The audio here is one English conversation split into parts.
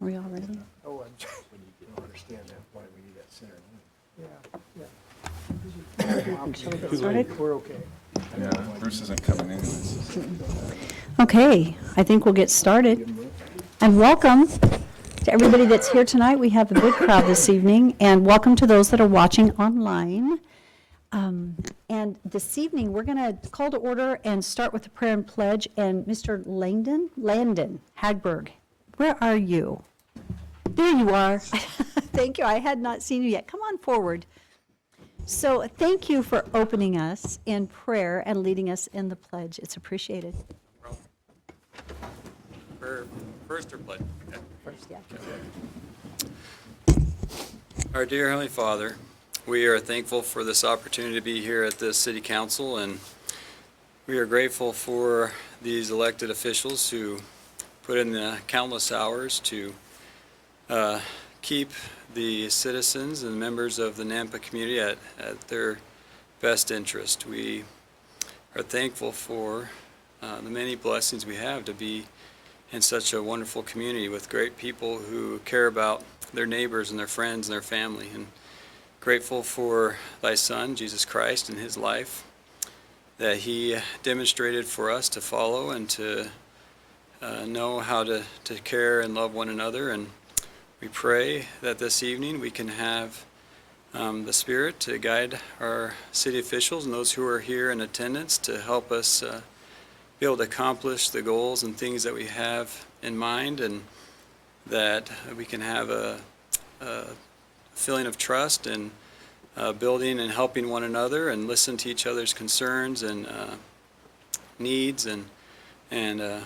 Are we all ready? Oh, when you don't understand that, why we need that center line. Shall we get started? We're okay. Yeah, Bruce isn't coming anyways. Okay, I think we'll get started. And welcome to everybody that's here tonight. We have a big crowd this evening, and welcome to those that are watching online. And this evening, we're going to call to order and start with the prayer and pledge. And Mr. Landon Hagberg, where are you? There you are. Thank you. I had not seen you yet. Come on forward. So thank you for opening us in prayer and leading us in the pledge. It's appreciated. First or pledge? Okay. First, yeah. Our dear Heavenly Father, we are thankful for this opportunity to be here at the City Council, and we are grateful for these elected officials who put in the countless hours to keep the citizens and members of the Nampa community at their best interest. We are thankful for the many blessings we have to be in such a wonderful community with great people who care about their neighbors and their friends and their family, and grateful for thy Son, Jesus Christ, and his life that he demonstrated for us to follow and to know how to care and love one another. And we pray that this evening we can have the Spirit to guide our city officials and those who are here in attendance to help us be able to accomplish the goals and things that we have in mind, and that we can have a feeling of trust and building and helping one another and listen to each other's concerns and needs, and that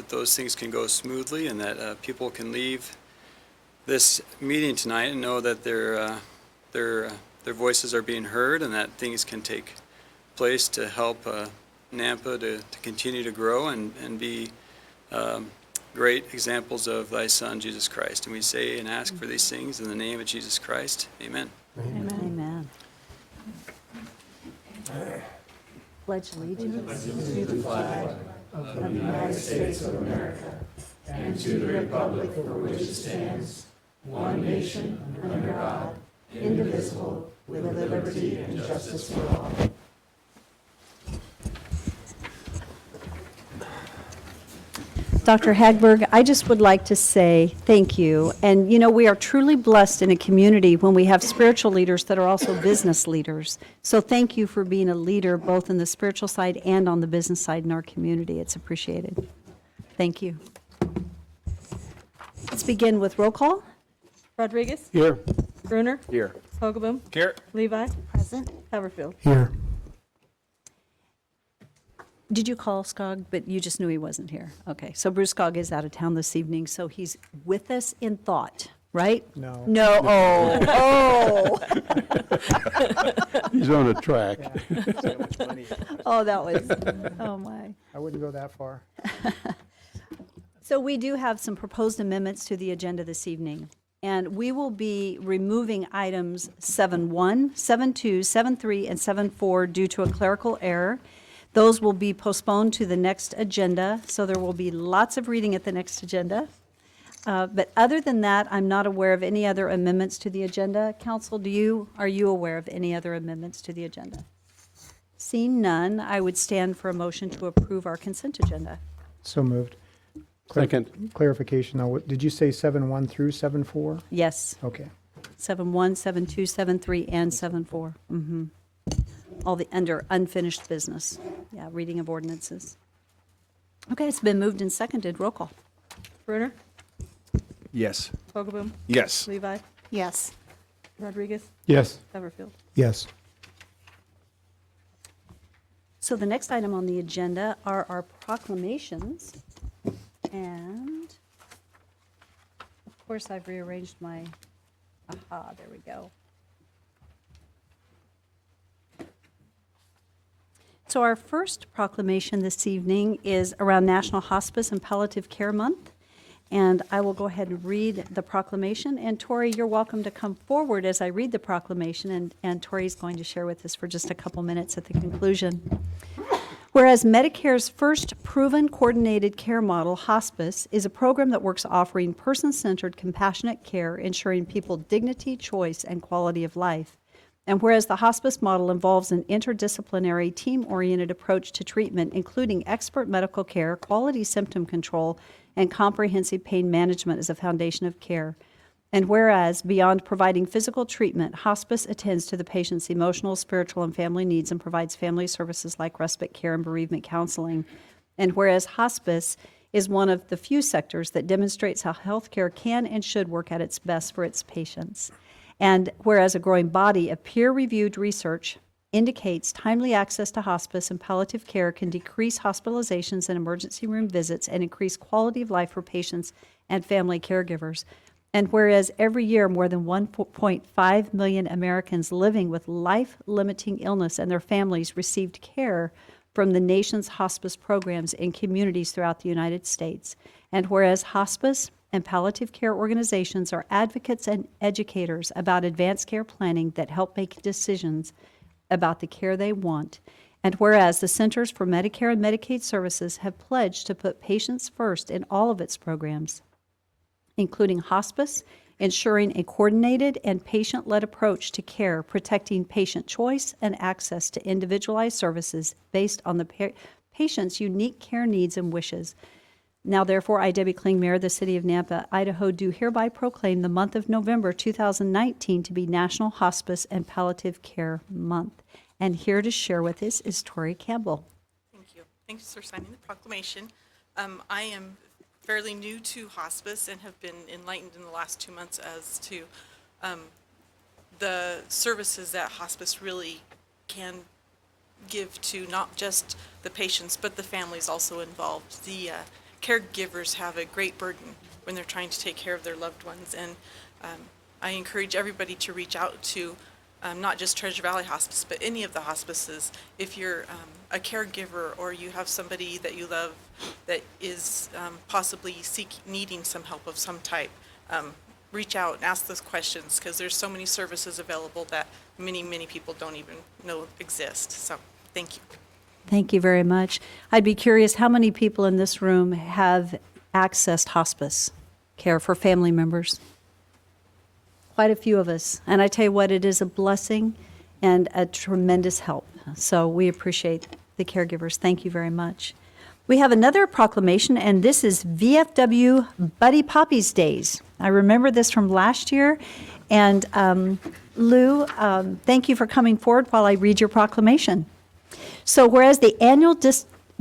those things can go smoothly, and that people can leave this meeting tonight and know that their voices are being heard, and that things can take place to help Nampa to continue to grow and be great examples of thy Son, Jesus Christ. And we say and ask for these things in the name of Jesus Christ. Amen. Amen. Pledge allegiance to the flag of the United States of America and to the republic for which it stands, one nation, under God, indivisible, with liberty and justice for all. Dr. Hagberg, I just would like to say thank you. And, you know, we are truly blessed in a community when we have spiritual leaders that are also business leaders. So thank you for being a leader both in the spiritual side and on the business side in our community. It's appreciated. Thank you. Let's begin with roll call. Rodriguez? Here. Gruner? Here. Hogaboom? Here. Levi? Present. Haverfield? Here. Did you call Skog, but you just knew he wasn't here? Okay, so Bruce Skog is out of town this evening, so he's with us in thought, right? No. No, oh. He's on a track. So much money. Oh, that was, oh my. I wouldn't go that far. So we do have some proposed amendments to the agenda this evening, and we will be removing items 7.1, 7.2, 7.3, and 7.4 due to a clerical error. Those will be postponed to the next agenda, so there will be lots of reading at the next agenda. But other than that, I'm not aware of any other amendments to the agenda. Council, are you aware of any other amendments to the agenda? Seeing none, I would stand for a motion to approve our consent agenda. So moved. Second. Clarification, though, did you say 7.1 through 7.4? Yes, Okay. 7.1, 7.2, 7.3, and 7.4. All the under unfinished business. Yeah, reading of ordinances. Okay, it's been moved and seconded. Roll call. Gruner? Yes. Hogaboom? Yes. Levi? Yes. Rodriguez? Yes. Haverfield? Yes. So the next item on the agenda are our proclamations. And, of course, I've rearranged my, there we go. So our first proclamation this evening is around National Hospice and Palliative Care Month. And I will go ahead and read the proclamation. And Tori, you're welcome to come forward as I read the proclamation. And Tori's going to share with us for just a couple minutes at the conclusion. Whereas Medicare's first proven coordinated care model, hospice, is a program that works offering person-centered, compassionate care, ensuring people dignity, choice, and quality of life. And whereas the hospice model involves an interdisciplinary, team-oriented approach to treatment, including expert medical care, quality symptom control, and comprehensive pain management as a foundation of care. And whereas, beyond providing physical treatment, hospice attends to the patient's emotional, spiritual, and family needs and provides family services like respite care and bereavement counseling. And whereas hospice is one of the few sectors that demonstrates how healthcare can and should work at its best for its patients. And whereas a growing body of peer-reviewed research indicates timely access to hospice and palliative care can decrease hospitalizations and emergency room visits and increase quality of life for patients and family caregivers. And whereas every year more than 1.5 million Americans living with life-limiting illness and their families received care from the nation's hospice programs in communities throughout the United States. And whereas hospice and palliative care organizations are advocates and educators about advanced care planning that help make decisions about the care they want. And whereas the Centers for Medicare and Medicaid Services have pledged to put patients first in all of its programs, including hospice, ensuring a coordinated and patient-led approach to care, protecting patient choice and access to individualized services based on the patient's unique care needs and wishes. Now, therefore, I, Debbie Kling, Mayor of the City of Nampa, Idaho, do hereby proclaim the month of November 2019 to be National Hospice and Palliative Care Month. And here to share with us is Tori Campbell. Thank you. Thanks for signing the proclamation. I am fairly new to hospice and have been enlightened in the last 2 months as to the services that hospice really can give to not just the patients, but the families also involved. The caregivers have a great burden when they're trying to take care of their loved ones, and I encourage everybody to reach out to not just Treasure Valley Hospice, but any of the hospices. If you're a caregiver or you have somebody that you love that is possibly needing some help of some type, reach out and ask those questions, because there's so many services available that many people don't even know exist. So thank you. Thank you very much. I'd be curious, how many people in this room have accessed hospice care for family members? Quite a few of us. And I tell you what, it is a blessing and a tremendous help. So we appreciate the caregivers. Thank you very much. We have another proclamation, and this is VFW Buddy Poppies Days. I remember this from last year. And Lou, thank you for coming forward while I read your proclamation. So whereas the annual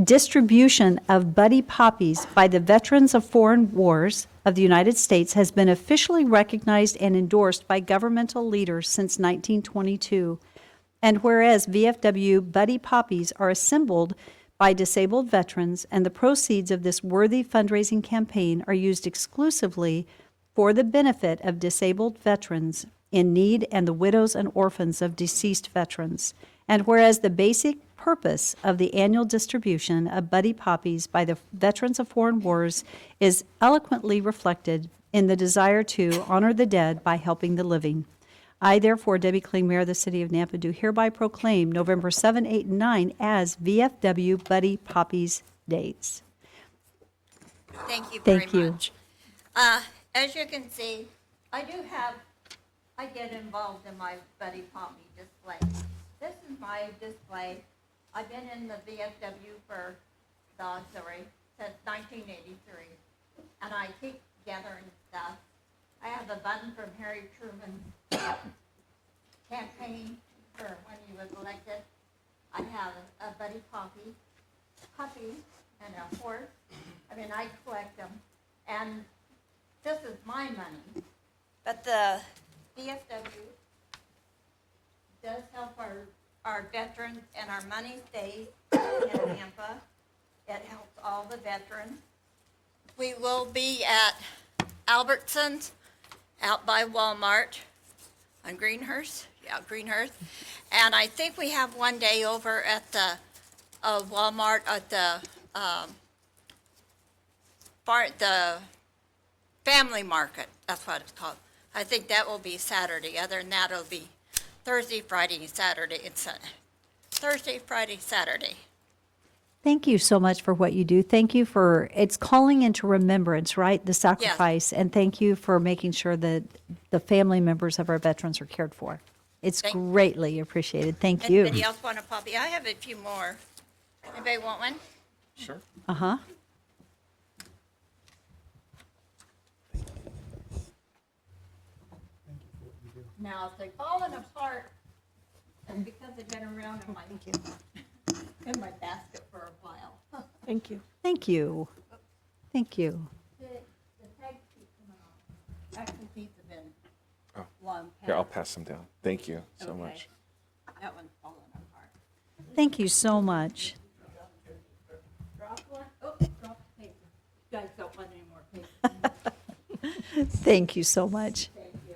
distribution of Buddy Poppies by the Veterans of Foreign Wars of the United States has been officially recognized and endorsed by governmental leaders since 1922. And whereas VFW Buddy Poppies are assembled by disabled veterans, and the proceeds of this worthy fundraising campaign are used exclusively for the benefit of disabled veterans in need and the widows and orphans of deceased veterans. And whereas the basic purpose of the annual distribution of Buddy Poppies by the Veterans of Foreign Wars is eloquently reflected in the desire to honor the dead by helping the living. I, therefore, Debbie Kling, Mayor of the City of Nampa, do hereby proclaim November 7, 8, and 9 as VFW Buddy Poppies Days. Thank you Thank very you. much. As you can see, I get involved in my Buddy Poppy display. This is my display. I've been in the VFW for the auxiliary since 1983, and I keep gathering stuff. I have a button from Harry Truman's campaign for when he was elected. I have a Buddy Poppy, puppy, and a horse. I mean, I collect them, and this is my money. But the VFW does help our veterans, and our money stays in Nampa. It helps all the veterans. We will be at Albertsons, out by Walmart, on Greenhurst. Yeah, Greenhurst. And I think we have one day over at the Walmart at the the family market. That's what it's called. I think that will be Saturday. Other than that, it'll be Thursday, Friday, Saturday, and Sunday. Thursday, Friday, Saturday. Thank you so much for what you do. Thank you for, it's calling into remembrance, right? The sacrifice. And thank you for making sure that the family members of our veterans are cared for. It's Thank- greatly appreciated. Thank you. Anybody else want a puppy? I have a few more. Anybody want one? Sure. Uh-huh. Now, if they're falling apart, it's because they've been around in my basket for a while. Thank you. Thank you. Thank you. The tags keep coming off. Actually, these have been Oh. long. Here, I'll past. pass them down. Thank you so Okay. much. That one's falling apart. Thank you so much. Drop one. Oh, drop the paper. You guys don't want any more paper. Thank you so much. Thank you.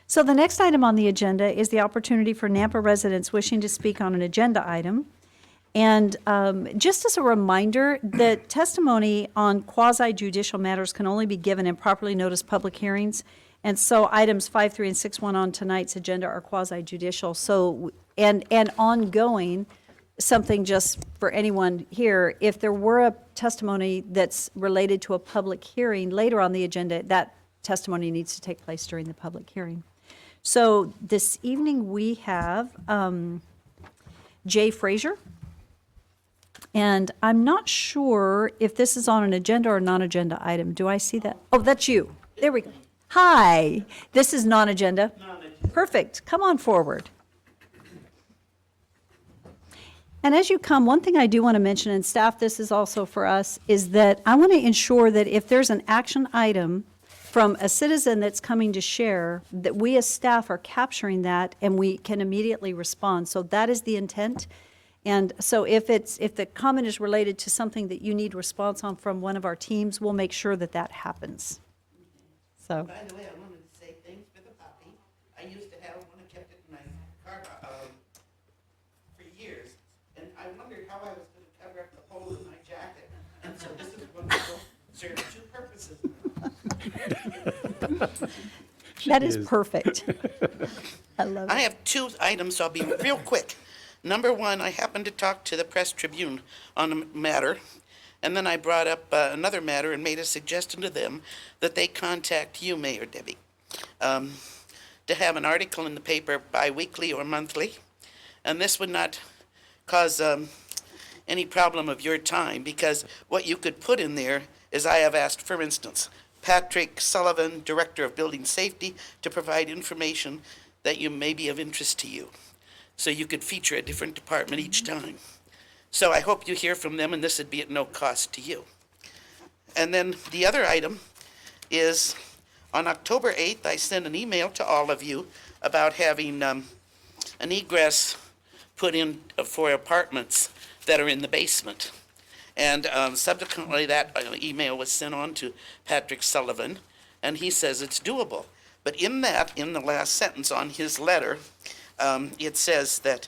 So the next item on the agenda is the opportunity for Nampa residents wishing to speak on an agenda item. And just as a reminder, the testimony on quasi-judicial matters can only be given in properly noticed public hearings. And so items 5, 3, and 6.1 on tonight's agenda are quasi-judicial. So, and ongoing, something just for anyone here, if there were a testimony that's related to a public hearing later on the agenda, that testimony needs to take place during the public hearing. So this evening, we have Jay Frazier. And I'm not sure if this is on an agenda or non-agenda item. Do I see that? Oh, that's you. There we go. Hi. This is non-agenda? Perfect. Come on forward. And as you come, one thing I do want to mention, and staff, this is also for us, is that I want to ensure that if there's an action item from a citizen that's coming to share, that we as staff are capturing that and we can immediately respond. So that is the intent. And so if the comment is related to something that you need response on from one of our teams, we'll make sure that that happens. So, By the way, I wanted to say thanks for the puppy. I used to have one, I kept it in my car for years, and I wondered how I was going to cover up the hole in my jacket. And so this is wonderful. Serves two purposes. that is perfect. I love I it. have two items, so I'll be real quick. Number one, I happened to talk to the Press Tribune on a matter, and then I brought up another matter and made a suggestion to them that they contact you, Mayor Debbie, to have an article in the paper bi-weekly or monthly. And this would not cause any problem of your time, because what you could put in there is I have asked, for instance, Patrick Sullivan, Director of Building Safety, to provide information that may be of interest to you. So you could feature a different department each time. So I hope you hear from them, and this would be at no cost to you. And then the other item is, on October 8th, I sent an email to all of you about having an egress put in for apartments that are in the basement. And subsequently, that email was sent on to Patrick Sullivan, and he says it's doable. But in the last sentence on his letter, it says that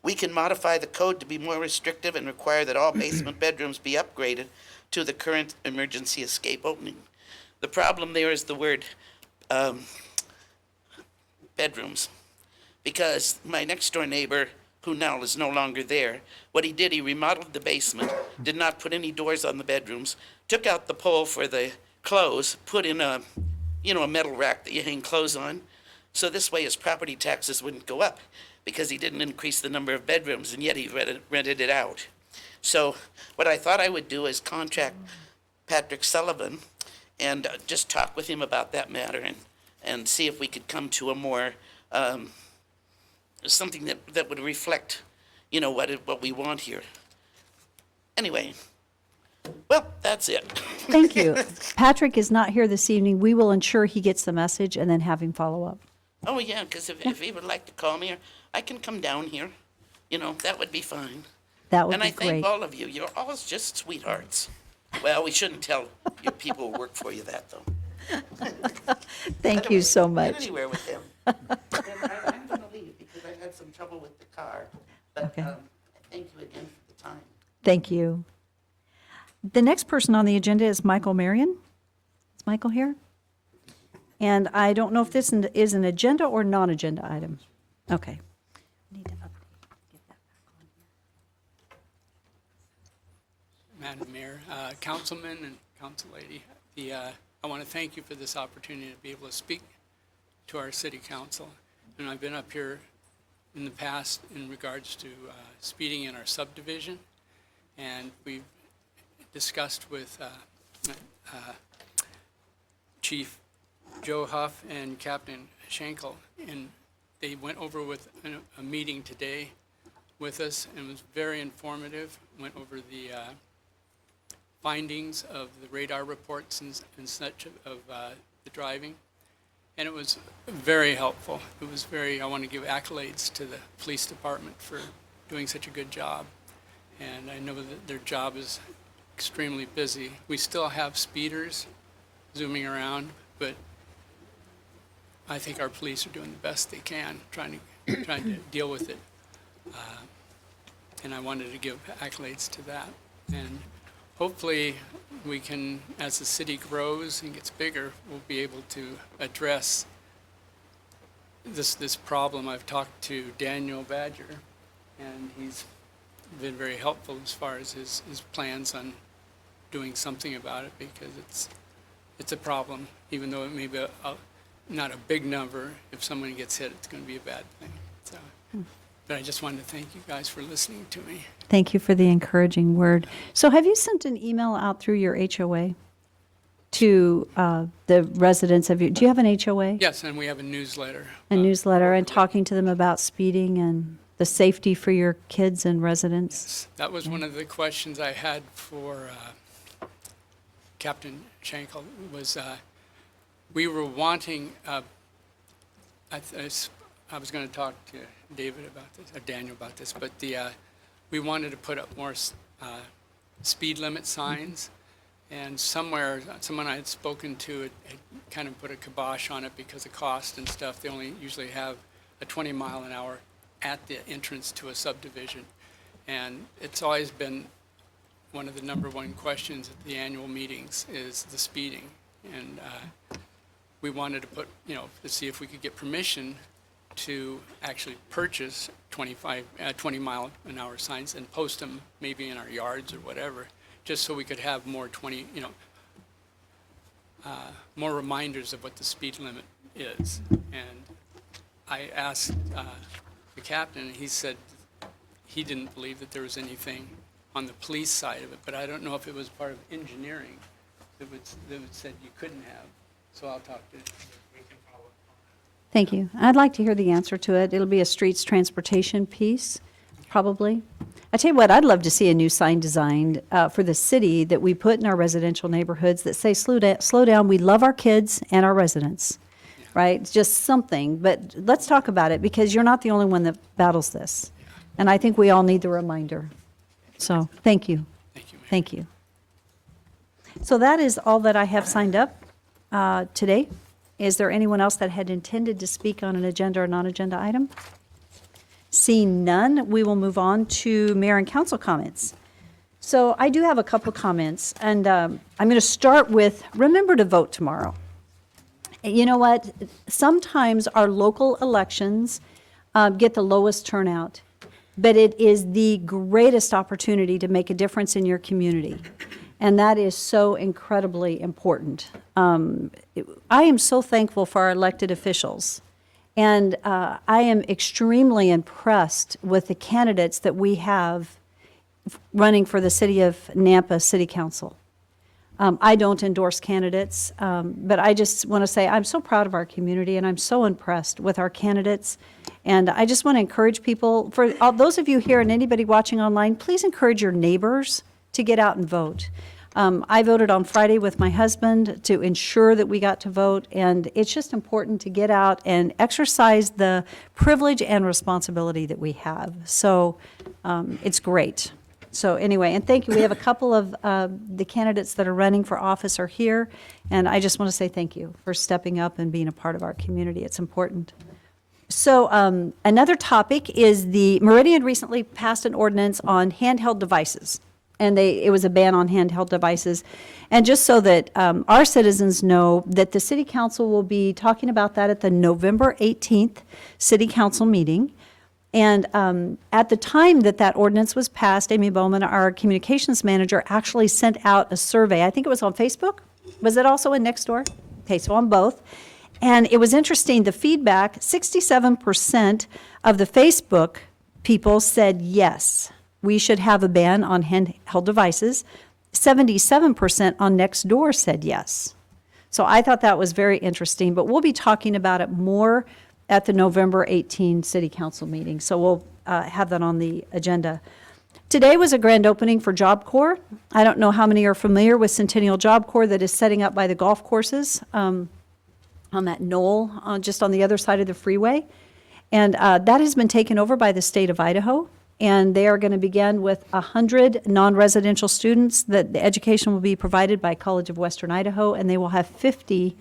we can modify the code to be more restrictive and require that all basement bedrooms be upgraded to the current emergency escape opening. The problem there is the word bedrooms, because my next door neighbor, who now is no longer there, what he did, he remodeled the basement, did not put any doors on the bedrooms, took out the pole for the clothes, put in a metal rack that you hang clothes on. So this way his property taxes wouldn't go up, because he didn't increase the number of bedrooms, and yet he rented it out. So what I thought I would do is contact Patrick Sullivan and just talk with him about that matter, and see if we could come to a more, something that would reflect, what we want here. Anyway, well, that's it. Thank you. Patrick is not here this evening. We will ensure he gets the message and then have him follow up. Oh, yeah, because if he would like to call me, I can come down here. That would be fine. That would And be I thank great. all of you. You're all just sweethearts. Well, we shouldn't tell your people who work for you that, though. Thank you so Get much. anywhere with them. And I'm going to leave because I had some trouble with the car. But Okay. thank you again for the time. Thank you. The next person on the agenda is Michael Marion. Is Michael here? And I don't know if this is an agenda or non-agenda item. Okay. Need to update, get that back on here. Madam Mayor, Councilman and Council Lady. I want to thank you for this opportunity to be able to speak to our city council. And I've been up here in the past in regards to speeding in our subdivision. And we've discussed with Chief Joe Huff and Captain Schenkel, and they went over with a meeting today with us, and it was very informative. Went over the findings of the radar reports and such of the driving, and it was very helpful. It was I want to give accolades to the police department for doing such a good job, and I know that their job is extremely busy. We still have speeders zooming around, but I think our police are doing the best they can, trying to deal with it. And I wanted to give accolades to that. And hopefully we can, as the city grows and gets bigger, we'll be able to address this problem. I've talked to Daniel Badger, and he's been very helpful as far as his plans on doing something about it, because it's a problem, even though it may be not a big number. If someone gets hit, it's going to be a bad thing. So, but I just wanted to thank you guys for listening to me. Thank you for the encouraging word. So have you sent an email out through your HOA to the residents of do you have an HOA? Yes, and we have a newsletter. A newsletter, and talking to them about speeding and the safety for your kids and residents? That was one of the questions I had for Captain Schenkel, was we were wanting, I was going to talk to David about this, or Daniel about this, but we wanted to put up more speed limit signs, and someone I had spoken to had kind of put a kibosh on it because of cost and stuff. They only usually have a 20 mile an hour at the entrance to a subdivision, and it's always been one of the number one questions at the annual meetings is the speeding, and we wanted to put, to see if we could get permission to actually purchase 20 mile an hour signs and post them maybe in our yards or whatever, just so we could have more more reminders of what the speed limit is. And I asked the captain, and he said he didn't believe that there was anything on the police side of it, but I don't know if it was part of engineering that said you couldn't have. So I'll talk to. Thank you. I'd like to hear the answer to it. It'll be a streets transportation piece, probably. I tell you what, I'd love to see a new sign designed for the city that we put in our residential neighborhoods that say, slow down, we love our kids and our residents, right? Just something, but let's talk about it, because you're not the only one that battles this. And I think we all need the reminder. So, thank you. Thank you, Mayor. Thank you. So that is all that I have signed up today. Is there anyone else that had intended to speak on an agenda or non-agenda item? Seeing none, we will move on to mayor and council comments. So I do have a couple comments, and I'm going to start with, remember to vote tomorrow. You know what? Sometimes our local elections get the lowest turnout, but it is the greatest opportunity to make a difference in your community. And that is so incredibly important. I am so thankful for our elected officials. And I am extremely impressed with the candidates that we have running for the City of Nampa City Council. I don't endorse candidates, but I just want to say I'm so proud of our community, and I'm so impressed with our candidates. And I just want to encourage people, for all those of you here and anybody watching online, please encourage your neighbors to get out and vote. I voted on Friday with my husband to ensure that we got to vote, and it's just important to get out and exercise the privilege and responsibility that we have. So it's great. So anyway, and thank you. We have a couple of the candidates that are running for office are here, and I just want to say thank you for stepping up and being a part of our community. It's important. So another topic is the Meridian recently passed an ordinance on handheld devices. And it was a ban on handheld devices. And just so that our citizens know that the City Council will be talking about that at the November 18th City Council meeting. And at the time that that ordinance was passed, Amy Bowman, our communications manager, actually sent out a survey. I think it was on Facebook. Was it also in Nextdoor? Okay, so on both. And it was interesting, the feedback, 67% of the Facebook people said yes, we should have a ban on handheld devices. 77% on Nextdoor said yes. So I thought that was very interesting, but we'll be talking about it more at the November 18 City Council meeting, so we'll have that on the agenda. Today was a grand opening for Job Corps. I don't know how many are familiar with Centennial Job Corps that is setting up by the golf courses on that knoll just on the other side of the freeway. And that has been taken over by the state of Idaho, and they are going to begin with 100 non-residential students. That the education will be provided by College of Western Idaho, and they will have 50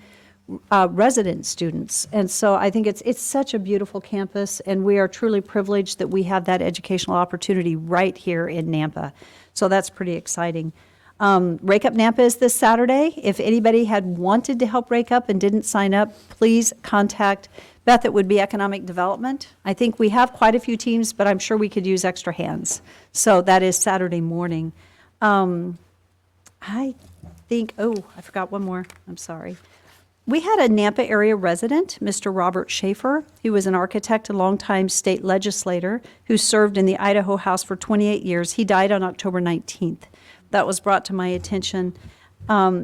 resident students. And so I think it's such a beautiful campus, and we are truly privileged that we have that educational opportunity right here in Nampa. So that's pretty exciting. Rake Up Nampa is this Saturday. If anybody had wanted to help Rake Up and didn't sign up, please contact Beth. It would be Economic Development. I think we have quite a few teams, but I'm sure we could use extra hands. So that is Saturday morning. I think, I forgot one more. I'm sorry. We had a Nampa area resident, Mr. Robert Schaefer. He was an architect and longtime state legislator who served in the Idaho House for 28 years. He died on October 19th. That was brought to my attention.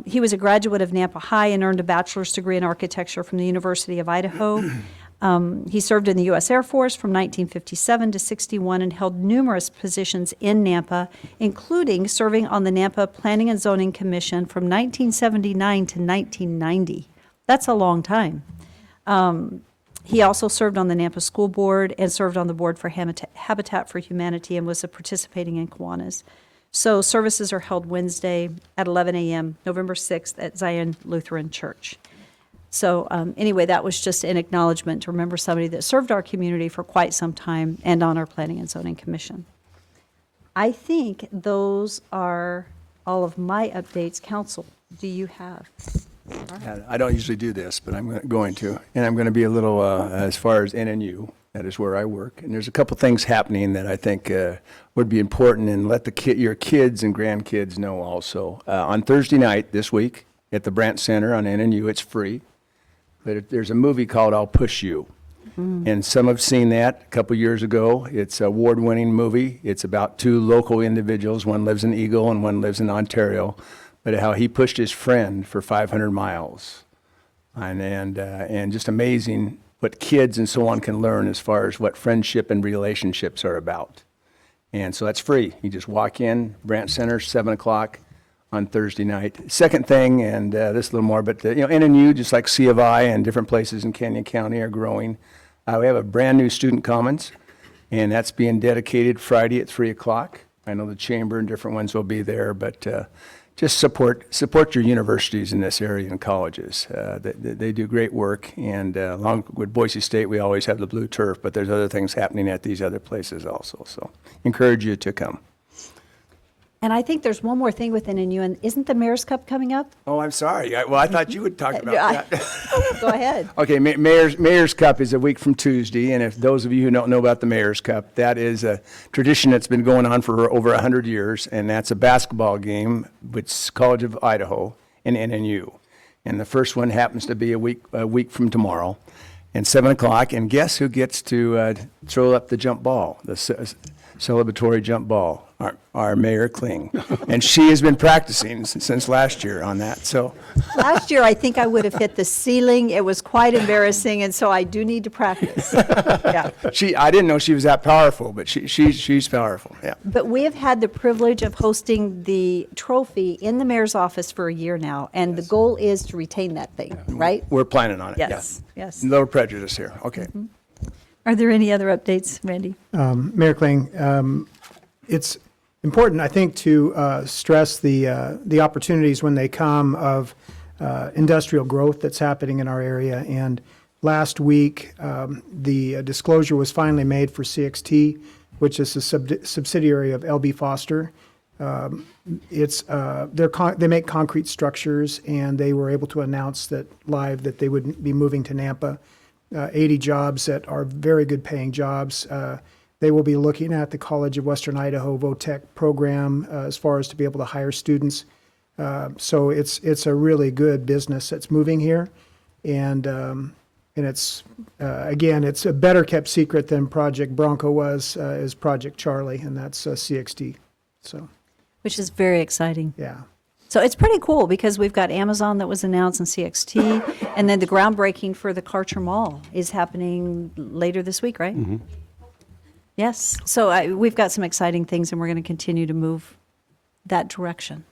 He was a graduate of Nampa High and earned a bachelor's degree in architecture from the University of Idaho. He served in the U.S. Air Force from 1957 to 61 and held numerous positions in Nampa, including serving on the Nampa Planning and Zoning Commission from 1979 to 1990. That's a long time. He also served on the Nampa School Board and served on the board for Habitat for Humanity and was participating in Kiwanis. So services are held Wednesday at 11 a.m., November 6th at Zion Lutheran Church. So anyway, that was just an acknowledgement to remember somebody that served our community for quite some time and on our Planning and Zoning Commission. I think those are all of my updates. Council, do you have? I don't usually do this, but I'm going to. And I'm going to be a little, as far as NNU, that is where I work. And there's a couple things happening that I think would be important, and let your kids and grandkids know also. On Thursday night this week at the Brandt Center on NNU, it's free. But there's a movie called I'll Push You. And some have seen that a couple years ago. It's an award-winning movie. It's about two local individuals. One lives in Eagle and one lives in Ontario. But how he pushed his friend for 500 miles. And just amazing what kids and so on can learn as far as what friendship and relationships are about. And so that's free. You just walk in, Brandt Center, 7 o'clock on Thursday night. Second thing, and this a little more, but NNU, just like C of I and different places in Canyon County are growing. We have a brand new student commons, and that's being dedicated Friday at 3 o'clock. I know the chamber and different ones will be there, but just support your universities in this area and colleges. They do great work, and along with Boise State, we always have the blue turf, but there's other things happening at these other places also. So encourage you to come. And I think there's one more thing within NNU, and isn't the Mayor's Cup coming up? Oh, I'm sorry. I thought you would talk about that. Go ahead. Okay, Mayor's Cup is a week from Tuesday, and if those of you who don't know about the Mayor's Cup, that is a tradition that's been going on for over 100 years, and that's a basketball game with College of Idaho and NNU. And the first one happens to be a week from tomorrow, and 7 o'clock, and guess who gets to throw up the jump ball, the celebratory jump ball? Our Mayor Kling. And she has been practicing since last year on that, so. Last year, I think I would have hit the ceiling. It was quite embarrassing, and so I do need to practice. Yeah. I didn't know she was that powerful, but she's powerful, yeah. But we have had the privilege of hosting the trophy in the mayor's office for a year now, and the goal is to retain that thing, right? We're planning on it, yeah. Yes, yes. No prejudice here, okay. Are there any other updates, Randy? Mayor Kling, it's important, I think, to stress the opportunities when they come of industrial growth that's happening in our area. And last week, the disclosure was finally made for CXT, which is a subsidiary of LB Foster. They make concrete structures, and they were able to announce that they would be moving to Nampa. 80 jobs that are very good paying jobs. They will be looking at the College of Western Idaho VOTEC program as far as to be able to hire students. So it's a really good business that's moving here. And it's, again, it's a better kept secret than Project Bronco was, is Project Charlie, and that's CXD. So, Which is very exciting. yeah. So it's pretty cool because we've got Amazon that was announced in CXT, and then the groundbreaking for the Karcher Mall is happening later this week, right? Yes. So we've got some exciting things, and we're going to continue to move that direction.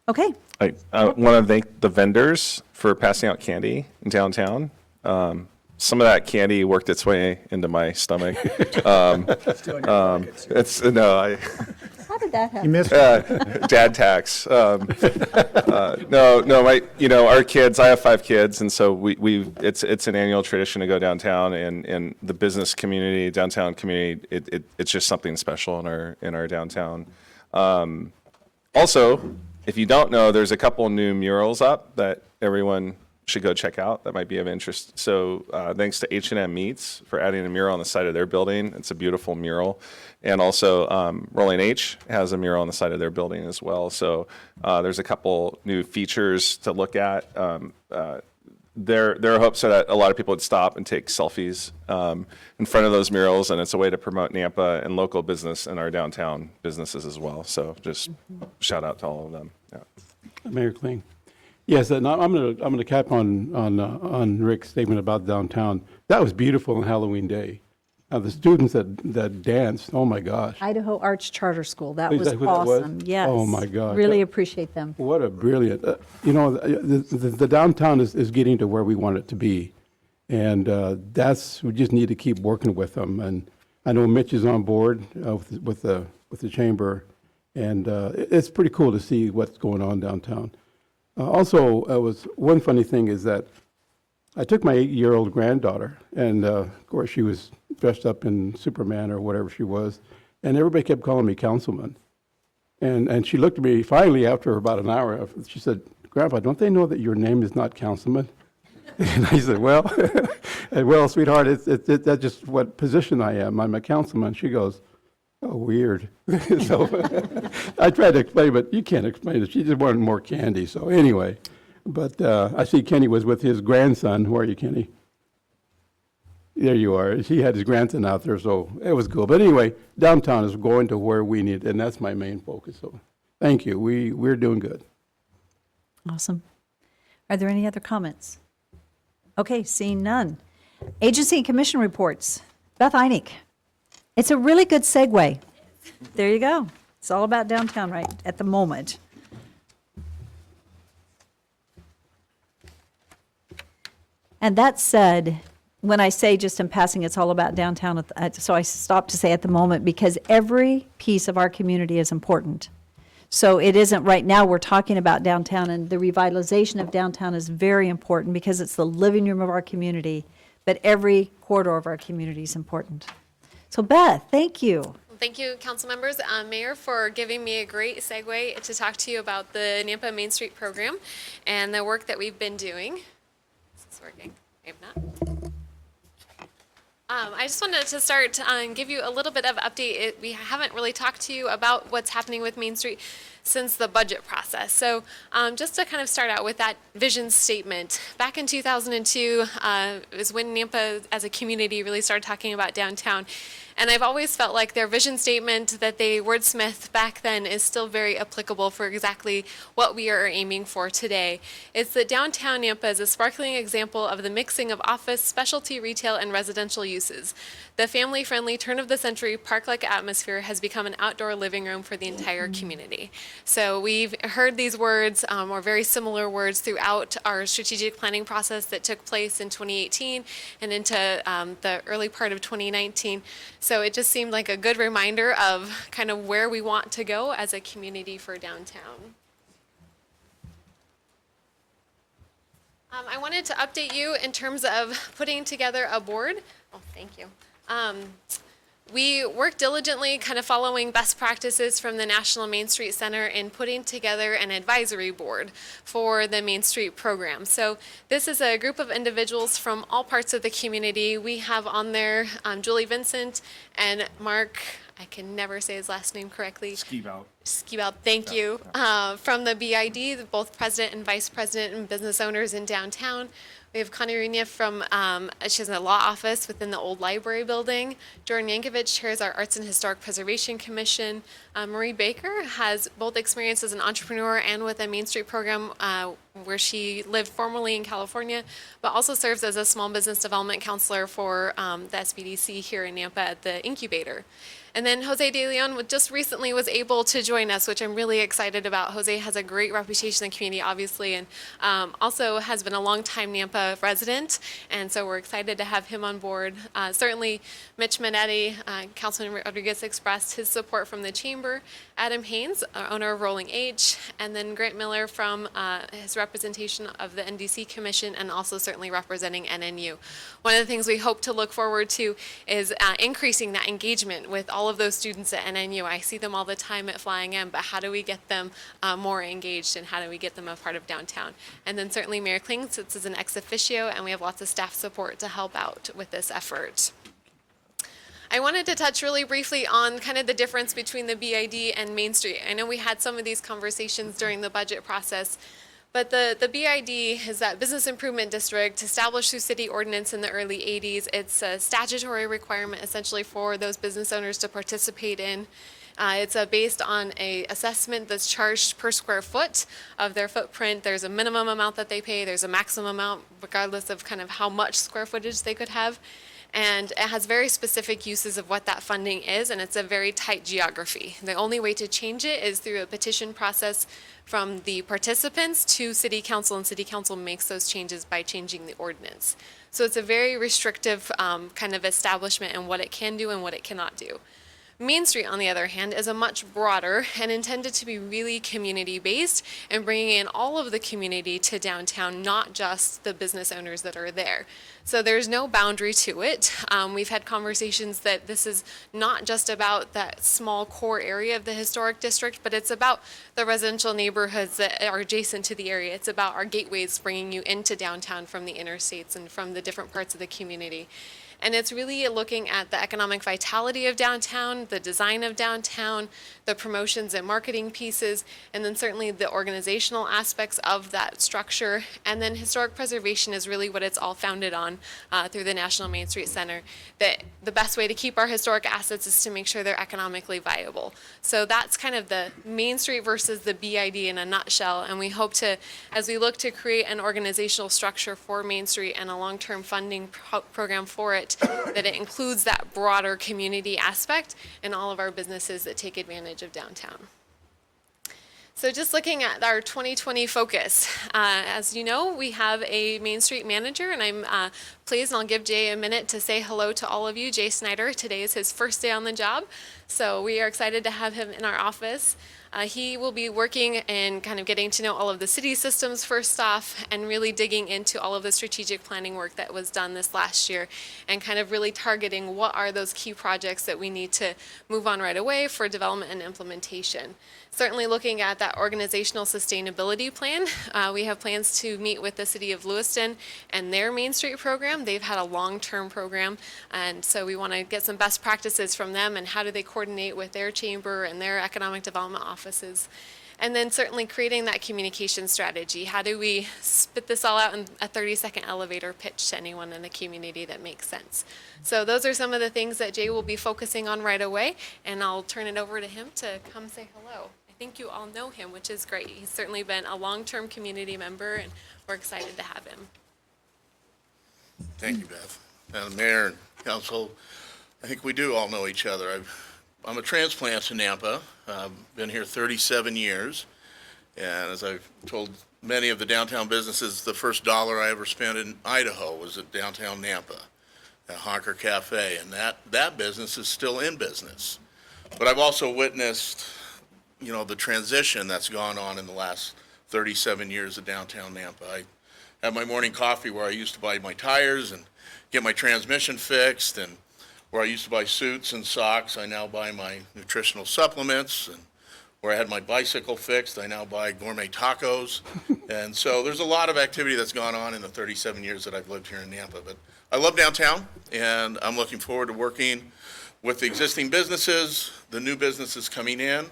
Okay. I want to thank the vendors for passing out candy in downtown. Some of that candy worked its way into my stomach. It's no, How did that You happen? missed dad tax. No, our kids. I have 5 kids, and so it's an annual tradition to go downtown, and the business community, downtown community. It's just something special in our downtown. Also, if you don't know, there's a couple new murals up that everyone should go check out that might be of interest. So thanks to H&M Meats for adding a mural on the side of their building. It's a beautiful mural. And also Rolling H has a mural on the side of their building as well. So there's a couple new features to look at. Their hopes are that a lot of people would stop and take selfies in front of those murals, and it's a way to promote Nampa and local business and our downtown businesses as well. So just shout out to all of them. Yeah. Mayor Kling. Yes, and I'm going to cap on Rick's statement about downtown. That was beautiful on Halloween Day. The students that danced, oh my gosh. Idaho Arts Charter School. That Is was that who that was? awesome. Yes. Oh, my God. Really appreciate them. What a brilliant, the downtown is getting to where we want it to be. And we just need to keep working with them. And I know Mitch is on board with the chamber. And it's pretty cool to see what's going on downtown. Also, one funny thing is that I took my 8-year-old granddaughter, and of course she was dressed up in Superman or whatever she was, and everybody kept calling me councilman. And she looked at me finally after about an hour. She said, "Grandpa, don't they know that your name is not councilman?" And I said, "Well, well, sweetheart, that's just what position I am. I'm a councilman." She goes, "Oh, weird." So I tried to explain, but you can't explain it. She just wanted more candy. So anyway, but I see Kenny was with his grandson. Where are you, Kenny? There you are. He had his grandson out there, so it was cool. But anyway, downtown is going to where we need, and that's my main focus. So thank you. We're doing good. Awesome. Are there any other comments? Okay, seeing none. Agency and commission reports. Beth Einig. It's a really good segue. There you go. It's all about downtown right at the moment. And that said, when I say just in passing, it's all about downtown, so I stopped to say at the moment because every piece of our community is important. So it isn't right now we're talking about downtown, and the revitalization of downtown is very important because it's the living room of our community, but every corridor of our community is important. So Beth, thank you. Thank you, council members, Mayor, for giving me a great segue to talk to you about the Nampa Main Street program and the work that we've been doing. Is this working? Maybe not. I just wanted to start and give you a little bit of update. We haven't really talked to you about what's happening with Main Street since the budget process. So just to kind of start out with that vision statement, back in 2002 is when Nampa as a community really started talking about downtown. And I've always felt like their vision statement that they wordsmithed back then is still very applicable for exactly what we are aiming for today. It's that downtown Nampa is a sparkling example of the mixing of office, specialty retail, and residential uses. The family-friendly, turn-of-the-century, park-like atmosphere has become an outdoor living room for the entire community. So we've heard these words, or very similar words, throughout our strategic planning process that took place in 2018 and into the early part of 2019. So it just seemed like a good reminder of kind of where we want to go as a community for downtown. I wanted to update you in terms of putting together a board. Oh, thank you. We work diligently, kind of following best practices from the National Main Street Center in putting together an advisory board for the Main Street program. So this is a group of individuals from all parts of the community. We have on there Julie Vincent and Mark, I can never say his last name correctly. Skibout, thank you. From the BID, both president and vice president and business owners in downtown. We have Connie Runia from, she has a law office within the old library building. Jordan Yankovic chairs our Arts and Historic Preservation Commission. Marie Baker has both experience as an entrepreneur and with a Main Street program where she lived formerly in California, but also serves as a small business development counselor for the SBDC here in Nampa at the incubator. And then Jose De Leon just recently was able to join us, which I'm really excited about. Jose has a great reputation in the community, obviously, and also has been a longtime Nampa resident, and so we're excited to have him on board. Certainly, Mitch Minetti, Councilman Rodriguez expressed his support from the chamber. Adam Haynes, owner of Rolling H, and then Grant Miller from his representation of the NDC Commission, and also certainly representing NNU. One of the things we hope to look forward to is increasing that engagement with all of those students at NNU. I see them all the time at Flying M, but how do we get them more engaged, and how do we get them a part of downtown? And then certainly Mayor Kling sits as an ex officio, and we have lots of staff support to help out with this effort. I wanted to touch really briefly on kind of the difference between the BID and Main Street. I know we had some of these conversations during the budget process, but the BID is that Business Improvement District established through city ordinance in the early 80s. It's a statutory requirement essentially for those business owners to participate in. It's based on a assessment that's charged per square foot of their footprint. There's a minimum amount that they pay. There's a maximum amount regardless of kind of how much square footage they could have. And it has very specific uses of what that funding is, and it's a very tight geography. The only way to change it is through a petition process from the participants to City Council, and City Council makes those changes by changing the ordinance. So it's a very restrictive kind of establishment in what it can do and what it cannot do. Main Street, on the other hand, is a much broader and intended to be really community-based and bringing in all of the community to downtown, not just the business owners that are there. So there's no boundary to it. We've had conversations that this is not just about that small core area of the historic district, but it's about the residential neighborhoods that are adjacent to the area. It's about our gateways bringing you into downtown from the interstates and from the different parts of the community. And it's really looking at the economic vitality of downtown, the design of downtown, the promotions and marketing pieces, and then certainly the organizational aspects of that structure. And then historic preservation is really what it's all founded on through the National Main Street Center. That the best way to keep our historic assets is to make sure they're economically viable. So that's kind of the Main Street versus the BID in a nutshell. And we hope to, as we look to create an organizational structure for Main Street and a long-term funding program for it, that it includes that broader community aspect and all of our businesses that take advantage of downtown. So just looking at our 2020 focus, as you know, we have a Main Street manager, and I'm pleased, and I'll give Jay a minute to say hello to all of you. Jay Snyder, today is his first day on the job, so we are excited to have him in our office. He will be working and kind of getting to know all of the city systems first off, and really digging into all of the strategic planning work that was done this last year, and kind of really targeting what are those key projects that we need to move on right away for development and implementation. Certainly looking at that organizational sustainability plan, we have plans to meet with the city of Lewiston and their Main Street program. They've had a long-term program, and so we want to get some best practices from them and how do they coordinate with their chamber and their economic development offices. And then certainly creating that communication strategy. How do we spit this all out in a 30-second elevator pitch to anyone in the community that makes sense? So those are some of the things that Jay will be focusing on right away, and I'll turn it over to him to come say hello. I think you all know him, which is great. He's certainly been a long-term community member, and we're excited to have him. Thank you, Beth. Mayor and Council, I think we do all know each other. I'm a transplant in Nampa. I've been here 37 years, and as I've told many of the downtown businesses, the first dollar I ever spent in Idaho was at downtown Nampa, at Honker Cafe, and that business is still in business. But I've also witnessed, you know, the transition that's gone on in the last 37 years of downtown Nampa. I have my morning coffee where I used to buy my tires and get my transmission fixed, and where I used to buy suits and socks, I now buy my nutritional supplements, and where I had my bicycle fixed, I now buy gourmet tacos. And so there's a lot of activity that's gone on in the 37 years that I've lived here in Nampa. But I love downtown, and I'm looking forward to working with the existing businesses, the new businesses coming in.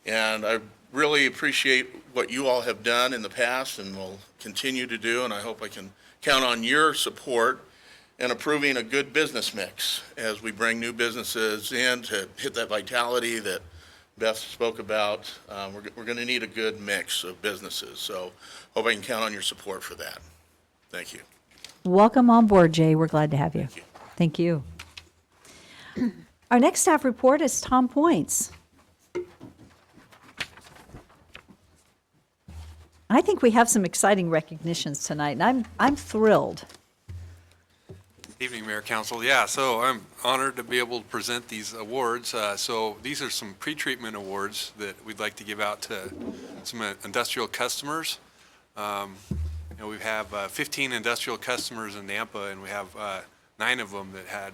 And I really appreciate what you all have done in the past and will continue to do, and I hope I can count on your support in approving a good business mix as we bring new businesses in to hit that vitality that Beth spoke about. We're going to need a good mix of businesses, so hope I can count on your support for that. Thank you. Welcome on board, Jay. We're glad to have you. Thank you. Our next staff report is Tom Points. I think we have some exciting recognitions tonight, and I'm thrilled. Evening, Mayor, Council. Yeah, so I'm honored to be able to present these awards. So these are some pre-treatment awards that we'd like to give out to some industrial customers. We have 15 industrial customers in Nampa, and we have 9 of them that had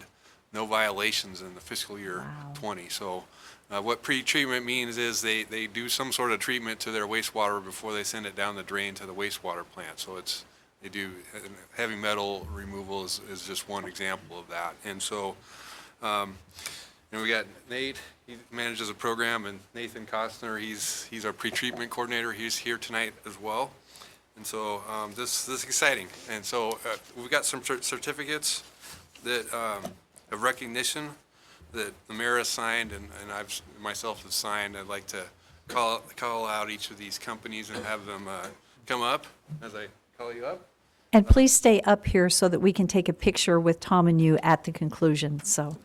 no violations in the fiscal year 20. So what pre-treatment means is they do some sort of treatment to their wastewater before they send it down the drain to the wastewater plant. So they do heavy metal removal is just one example of that. And so, we got Nate, he manages a program, and Nathan Costner, he's our pre-treatment coordinator. He's here tonight as well. And so this is exciting. And so we've got some certificates that of recognition that the mayor has signed, and I've myself have signed. I'd like to call out each of these companies and have them come up as I call you up. And please stay up here so that we can take a picture with Tom and you at the conclusion. So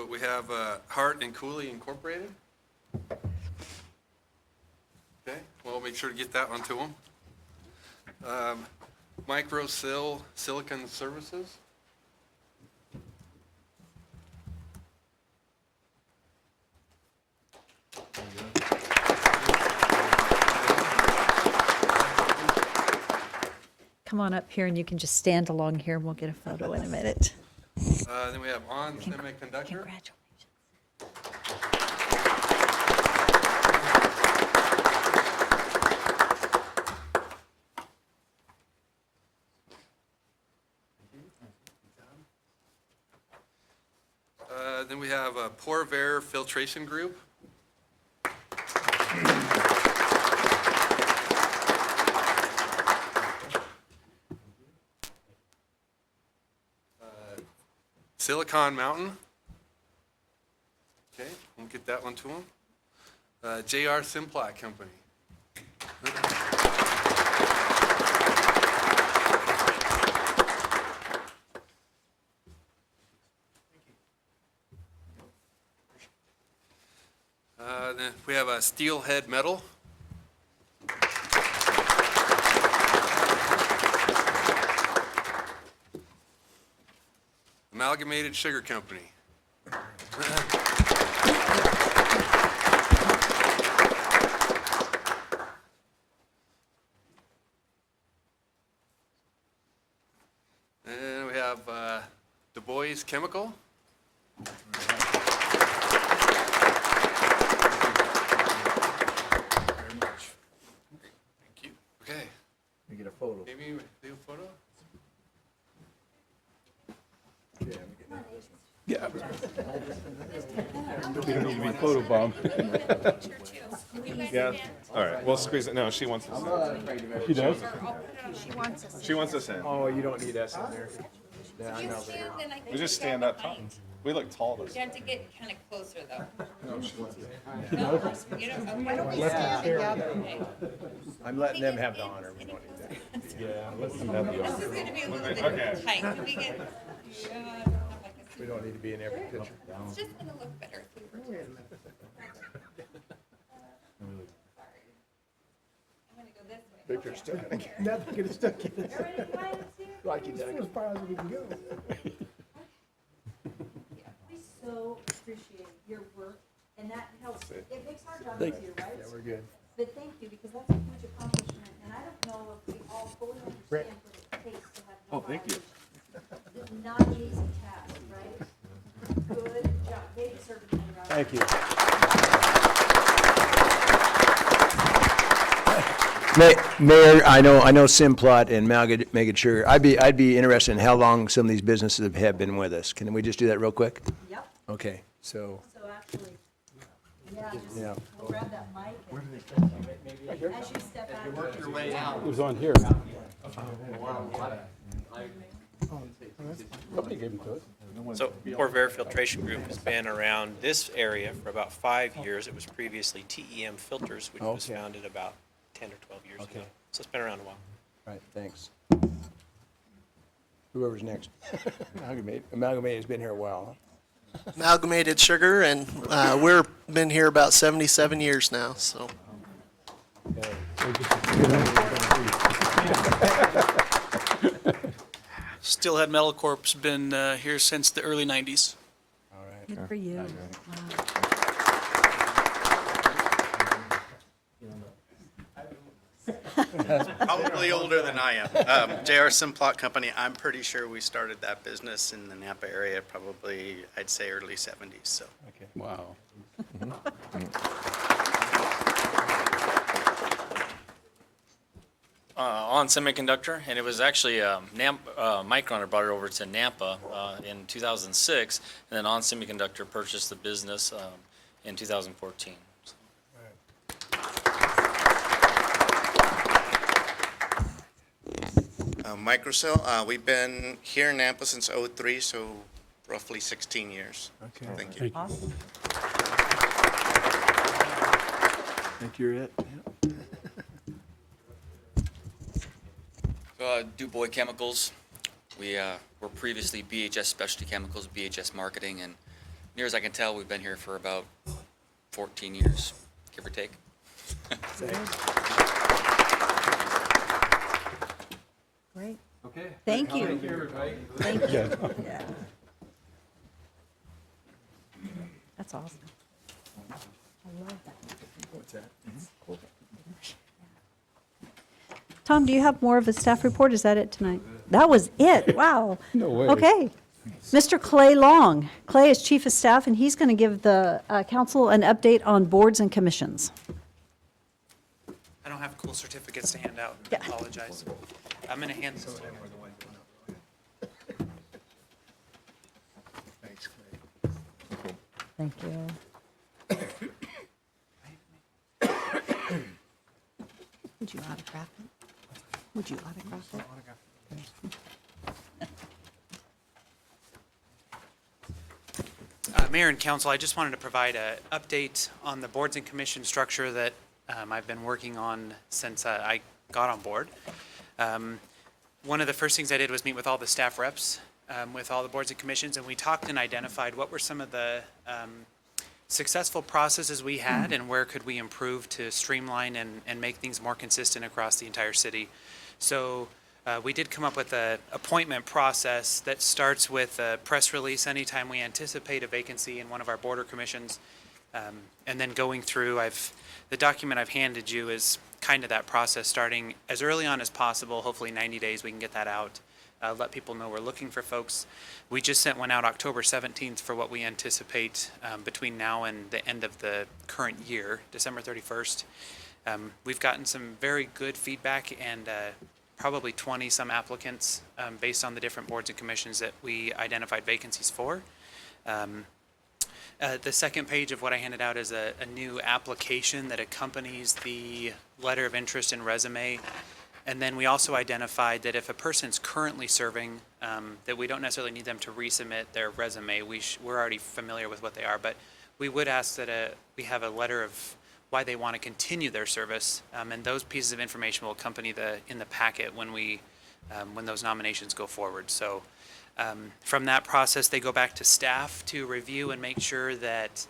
we have Hart and Cooley Incorporated. Okay, well, make sure to get that one to them. Microsil Silicon Services. come on up here and you can just stand along here and we'll get a photo in a minute. Then we have On Semiconductor. Congratulations. Then we have Porvair Filtration Group. Silicon Mountain. Okay, we'll get that one to them. JR Simplot Company. Then we have a Steelhead Metal. Amalgamated Sugar Company. And we have Du Bois Chemical. Thank you. Okay. We get a photo. Maybe do a photo? Yeah. We don't need to be photobombed. Yeah, all right, we'll squeeze it. No, she wants us in. She does? She wants us in. Oh, you don't need us in there. We just stand up tall. We look tall this. You have to get kind of closer, though. No, she wants it. You know, why don't we stand together? I'm letting them have the honor. We don't need that. Yeah, let them have the This honor. is going to be a little bit Okay. tight. Can we get, We don't need to be in every picture. it's just going to look better if we were to. I'm going to go this way. Picture's still gonna get. Nothing gonna stuck in it. Everybody quiet here? Like you did. As far as we can go. We so appreciate your work, and that helps, it makes our job Thank- easier, right? Yeah, we're good. But thank you, because that's a huge accomplishment, and I don't know if we all fully understand what it takes to have no Oh, thank you. violations. It's not an easy task, right? Thank you. Mayor, I know Simplot and Megan Sugar. I'd be interested in how long some of these businesses have been with us. Can we just do that real quick? Yep. Okay, so. So actually, yeah, Yeah. we'll grab that mic. As you step out. It was on here. Somebody gave them to us. So Corvair Filtration Group has been around this area for about 5 years. It was previously TEM Filters, which was Okay. founded about 10 or 12 years Okay. ago. So it's been around a while. Right, thanks. Whoever's next. Amalgamate has been here a while. Amalgamated Sugar, and we've been here about 77 years now, so. Steelhead Metal Corp's been here since the early 90s. All right. Good for you. Probably older than I am. JR Simplot Company, I'm pretty sure we started that business in the Napa area, probably, I'd say early 70s, so. Okay. Wow. On Semiconductor, and it was actually Micron had brought it over to Nampa in 2006, and then On Semiconductor purchased the business in 2014. Microcell, we've been here in Napa since '03, so roughly 16 years. Okay. Thank you. Awesome. Think you're it? DuBois Chemicals. We were previously BHS Specialty Chemicals, BHS Marketing, and near as I can tell, we've been here for about 14 years, give or take. Great. Okay. Thank you. Thank you, everybody. Thank you. Yeah. That's awesome. I love that. What's that? Tom, do you have more of a staff report? Is that it tonight? That was it. Wow. No way. Okay. Mr. Clay Long. Clay is Chief of Staff, and he's going to give the council an update on boards and commissions. I don't have cool certificates to hand out. Yeah. I apologize. I'm going to hand this to him. Thanks, Clay. Thank you. Would you autograph it? Would you autograph it? Mayor and Council, I just wanted to provide an update on the boards and commission structure that I've been working on since I got on board. One of the first things I did was meet with all the staff reps, with all the boards and commissions, and we talked and identified what were some of the successful processes we had and where could we improve to streamline and make things more consistent across the entire city. So we did come up with an appointment process that starts with a press release anytime we anticipate a vacancy in one of our border commissions. And then going through, the document I've handed you is kind of that process, starting as early on as possible. Hopefully 90 days we can get that out. Let people know we're looking for folks. We just sent one out October 17th for what we anticipate between now and the end of the current year, December 31st. We've gotten some very good feedback and probably 20-some applicants based on the different boards and commissions that we identified vacancies for. The second page of what I handed out is a new application that accompanies the letter of interest and resume. And then we also identified that if a person's currently serving, that we don't necessarily need them to resubmit their resume. We're already familiar with what they are, but we would ask that we have a letter of why they want to continue their service, and those pieces of information will accompany in the packet when those nominations go forward. So from that process, they go back to staff to review and make sure that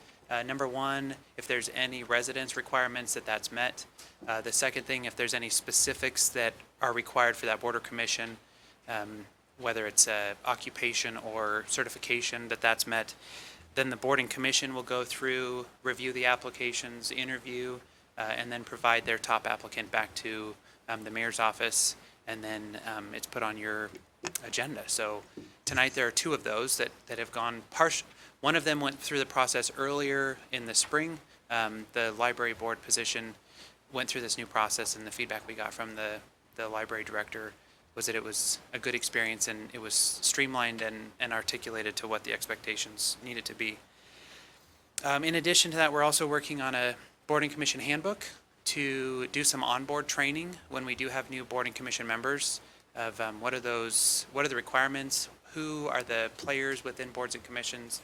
number one, if there's any residence requirements, that's met. The second thing, if there's any specifics that are required for that border commission, whether it's occupation or certification, that's met. Then the board and commission will go through, review the applications, interview, and then provide their top applicant back to the mayor's office, and then it's put on your agenda. So tonight there are two of those that have gone partial. One of them went through the process earlier in the spring. The library board position went through this new process, and the feedback we got from the library director was that it was a good experience and it was streamlined and articulated to what the expectations needed to be. In addition to that, we're also working on a board and commission handbook to do some onboard training when we do have new board and commission members of what are the requirements, who are the players within boards and commissions,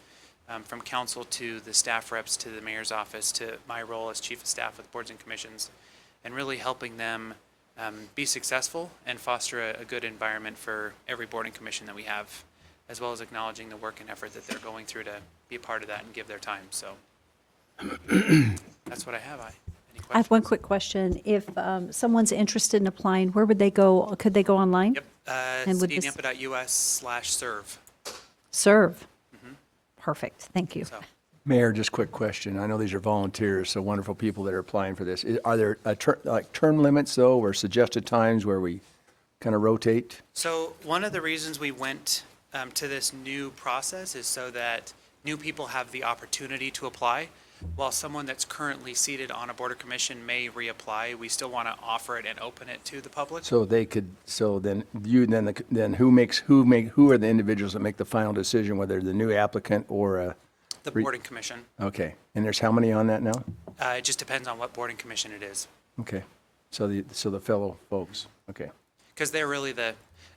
from council to the staff reps to the mayor's office to my role as chief of staff with boards and commissions, and really helping them be successful and foster a good environment for every board and commission that we have, as well as acknowledging the work and effort that they're going through to be a part of that and give their time. So that's what I have. Any questions? I have one quick question. If someone's interested in applying, where would they go? Could they go online? Yep. And would this- citynampa.us/serve. Serve. Perfect. Thank you. Mayor, just quick question. I know these are volunteers, so wonderful people that are applying for this. Are there term limits, though, or suggested times where we kind of rotate? So one of the reasons we went to this new process is so that new people have the opportunity to apply. While someone that's currently seated on a board or commission may reapply, we still want to offer it and open it to the public. So they could, so then you, then who are the individuals that make the final decision, whether the new applicant or a? The board and commission. Okay, and there's how many on that now? It just depends on what board and commission it is. Okay, so the fellow folks, okay. Because they're really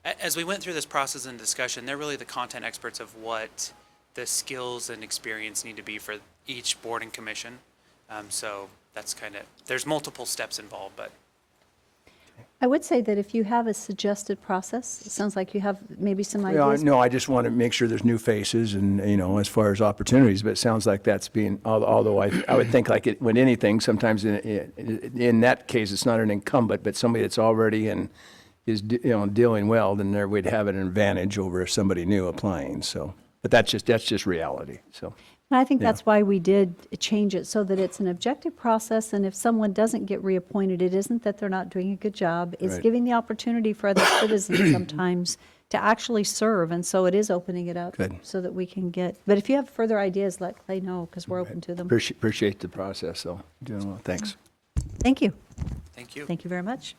as we went through this process and discussion, they're really the content experts of what the skills and experience need to be for each board and commission. So that's kind of, there's multiple steps involved, but. I would say that if you have a suggested process, it sounds like you have maybe some Yeah, ideas. no, I just want to make sure there's new faces and, as far as opportunities, but it sounds like that's being, although I would think like it, when anything, sometimes in that case, it's not an incumbent, but somebody that's already and is, dealing well, then there would have an advantage over somebody new applying, so. But that's just reality, so. And I think Yeah. that's why we did change it so that it's an objective process, and if someone doesn't get reappointed, it isn't that they're not doing a good job. It's Right. giving the opportunity for other citizens sometimes to actually serve, and so it is opening it up. Good. So that we can get, but if you have further ideas, let Clay know, because we're open to them. Appreciate the process, though. Doing well, thanks. Thank you. Thank you. Thank you very much.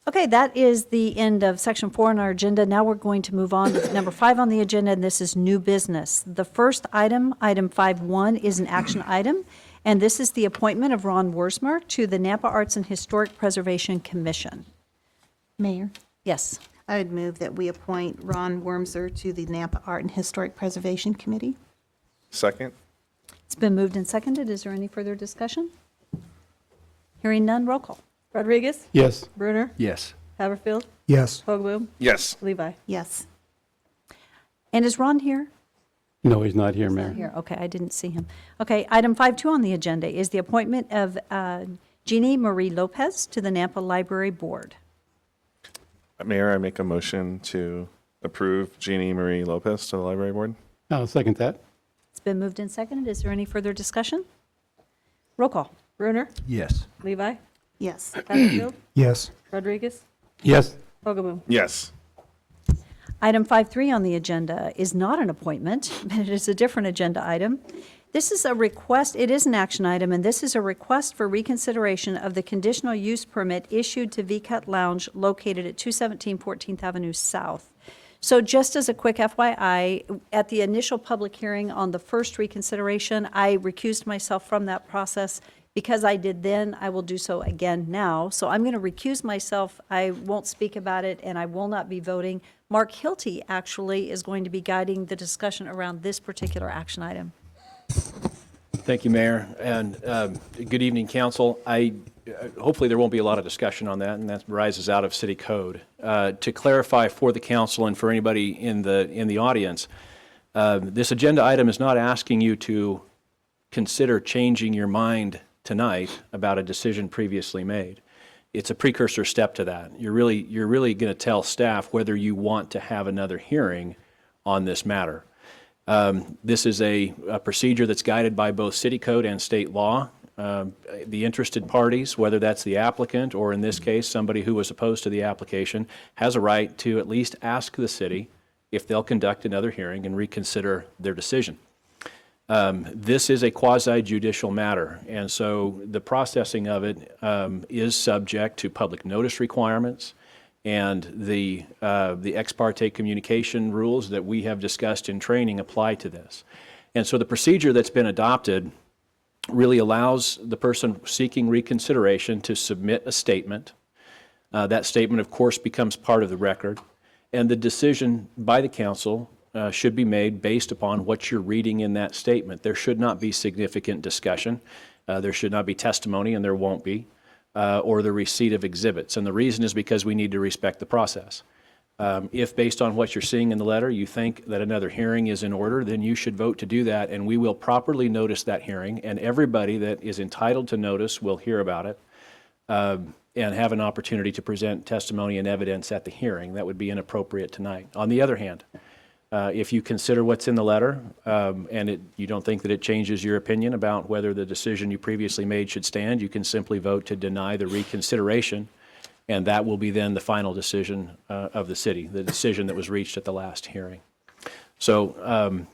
Okay, that is the end of section 4 on our agenda. Now we're going to move on to number 5 on the agenda, and this is new business. The first item, item 5.1, is an action item, and this is the appointment of Ron Worsmer to the Nampa Arts and Historic Preservation Commission. Mayor, Yes. I would move that we appoint Ron Wormser to the Nampa Art and Historic Preservation Committee. Second? It's been moved and seconded. Is there any further discussion? Hearing none, roll call. Rodriguez? Yes. Brunner? Yes. Haverfield? Yes. Hoagboom? Yes. Levi? Yes. And is Ron here? No, he's not here, Mayor. Here, okay, I didn't see him. Okay, item 5.2 on the agenda is the appointment of Jeannie Marie Lopez to the Nampa Library Board. Mayor, I make a motion to approve Jeannie Marie Lopez to the library board. I'll second that. It's been moved and seconded. Is there any further discussion? Roll call. Brunner? Yes. Levi? Yes. Haverfield? Yes. Rodriguez? Yes. Hoagboom? Yes. Item 5.3 on the agenda is not an appointment, but it is a different agenda item. This is a request, it is an action item, and this is a request for reconsideration of the conditional use permit issued to V-Cut Lounge located at 217 14th Avenue South. So just as a quick FYI, at the initial public hearing on the first reconsideration, I recused myself from that process. Because I did then, I will do so again now. So I'm going to recuse myself. I won't speak about it, and I will not be voting. Mark Hilty actually is going to be guiding the discussion around this particular action item. Thank you, Mayor, and good evening, Council. Hopefully there won't be a lot of discussion on that, and that rises out of City Code. To clarify for the Council and for anybody in the audience, this agenda item is not asking you to consider changing your mind tonight about a decision previously made. It's a precursor step to that. You're really going to tell staff whether you want to have another hearing on this matter. This is a procedure that's guided by both city code and state law. The interested parties, whether that's the applicant or in this case somebody who was opposed to the application, has a right to at least ask the city if they'll conduct another hearing and reconsider their decision. This is a quasi-judicial matter, and so the processing of it is subject to public notice requirements and the ex parte communication rules that we have discussed in training apply to this. And so the procedure that's been adopted really allows the person seeking reconsideration to submit a statement. That statement, of course, becomes part of the record, and the decision by the council should be made based upon what you're reading in that statement. There should not be significant discussion. There should not be testimony, and there won't be, or the receipt of exhibits. And the reason is because we need to respect the process. If based on what you're seeing in the letter, you think that another hearing is in order, then you should vote to do that, and we will properly notice that hearing, and everybody that is entitled to notice will hear about it and have an opportunity to present testimony and evidence at the hearing. That would be inappropriate tonight. On the other hand, if you consider what's in the letter and you don't think that it changes your opinion about whether the decision you previously made should stand, you can simply vote to deny the reconsideration, and that will be then the final decision of the city, the decision that was reached at the last hearing. So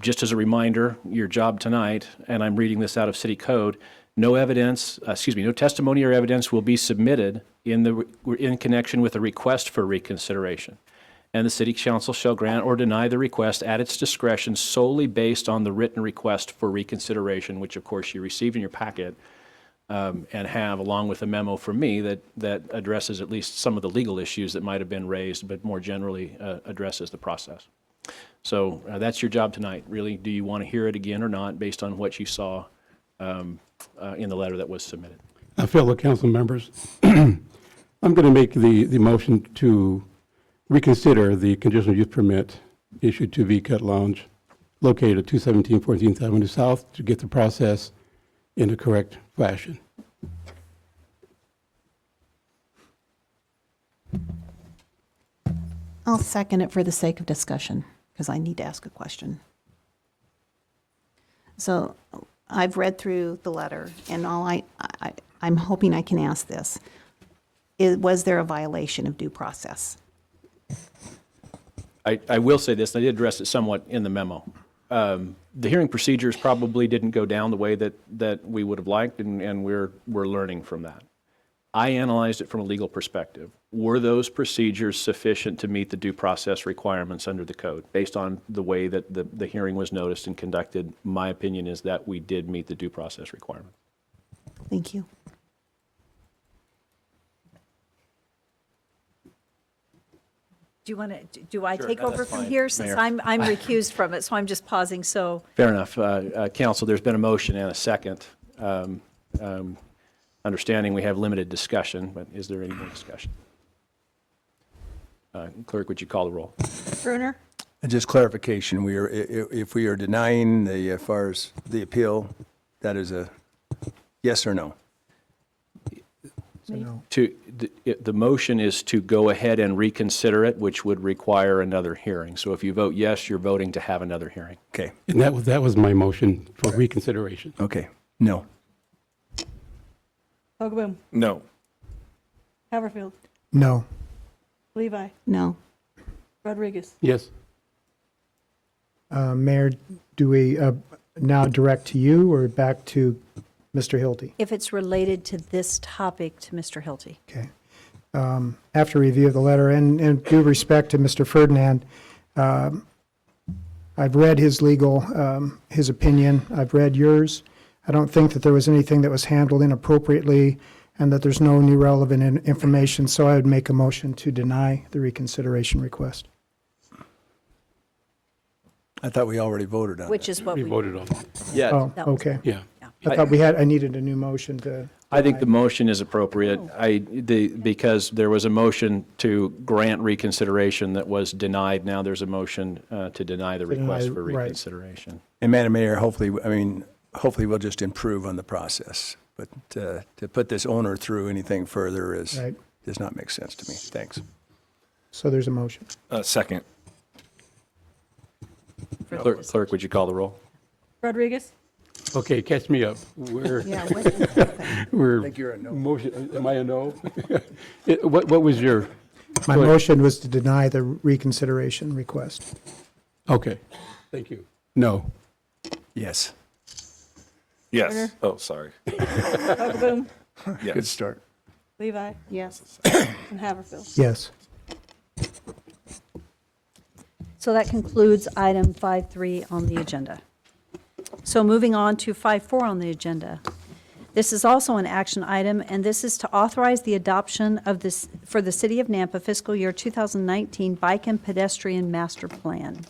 just as a reminder, your job tonight, and I'm reading this out of city code, no testimony or evidence will be submitted in connection with a request for reconsideration. And the city council shall grant or deny the request at its discretion solely based on the written request for reconsideration, which of course you received in your packet and have, along with a memo from me that addresses at least some of the legal issues that might have been raised, but more generally addresses the process. So that's your job tonight. Really, do you want to hear it again or not based on what you saw in the letter that was submitted? Fellow council members, I'm going to make the motion to reconsider the conditional use permit issued to V-Cut Lounge located at 217 14th Avenue South to get the process in the correct fashion. I'll second it for the sake of discussion, because I need to ask a question. So I've read through the letter, and I'm hoping I can ask this. Was there a violation of due process? I will say this, and I did address it somewhat in the memo. The hearing procedures probably didn't go down the way that we would have liked, and we're learning from that. I analyzed it from a legal perspective. Were those procedures sufficient to meet the due process requirements under the code? Based on the way that the hearing was noticed and conducted, my opinion is that we did meet the due process requirement. Thank you. Do I take over that's from fine, here, since Mayor. I'm recused from it, so I'm just pausing, so. Fair enough. Council, there's been a motion and a second. Understanding we have limited discussion, but is there any more discussion? Clerk, would you call the roll? Bruner, And just clarification, if we are denying as far as the appeal, that is a yes or no? The motion is to go ahead and reconsider it, which would require another hearing. So if you vote yes, you're voting to have another hearing. Okay. And that was my motion for reconsideration. Okay. No. Hogaboom, No. Haverfield, No. Levi, No. Rodriguez. Yes. Mayor, do we now direct to you or back to Mr. Hilty? If it's related to this topic, to Mr. Hilty. Okay. After review of the letter, and due respect to Mr. Ferdinand, I've read his his opinion. I've read yours. I don't think that there was anything that was handled inappropriately and that there's no new relevant information, so I would make a motion to deny the reconsideration request. I thought we already voted on Which is what We we. voted on. Yeah. Oh, That was- okay. Yeah. I thought I needed a new motion to. I think the motion is appropriate. Because there was a motion to grant reconsideration that was denied. Now there's a motion to deny the request for right. reconsideration. And Madam Mayor, hopefully we'll just improve on the process. But to put this owner through anything further Right. does not make sense to me. Thanks. So there's a motion. Second. Clerk, would you call the roll? Rodriguez, Okay, catch me up. Yeah, what is happening? We're I think you're a no. motion. Am I a no? What was your My Go ahead. motion was to deny the reconsideration request. Okay, thank you. No. Yes. Yes. Turner? Oh, sorry. Hogaboom, Yes. Good start. Levi, Yes. and Haverfield. Yes. So that concludes item 5.3 on the agenda. So moving on to 5.4 on the agenda. This is also an action item, and this is to authorize the adoption of this, for the City of Nampa fiscal year 2019 Bike and Pedestrian Master Plan.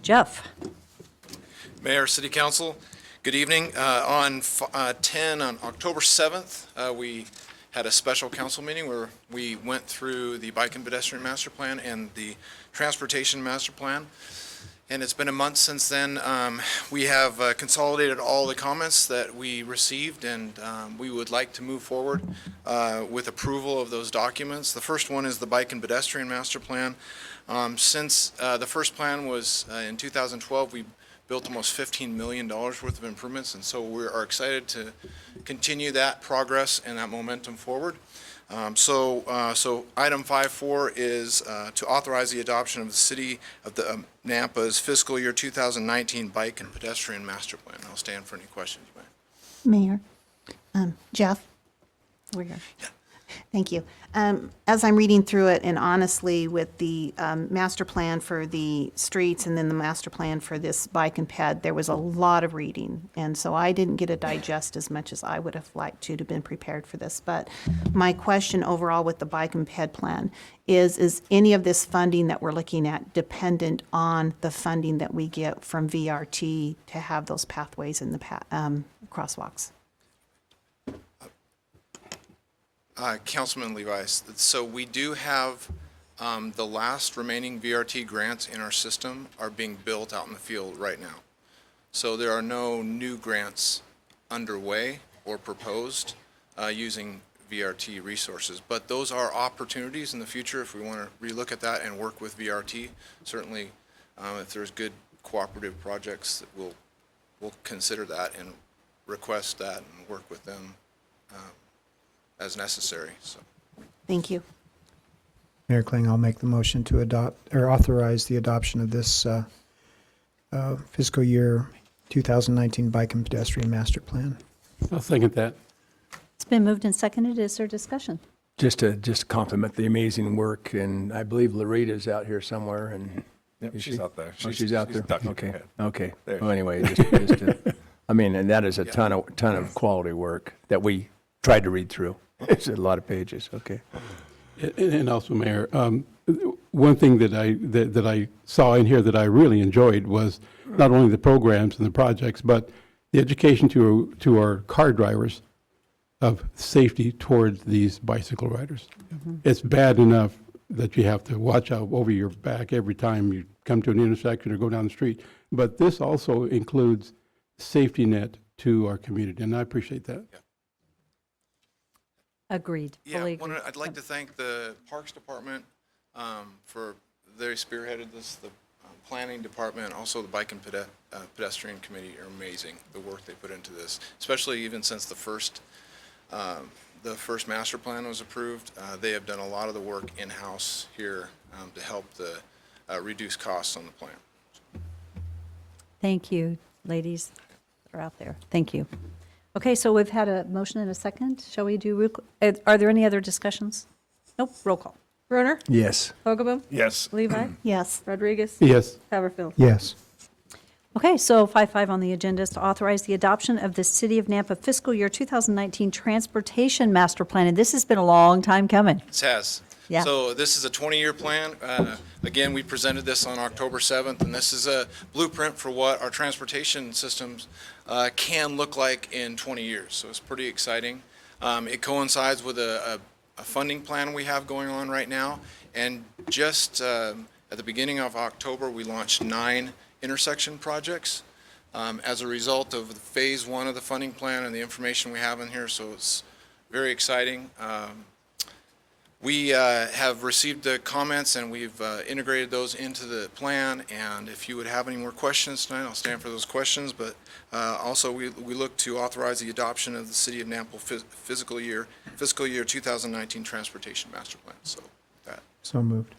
Jeff? Mayor, City Council, good evening. On October 7th, we had a special council meeting where we went through the Bike and Pedestrian Master Plan and the Transportation Master Plan. And it's been a month since then. We have consolidated all the comments that we received, and we would like to move forward with approval of those documents. The first one is the Bike and Pedestrian Master Plan. Since the first plan was in 2012, we built almost $15 million worth of improvements, and so we are excited to continue that progress and that momentum forward. So item 5.4 is to authorize the adoption of the City of the Nampa's fiscal year 2019 Bike and Pedestrian Master Plan. I'll stand for any questions you might. Mayor, Jeff? We're here. Thank you. As I'm reading through it, and honestly, with the master plan for the streets and then the master plan for this bike and ped, there was a lot of reading. And so I didn't get to digest as much as I would have liked to have been prepared for this. But my question overall with the bike and ped plan is any of this funding that we're looking at dependent on the funding that we get from VRT to have those pathways and the crosswalks? Councilman Levi, so we do have the last remaining VRT grants in our system are being built out in the field right now. So there are no new grants underway or proposed using VRT resources. But those are opportunities in the future if we want to relook at that and work with VRT. Certainly, if there's good cooperative projects, we'll consider that and request that and work with them as necessary. So, Thank you. Mayor Kling, I'll make the motion to adopt, or authorize the adoption of this fiscal year 2019 Bike and Pedestrian Master Plan. I'll second that. It's been moved and seconded. Is there discussion? Just to compliment the amazing work, and I believe Loreta's out here somewhere, and Yep, is she's she? out there. Oh, she's out there. ducking Okay, ahead. okay. There. Well, anyway, I mean, and that is a ton of quality work that we tried to read through. It's a lot of pages. Okay. And also, Mayor, one thing that I saw in here that I really enjoyed was not only the programs and the projects, but the education to our car drivers of safety towards these bicycle riders. It's bad enough that you have to watch out over your back every time you come to an intersection or go down the street, but this also includes safety net to our community, and I appreciate that. Agreed. Fully yeah, agree. I'd like to thank the Parks Department for they spearheaded this, the Planning Department, also the Bike and Pedestrian Committee are amazing, the work they put into this, especially even since the first master plan was approved. They have done a lot of the work in-house here to help the reduce costs on the plan. Thank you, ladies that are out there. Thank you. Okay, so we've had a motion and a second. Shall we do, are there any other discussions? Nope, roll call. Brunner? Yes. Hogaboom? Yes. Levi? Yes. Rodriguez? Yes. Haverfield? Yes. Okay, so 5.5 on the agenda is to authorize the adoption of the City of Nampa fiscal year 2019 Transportation Master Plan. And this has been a long time coming. It has. Yeah. So this is a 20-year plan. Again, we presented this on October 7th, and this is a blueprint for what our transportation systems can look like in 20 years. So it's pretty exciting. It coincides with a funding plan we have going on right now. And just at the beginning of October, we launched 9 intersection projects as a result of phase 1 of the funding plan and the information we have in here. So it's very exciting. We have received the comments and we've integrated those into the plan. And if you would have any more questions tonight, I'll stand for those questions. But also, we look to authorize the adoption of the City of Nampa fiscal year 2019 Transportation Master Plan. So that. So moved.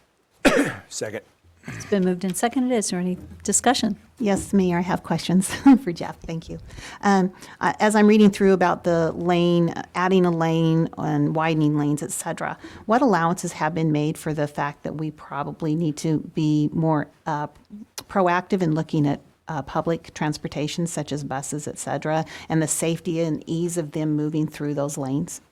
Second. It's been moved and seconded. Is there any discussion? Yes, Mayor, I have questions for Jeff. Thank you. As I'm reading through about the lane, adding a lane and widening lanes, et cetera, what allowances have been made for the fact that we probably need to be more proactive in looking at public transportation, such as buses, et cetera, and the safety and ease of them moving through those lanes?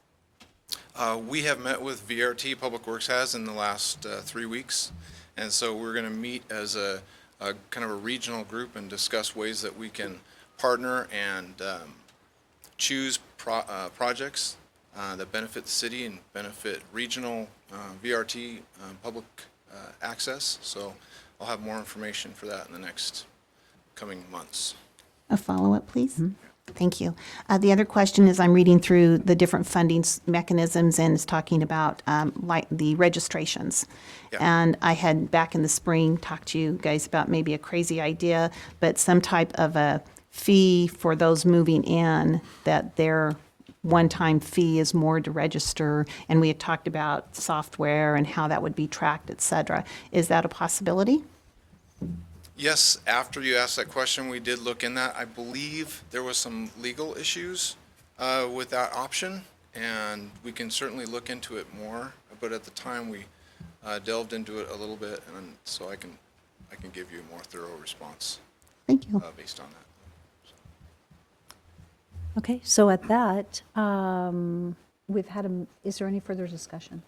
We have met with VRT, Public Works has, in the last 3 weeks. And so we're going to meet as a kind of a regional group and discuss ways that we can partner and choose projects that benefit the city and benefit regional VRT public access. So I'll have more information for that in the next coming months. A follow-up, please? Thank you. The other question is I'm reading through the different funding mechanisms and it's talking about like the registrations. Yeah. And I had back in the spring talked to you guys about maybe a crazy idea, but some type of a fee for those moving in, that their one-time fee is more to register. And we had talked about software and how that would be tracked, et cetera. Is that a possibility? Yes, after you asked that question, we did look in that. I believe there was some legal issues with that option, and we can certainly look into it more. But at the time, we delved into it a little bit, and so I can give you a more thorough response. Thank you. Based on that. Okay, so at that, we've had is there any further discussion?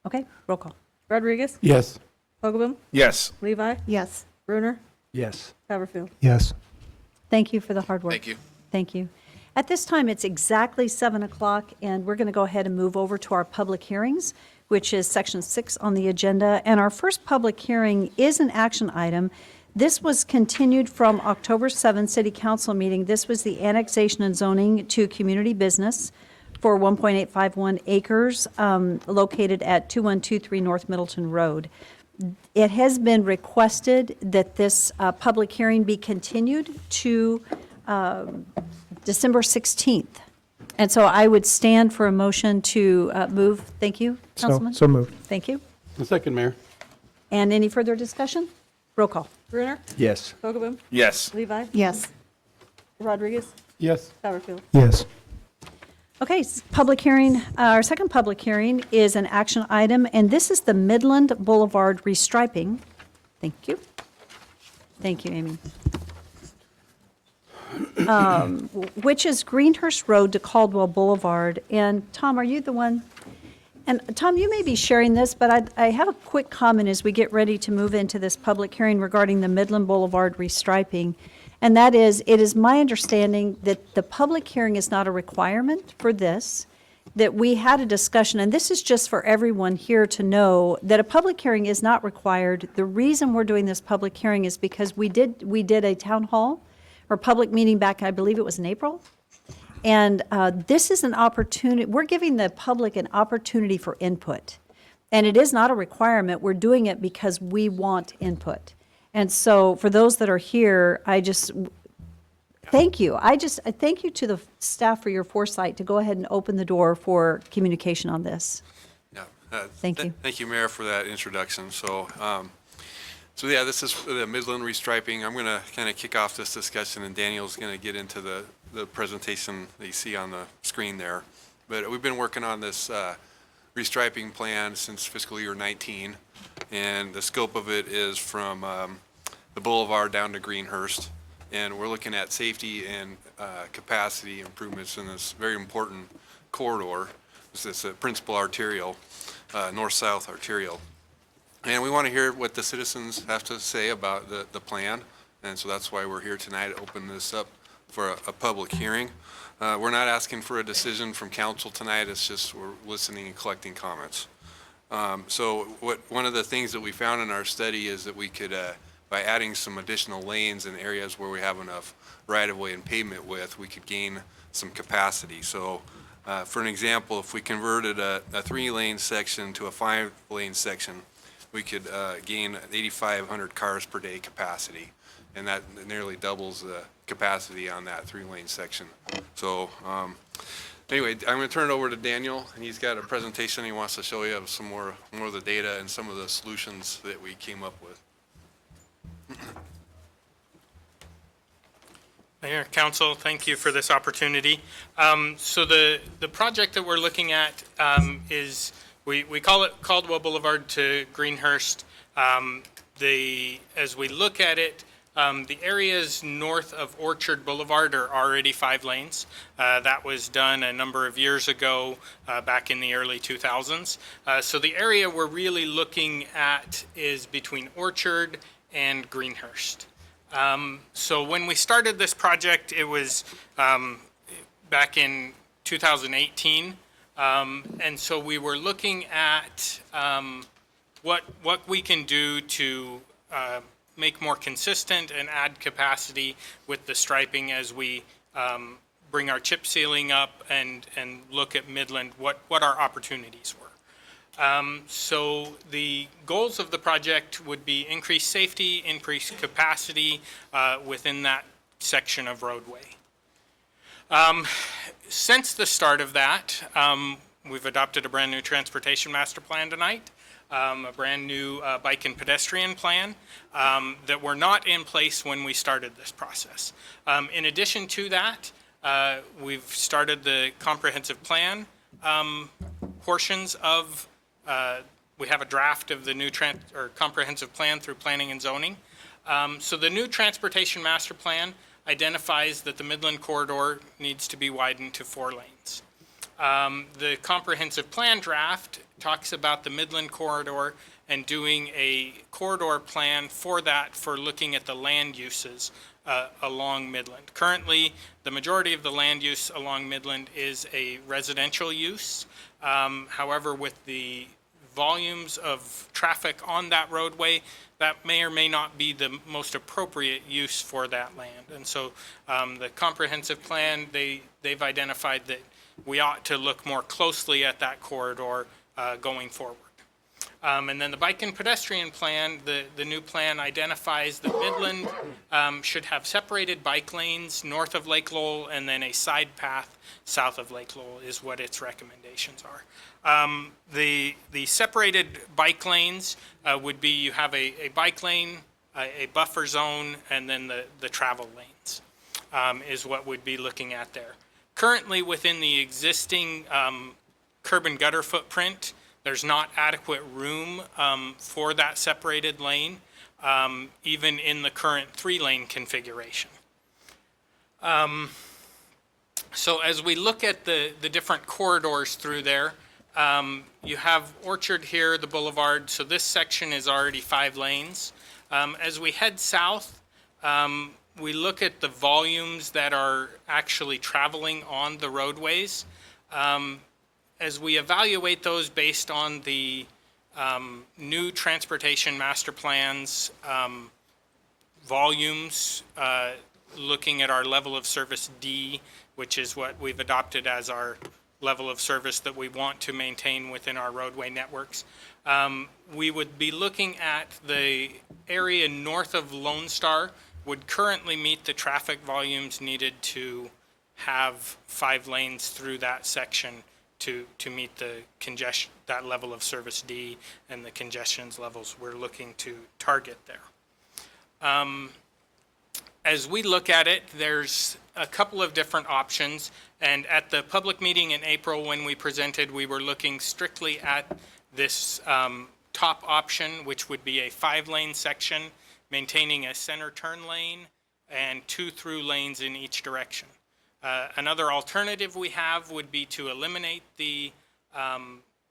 Okay, roll call. Rodriguez? Yes. Hogaboom? Yes. Levi? Yes. Bruner? Yes. Haverfield? Yes. Thank you for the hard work. Thank you. Thank you. At this time, it's exactly 7 o'clock, and we're going to go ahead and move over to our public hearings, which is Section 6 on the agenda. And our first public hearing is an action item. This was continued from October 7 City Council meeting. This was the annexation and zoning to community business for 1.851 acres located at 2123 North Middleton Road. It has been requested that this public hearing be continued to December 16th. And so I would stand for a motion to move. Thank you, Councilman. So moved. Thank you. The second, Mayor. And any further discussion? Roll call. Bruner? Yes. Hogaboom? Yes. Levi? Yes. Rodriguez? Yes. Haverfield? Yes. Okay, public hearing, our second public hearing is an action item, and this is the Midland Boulevard restriping. Thank you. Thank you, Amy. Which is Greenhurst Road to Caldwell Boulevard. And Tom, are you the one? And Tom, you may be sharing this, but I have a quick comment as we get ready to move into this public hearing regarding the Midland Boulevard restriping. And that is, it is my understanding that the public hearing is not a requirement for this, that we had a discussion, and this is just for everyone here to know, that a public hearing is not required. The reason we're doing this public hearing is because we did a town hall or public meeting back, I believe it was in April. And this is an opportunity, we're giving the public an opportunity for input. And it is not a requirement, we're doing it because we want input. And so for those that are here, I just, thank you. I thank you to the staff for your foresight to go ahead and open the door for communication on this. Yeah. Thank you. Thank you, Mayor, for that introduction. So yeah, this is the Midland restriping. I'm going to kind of kick off this discussion, and Daniel's going to get into the presentation that you see on the screen there. But we've been working on this restriping plan since fiscal year 19, and the scope of it is from the boulevard down to Greenhurst, and we're looking at safety and capacity improvements in this very important corridor. This is a principal arterial, north-south arterial. And we want to hear what the citizens have to say about the plan, and so that's why we're here tonight to open this up for a public hearing. We're not asking for a decision from council tonight, it's just we're listening and collecting comments. So one of the things that we found in our study is that we could, by adding some additional lanes in areas where we have enough right-of-way and pavement width, we could gain some capacity. So For an example, if we converted a 3-lane section to a 5-lane section, we could gain 8,500 cars per day capacity, and that nearly doubles the capacity on that 3-lane section. So anyway, I'm going to turn it over to Daniel, and he's got a presentation he wants to show you of some more of the data and some of the solutions that we came up with. Mayor, Council, thank you for this opportunity. So the project that we're looking at is, we call it Caldwell Boulevard to Greenhurst. As we look at it, the areas north of Orchard Boulevard are already 5 lanes. That was done a number of years ago, back in the early 2000s. So the area we're really looking at is between Orchard and Greenhurst. So when we started this project, it was back in 2018. And so we were looking at what we can do to make more consistent and add capacity with the striping as we bring our chip sealing up and look at Midland, what our opportunities were. So the goals of the project would be increased safety, increased capacity within that section of roadway. Since the start of that, we've adopted a brand new transportation master plan tonight, a brand new bike and pedestrian plan that were not in place when we started this process. In addition to that, we've started the comprehensive plan portions of we have a draft of the new comprehensive plan through planning and zoning. So the new transportation master plan identifies that the Midland corridor needs to be widened to 4 lanes. The comprehensive plan draft talks about the Midland corridor and doing a corridor plan for that, for looking at the land uses along Midland. Currently, the majority of the land use along Midland is a residential use. However, with the volumes of traffic on that roadway, that may or may not be the most appropriate use for that land. And so the comprehensive plan, they've identified that we ought to look more closely at that corridor going forward. And then the bike and pedestrian plan, the new plan identifies that Midland should have separated bike lanes north of Lake Lowell and then a side path south of Lake Lowell is what its recommendations are. The separated bike lanes would be you have a bike lane, a buffer zone, and then the travel lanes is what we'd be looking at there. Currently, within the existing curb and gutter footprint, there's not adequate room for that separated lane, even in the current 3-lane configuration. So as we look at the different corridors through there, you have Orchard here, the boulevard, so this section is already 5 lanes. As we head south, we look at the volumes that are actually traveling on the roadways. As we evaluate those based on the new transportation master plans, volumes, looking at our level of service D, which is what we've adopted as our level of service that we want to maintain within our roadway networks. We would be looking at the area north of Lone Star would currently meet the traffic volumes needed to have 5 lanes through that section to meet the congestion, that level of service D and the congestions levels we're looking to target there. As we look at it, there's a couple of different options, and at the public meeting in April when we presented, we were looking strictly at this top option, which would be a 5-lane section, maintaining a center turn lane and 2 through lanes in each direction. Another alternative we have would be to eliminate the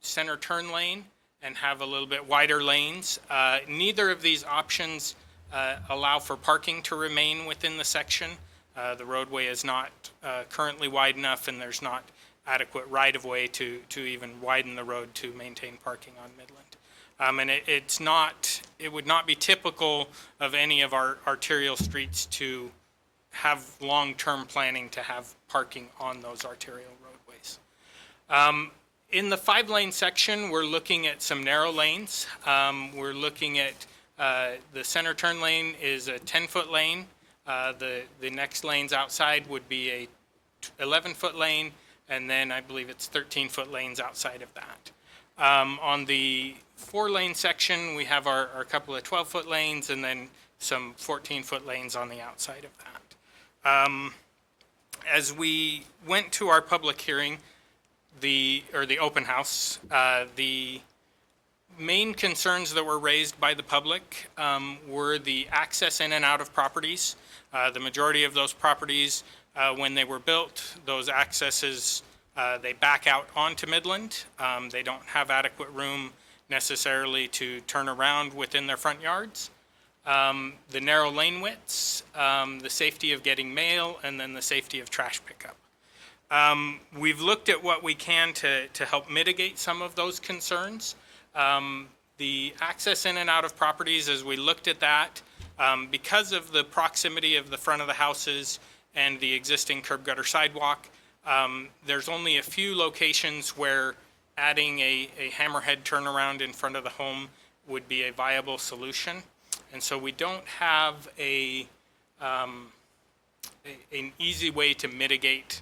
center turn lane and have a little bit wider lanes. Neither of these options allow for parking to remain within the section. The roadway is not currently wide enough, and there's not adequate right-of-way to even widen the road to maintain parking on Midland. And it would not be typical of any of our arterial streets to have long-term planning to have parking on those arterial roadways. In the 5-lane section, we're looking at some narrow lanes. We're looking at the center turn lane is a 10-foot lane. The next lanes outside would be a 11-foot lane, and then I believe it's 13-foot lanes outside of that. On the 4-lane section, we have our couple of 12-foot lanes and then some 14-foot lanes on the outside of that. As we went to our public hearing, the open house, the main concerns that were raised by the public were the access in and out of properties. The majority of those properties, when they were built, those accesses, they back out onto Midland. They don't have adequate room necessarily to turn around within their front yards. The narrow lane widths, the safety of getting mail, and then the safety of trash pickup. We've looked at what we can to help mitigate some of those concerns. The access in and out of properties, as we looked at that, because of the proximity of the front of the houses and the existing curb gutter sidewalk, there's only a few locations where adding a hammerhead turnaround in front of the home would be a viable solution. And so we don't have an easy way to mitigate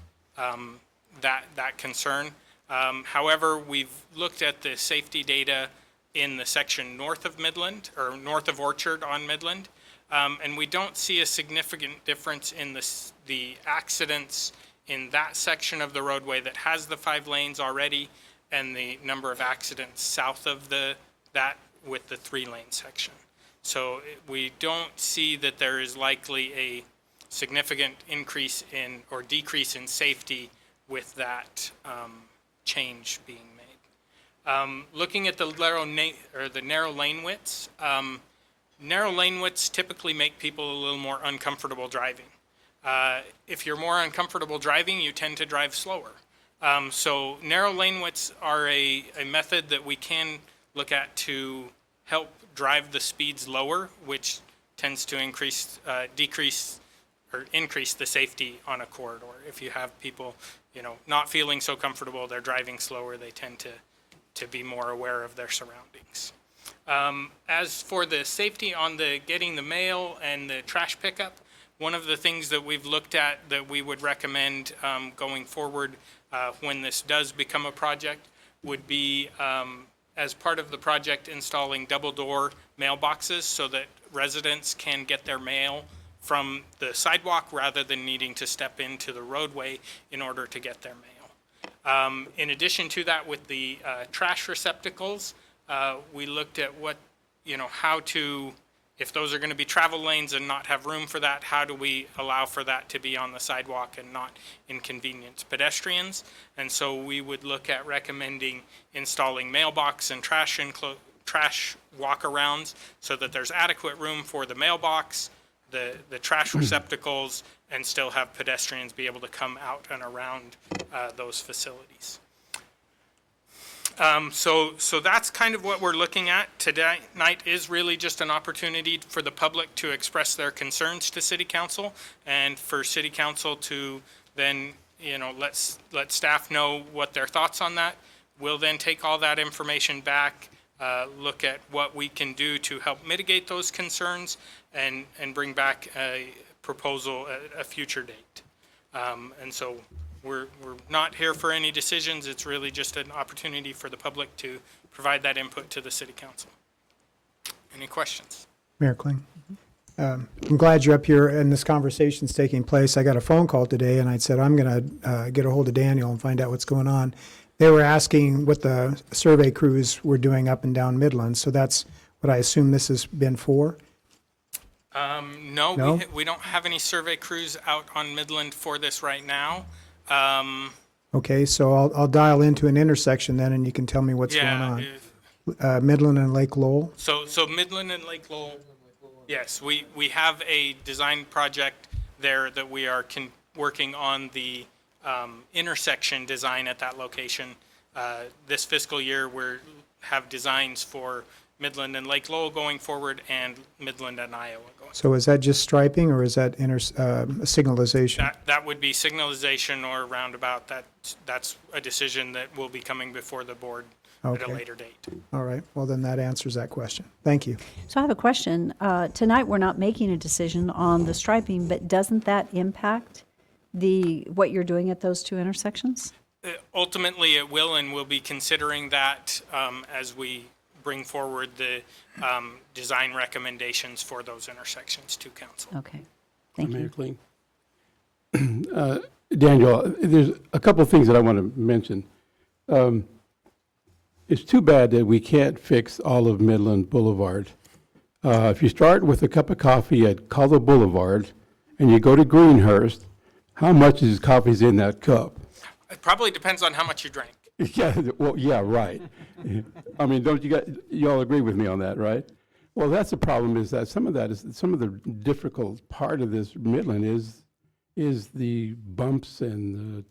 that concern. However, we've looked at the safety data in the section north of Midland, or north of Orchard on Midland, and we don't see a significant difference in the accidents in that section of the roadway that has the 5 lanes already, and the number of accidents south of that with the 3-lane section. So we don't see that there is likely a significant increase in or decrease in safety with that change being made. Looking at the narrow lane widths, narrow lane widths typically make people a little more uncomfortable driving. If you're more uncomfortable driving, you tend to drive slower. So narrow lane widths are a method that we can look at to help drive the speeds lower, which tends to decrease or increase the safety on a corridor. If you have people, not feeling so comfortable, they're driving slower, they tend to be more aware of their surroundings. As for the safety on the getting the mail and the trash pickup, one of the things that we've looked at that we would recommend going forward when this does become a project would be, as part of the project, installing double-door mailboxes so that residents can get their mail from the sidewalk rather than needing to step into the roadway in order to get their mail. In addition to that, with the trash receptacles, we looked at how to, if those are going to be travel lanes and not have room for that, how do we allow for that to be on the sidewalk and not inconvenience pedestrians? And so we would look at recommending installing mailbox and trash walkarounds so that there's adequate room for the mailbox, the trash receptacles, and still have pedestrians be able to come out and around those facilities. So that's kind of what we're looking at. Tonight is really just an opportunity for the public to express their concerns to City Council, and for City Council to then, let staff know what their thoughts on that. We'll then take all that information back, look at what we can do to help mitigate those concerns, and bring back a proposal at a future date. And so we're not here for any decisions. It's really just an opportunity for the public to provide that input to the City Council. Any questions? Mayor Kling. I'm glad you're up here and this conversation's taking place. I got a phone call today and I said, I'm going to get a hold of Daniel and find out what's going on. They were asking what the survey crews were doing up and down Midland. So that's what I assume this has been for? No? We don't have any survey crews out on Midland for this right now. Okay, so I'll dial into an intersection then and you can tell me what's going on. Midland and Lake Lowell? So Midland and Lake Lowell, yes, we have a design project there that we are working on the intersection design at that location. This fiscal year, we have designs for Midland and Lake Lowell going forward, and Midland and Iowa going. So is that just striping, or is that signalization? That would be signalization or roundabout. That's a decision that will be coming before the board at a Okay. later date. All right, well, then that answers that question. Thank you. So I have a question. Tonight, we're not making a decision on the striping, but doesn't that impact what you're doing at those two intersections? Ultimately, it will, and we'll be considering that as we bring forward the design recommendations for those intersections to council. Okay, thank Mayor you. Kling. Daniel, there's a couple of things that I want to mention. It's too bad that we can't fix all of Midland Boulevard. If you start with a cup of coffee at Calder Boulevard and you go to Greenhurst, how much is coffee's in that cup? It probably depends on how much you drank. Yeah, well, yeah, right. I mean, don't you all agree with me on that, right? Well, that's the problem, is that some of the difficult part of this Midland is the bumps and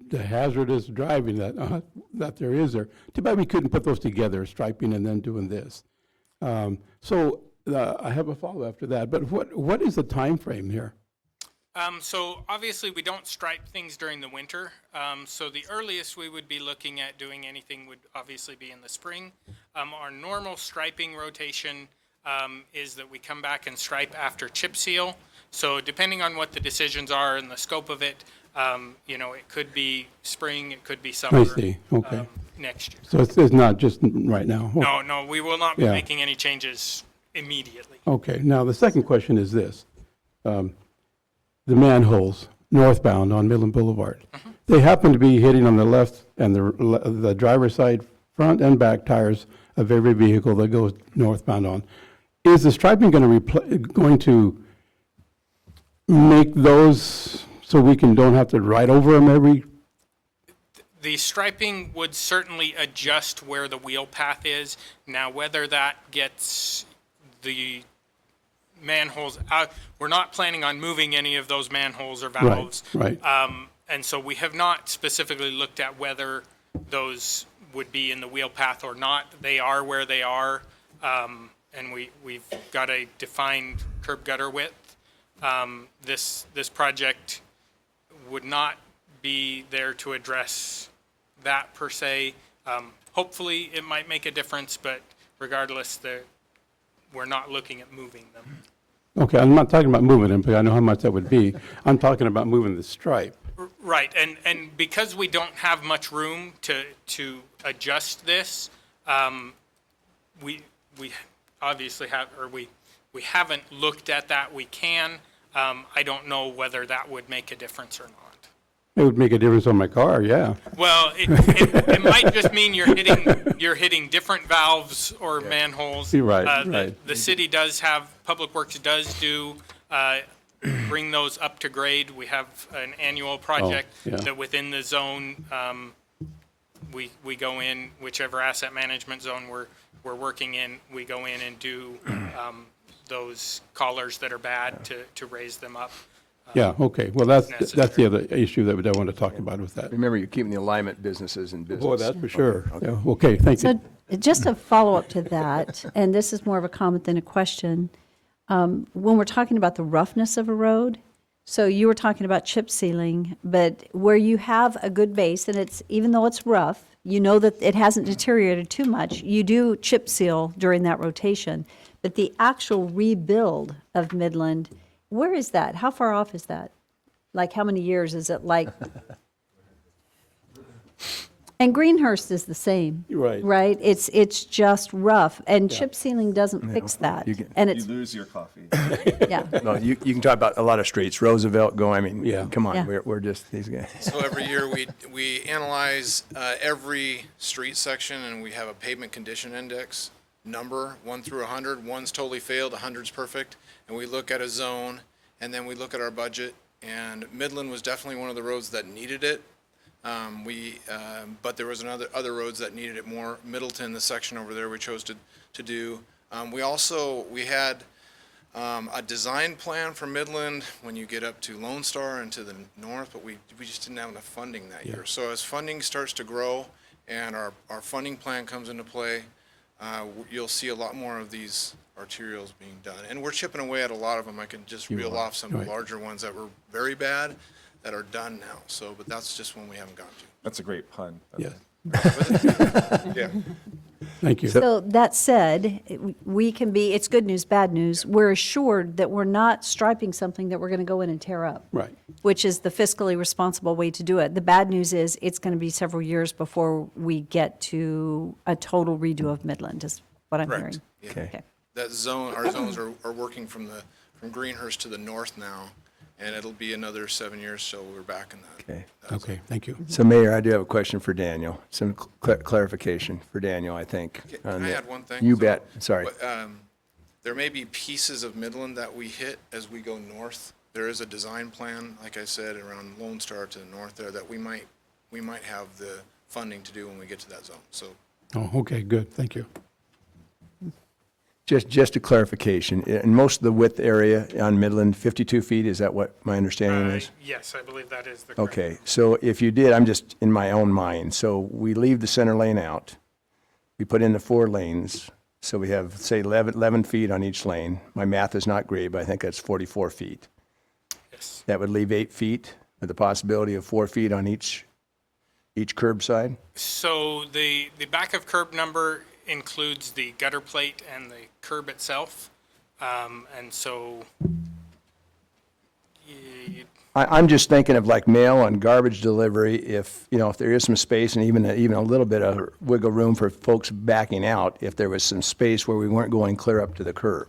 the hazardous driving that there is there. Too bad we couldn't put those together, striping and then doing this. So I have a follow after that, but what is the time frame here? So obviously, we don't stripe things during the winter. So the earliest we would be looking at doing anything would obviously be in the spring. Our normal striping rotation is that we come back and stripe after chip seal. So depending on what the decisions are and the scope of it, it could be spring, it could be summer. I see, okay. Next year. So it's not just right now? No, we will not be Yeah. making any changes immediately. Okay, now the second question is this. The manholes northbound on Midland Boulevard. They happen to be hitting on the left and the driver's side front and back tires of every vehicle that goes northbound on. Is the striping going to make those so we don't have to ride over them every? The striping would certainly adjust where the wheel path is. Now, whether that gets the manholes out, we're not planning on moving any of those manholes or valves. Right. And so we have not specifically looked at whether those would be in the wheel path or not. They are where they are, and we've got a defined curb gutter width. This project would not be there to address that per se. Hopefully, it might make a difference, but regardless, we're not looking at moving them. Okay, I'm not talking about moving them, because I know how much that would be. I'm talking about moving the stripe. Right, and because we don't have much room to adjust this, we obviously have, or we haven't looked at that. We can. I don't know whether that would make a difference or not. It would make a difference on my car, yeah. Well, it might just mean you're hitting different valves or manholes. You're right, right. The city does have, Public Works does bring those up to grade. We have an annual project yeah. that within the zone, we go in, whichever asset management zone we're working in, we go in and do those collars that are bad to raise them up. Yeah, okay. Well, that's the other issue that I want to talk about with that. Remember, you're keeping the alignment businesses in business. Boy, that's for sure. Okay. Yeah, okay, thank you. So just a follow-up to that, and this is more of a comment than a question. When we're talking about the roughness of a road, so you were talking about chip sealing, but where you have a good base, and even though it's rough, you know that it hasn't deteriorated too much, you do chip seal during that rotation. But the actual rebuild of Midland, where is that? How far off is that? Like, how many years is it like? And Greenhurst is the same. Right. Right? It's just rough, and chip sealing doesn't fix that. And it's, lose your coffee. yeah. No, you can talk about a lot of streets, Roosevelt going, I mean, Yeah. come on, Yeah. we're just, these guys. So every year, we analyze every street section, and we have a pavement condition index number, 1 through 100. 1's totally failed, 100's perfect. And we look at a zone, and then we look at our budget. And Midland was definitely one of the roads that needed it. But there was other roads that needed it more. Middleton, the section over there, we chose to do. We had a design plan for Midland when you get up to Lone Star and to the north, but we just didn't have enough funding that year. So as funding starts to grow and our funding plan comes into play, you'll see a lot more of these arterials being done. And we're chipping away at a lot of them. I can just reel off some of the larger ones that were very bad that are done now. So, but that's just one we haven't gotten to. That's a great pun. Yes. Yeah. Thank you. So that said, we can be, it's good news, bad news. We're assured that we're not striping something that we're going to go in and tear up. Right. Which is the fiscally responsible way to do it. The bad news is it's going to be several years before we get to a total redo of Midland, is what I'm Correct. hearing. Yeah. Okay. That zone, our zones are working from Greenhurst to the north now, and it'll be another 7 years, so we're back in that. Okay. Okay, thank you. So Mayor, I do have a question for Daniel, some clarification for Daniel, I think. Can I add one thing? You So, bet, sorry. There may be pieces of Midland that we hit as we go north. There is a design plan, like I said, around Lone Star to the north there that we might have the funding to do when we get to that zone, so. Oh, okay, good, thank you. Just a clarification, in most of the width area on Midland, 52 feet, is that what my understanding is? Yes, I believe that is the correct. Okay, so if you did, I'm just in my own mind, so we leave the center lane out, we put in the 4 lanes, so we have, say, 11 feet on each lane. My math is not great, but I think that's 44 feet. Yes. That would leave 8 feet, with the possibility of 4 feet on each curb side? So the back of curb number includes the gutter plate and the curb itself. And so I'm just thinking of like mail and garbage delivery, if there is some space and even a little bit of wiggle room for folks backing out, if there was some space where we weren't going clear up to the curb.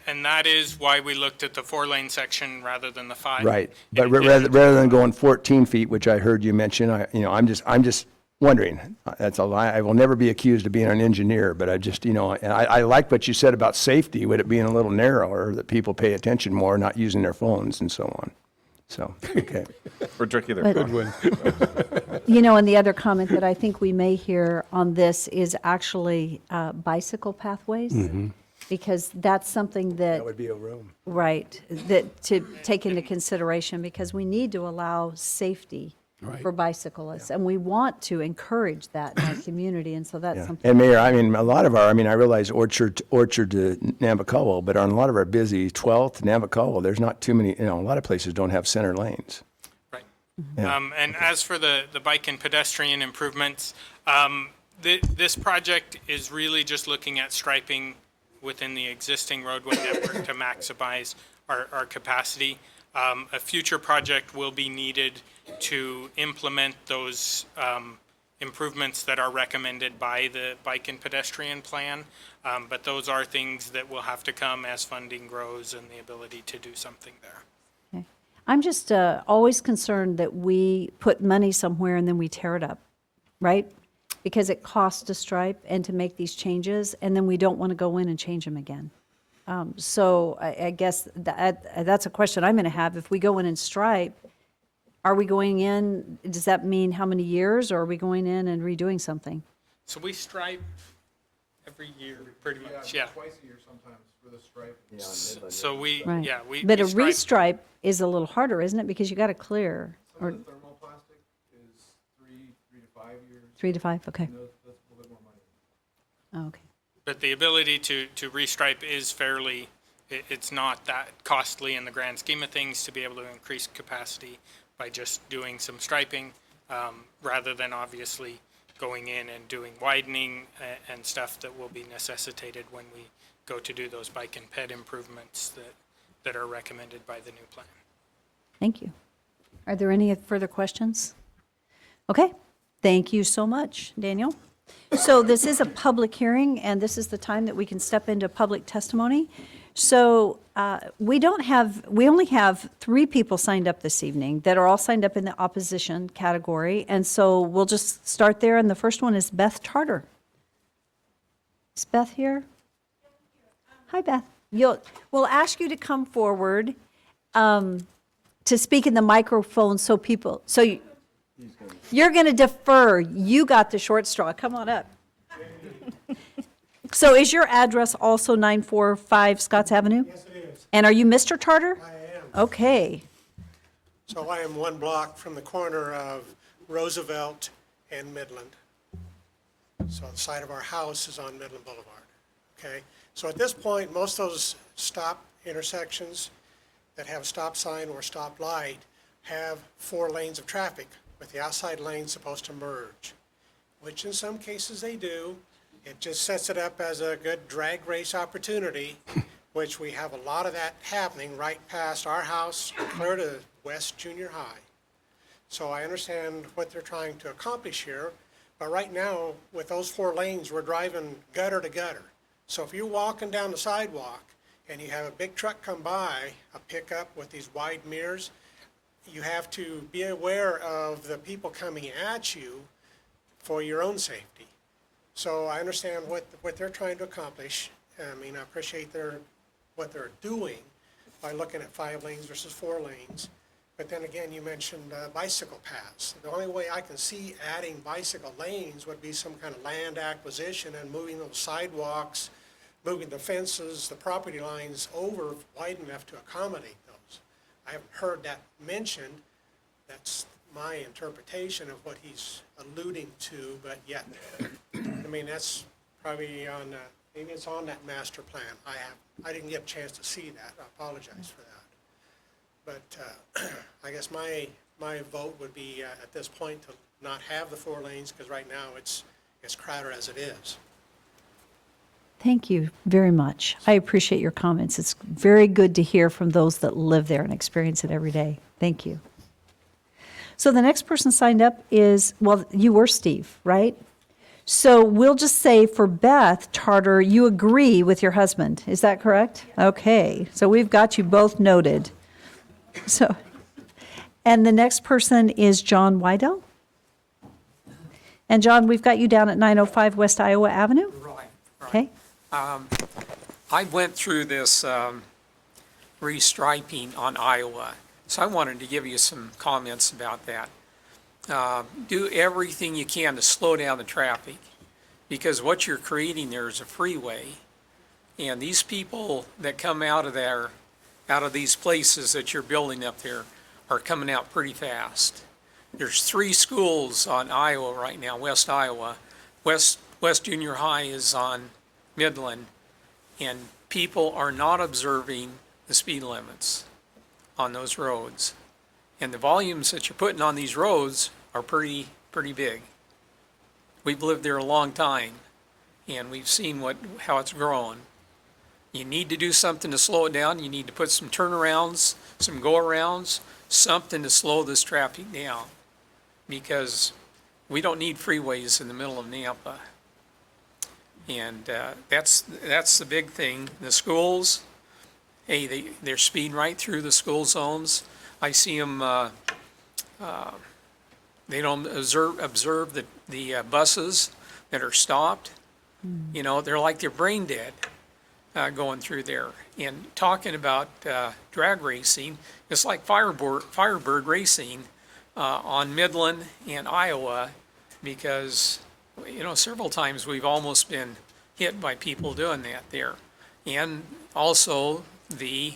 and that is why we looked at the 4-lane section rather than the 5. Right, but rather than going 14 feet, which I heard you mention, I'm just wondering, that's a lie, I will never be accused of being an engineer, but I just, and I like what you said about safety, with it being a little narrower, that people pay attention more, not using their phones and so on. So, okay. We're drinking their But- coffee. Good one. And the other comment that I think we may hear on this is actually bicycle pathways. Because that's something That would be a room. right, that to take into consideration, because we need to allow safety Right. for bicyclists, and we want to encourage that in our community, and so that's Yeah. something. And Mayor, a lot of I realize Orchard to Navajo, but on a lot of our busy 12th, Navajo, there's not too many, a lot of places don't have center lanes. Right. Yeah. And as for the bike and pedestrian improvements, this project is really just looking at striping within the existing roadway network to maximize our capacity. A future project will be needed to implement those improvements that are recommended by the bike and pedestrian plan. But those are things that will have to come as funding grows and the ability to do something there. I'm just always concerned that we put money somewhere and then we tear it up, right? Because it costs to stripe and to make these changes, and then we don't want to go in and change them again. So I guess that's a question I'm going to have. If we go in and stripe, are we going in, does that mean how many years, or are we going in and redoing something? So we stripe every year, pretty much, yeah. Twice a year sometimes for the stripe. So we, Right. yeah, we. But we a stripe- restripe is a little harder, isn't it? Because you got to clear. Or Thermoplastic is 3 to 5 years. 3 to 5, okay. That's a little bit more money. Oh, okay. But the ability to restripe is fairly, it's not that costly in the grand scheme of things to be able to increase capacity by just doing some striping, rather than obviously going in and doing widening and stuff that will be necessitated when we go to do those bike and ped improvements that are recommended by the new plan. Thank you. Are there any further questions? Okay, thank you so much, Daniel. So this is a public hearing, and this is the time that we can step into public testimony. So we only have 3 people signed up this evening that are all signed up in the opposition category, and so we'll just start there, and the first one is Beth Tarter. Is Beth here? Hi, Beth. We'll ask you to come forward to speak in the microphone you're going to defer. You got the short straw. Come on up. So is your address also 945 Scotts Avenue? Yes, it is. And are you Mr. Tarter? I am. Okay. So I am 1 block from the corner of Roosevelt and Midland. So the side of our house is on Midland Boulevard, okay? So at this point, most of those stop intersections that have a stop sign or stop light have 4 lanes of traffic, with the outside lanes supposed to merge, which in some cases they do. It just sets it up as a good drag race opportunity, which we have a lot of that happening right past our house, clear to West Junior High. So I understand what they're trying to accomplish here, but right now, with those 4 lanes, we're driving gutter to gutter. So if you're walking down the sidewalk and you have a big truck come by, a pickup with these wide mirrors, you have to be aware of the people coming at you for your own safety. So I understand what they're trying to accomplish. I mean, I appreciate what they're doing by looking at 5 lanes versus 4 lanes. But then again, you mentioned bicycle paths. The only way I can see adding bicycle lanes would be some kind of land acquisition and moving those sidewalks, moving the fences, the property lines over wide enough to accommodate those. I haven't heard that mentioned. That's my interpretation of what he's alluding to, but yet, I mean, that's probably on, maybe it's on that master plan. I didn't get a chance to see that. I apologize for that. But I guess my vote would be at this point to not have the 4 lanes, because right now it's crowded as it is. Thank you very much. I appreciate your comments. It's very good to hear from those that live there and experience it every day. Thank you. So the next person signed up is, well, you were Steve, right? So we'll just say for Beth Tartar, you agree with your husband. Is that correct? Okay. So we've got you both noted. So, and the next person is John Wydell. And John, we've got you down at 905 West Iowa Avenue. Right. Okay. I went through this restriping on Iowa, so I wanted to give you some comments about that. Do everything you can to slow down the traffic, because what you're creating there is a freeway, and these people that come out of there, out of these places that you're building up there, are coming out pretty fast. There's 3 schools on Iowa right now, West Iowa. West Junior High is on Midland, and people are not observing the speed limits on those roads. And the volumes that you're putting on these roads are pretty big. We've lived there a long time, and we've seen how it's grown. You need to do something to slow it down. You need to put some turnarounds, some go-arounds, something to slow this traffic down, because we don't need freeways in the middle of Nampa. And that's the big thing. The schools, hey, they're speeding right through the school zones. I see them, they don't observe the buses that are stopped. You know, they're like they're brain dead going through there. And talking about drag racing, it's like Firebird racing on Midland and Iowa, because, you know, several times we've almost been hit by people doing that there. And also the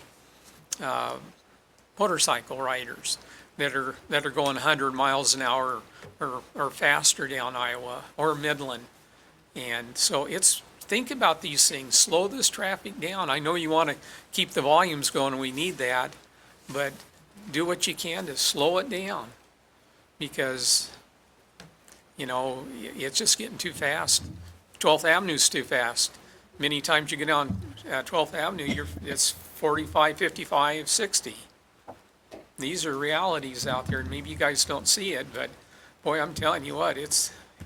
motorcycle riders that are going 100 miles an hour or faster down Iowa or Midland. And so think about these things, slow this traffic down. I know you want to keep the volumes going, and we need that, but do what you can to slow it down, because, you know, it's just getting too fast. 12th Avenue's too fast. Many times you get on 12th Avenue, it's 45, 55, 60. These are realities out there, and maybe you guys don't see it, but boy, I'm telling you what,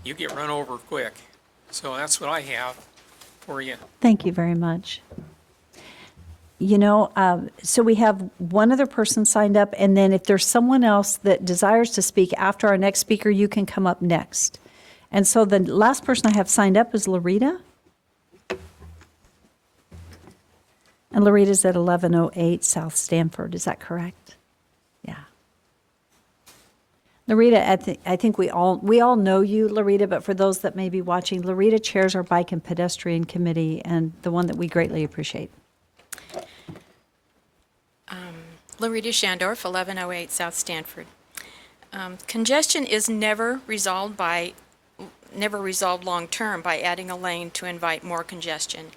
you get run over quick. So that's what I have for you. Thank you very much. You know, so we have one other person signed up, and then if there's someone else that desires to speak after our next speaker, you can come up next. And so the last person I have signed up is Larita. And Larita's at 1108 South Stanford, is that correct? Yeah. Larita, I think we all know you, Larita, but for those that may be watching, Larita chairs our Bike and Pedestrian Committee, and the one that we greatly appreciate. Larita Shandorf, 1108 South Stanford. Congestion is never resolved by never resolved long-term by adding a lane to invite more congestion.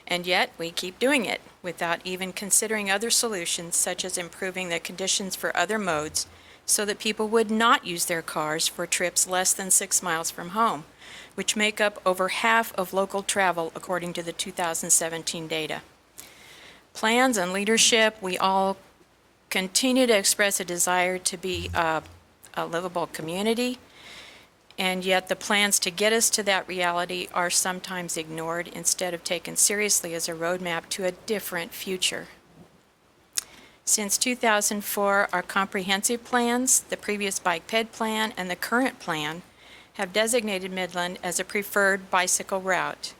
And yet, we keep doing it without even considering other solutions, such as improving the conditions for other modes so that people would not use their cars for trips less than 6 miles from home, which make up over half of local travel according to the 2017 data. Plans and leadership, we all continue to express a desire to be a livable community, and yet the plans to get us to that reality are sometimes ignored instead of taken seriously as a roadmap to a different future. Since 2004, our comprehensive plans, the previous Bike Ped plan, and the current plan have designated Midland as a preferred bicycle route.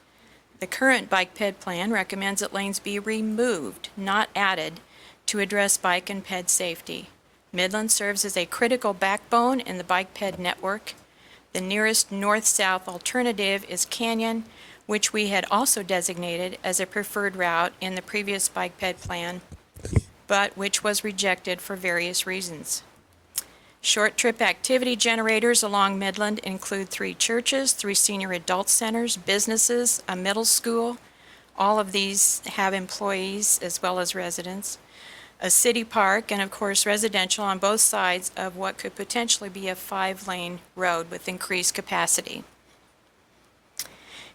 The current Bike Ped plan recommends that lanes be removed, not added, to address bike and ped safety. Midland serves as a critical backbone in the Bike Ped network. The nearest north-south alternative is Canyon, which we had also designated as a preferred route in the previous Bike Ped plan, but which was rejected for various reasons. Short trip activity generators along Midland include 3 churches, 3 senior adult centers, businesses, a middle school. All of these have employees as well as residents. A city park, and of course residential on both sides of what could potentially be a 5-lane road with increased capacity.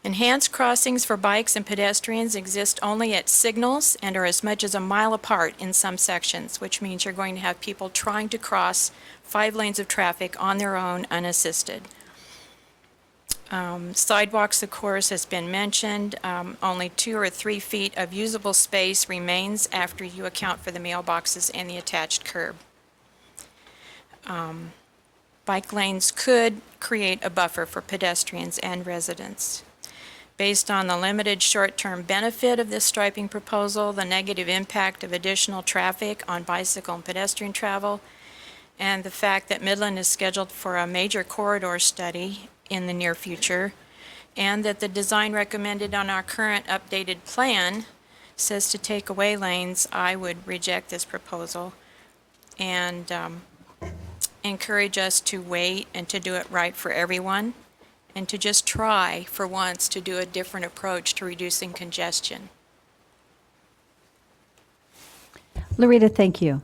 Enhanced crossings for bikes and pedestrians exist only at signals and are as much as a mile apart in some sections, which means you're going to have people trying to cross 5 lanes of traffic on their own, unassisted. Sidewalks, of course, has been mentioned. Only 2 or 3 feet of usable space remains after you account for the mailboxes and the attached curb. Bike lanes could create a buffer for pedestrians and residents. Based on the limited short-term benefit of this striping proposal, the negative impact of additional traffic on bicycle and pedestrian travel, and the fact that Midland is scheduled for a major corridor study in the near future, and that the design recommended on our current updated plan says to take away lanes, I would reject this proposal and encourage us to wait and to do it right for everyone, and to just try for once to do a different approach to reducing congestion. Loretta, thank you.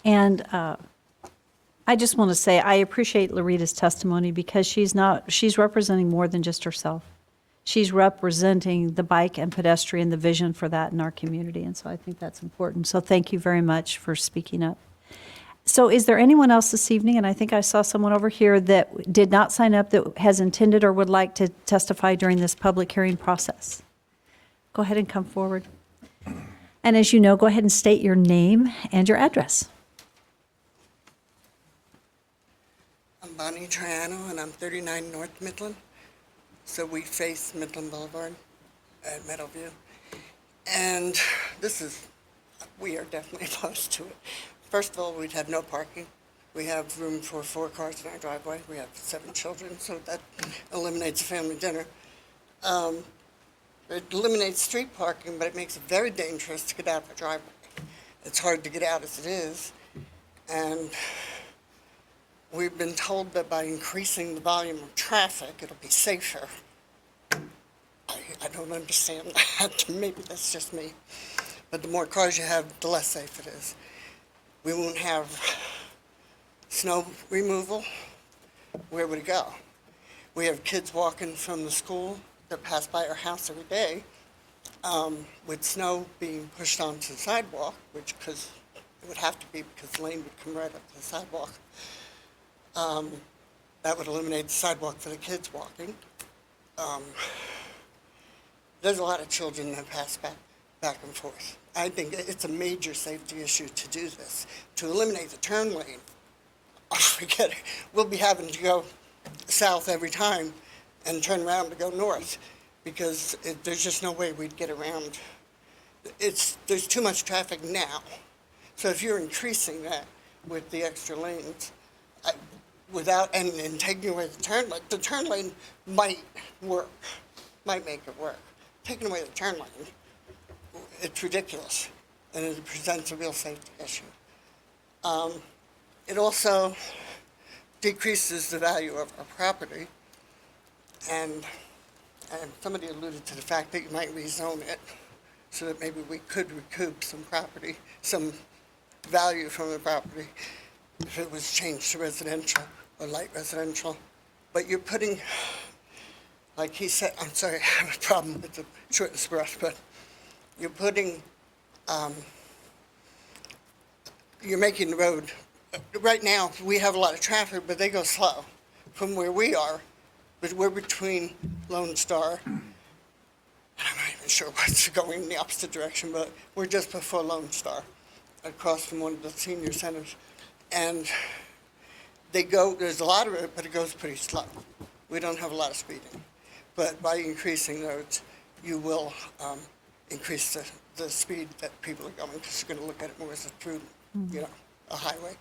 And I just want to say I appreciate Loretta's testimony because she's representing more than just herself. She's representing the bike and pedestrian, the vision for that in our community, and so I think that's important. So thank you very much for speaking up. So is there anyone else this evening, and I think I saw someone over here that did not sign up that has intended or would like to testify during this public hearing process? Go ahead and come forward. And as you know, go ahead and state your name and your address. I'm Bonnie Triano, and I'm 39 North Midland. So we face Midland Boulevard at Meadowview. And we are definitely opposed to it. First of all, we'd have no parking. We have room for 4 cars in our driveway. We have 7 children, so that eliminates a family dinner. It eliminates street parking, but it makes it very dangerous to get out of the driveway. It's hard to get out as it is. And we've been told that by increasing the volume of traffic, it'll be safer. I don't understand that. Maybe that's just me. But the more cars you have, the less safe it is. We won't have snow removal. Where would it go? We have kids walking from the school that pass by our house every day with snow being pushed onto the sidewalk, because it would have to be because the lane would come right up to the sidewalk. That would eliminate the sidewalk for the kids walking. There's a lot of children that pass back and forth. I think it's a major safety issue to do this. To eliminate the turn lane, forget it. We'll be having to go south every time and turn around to go north because there's just no way we'd get around. There's too much traffic now. So if you're increasing that with the extra lanes, and taking away the turn lane might work, might make it work. Taking away the turn lane, it's ridiculous, and it presents a real safety issue. It also decreases the value of our property. And somebody alluded to the fact that you might rezone it so that maybe we could recoup some property, some value from the property if it was changed to residential or light residential. But you're putting, like he said, I'm sorry, I have a problem with the shortness of breath, but you're putting, you're making the road, right now, we have a lot of traffic, but they go slow from where we are. But we're between Lone Star, and I'm not even sure what's going in the opposite direction, but we're just before Lone Star, across from one of the senior centers. And they go, there's a lot of it, but it goes pretty slow. We don't have a lot of speeding. But by increasing those, you will increase the speed that people are going, because you're going to look at it more as a true, a highway.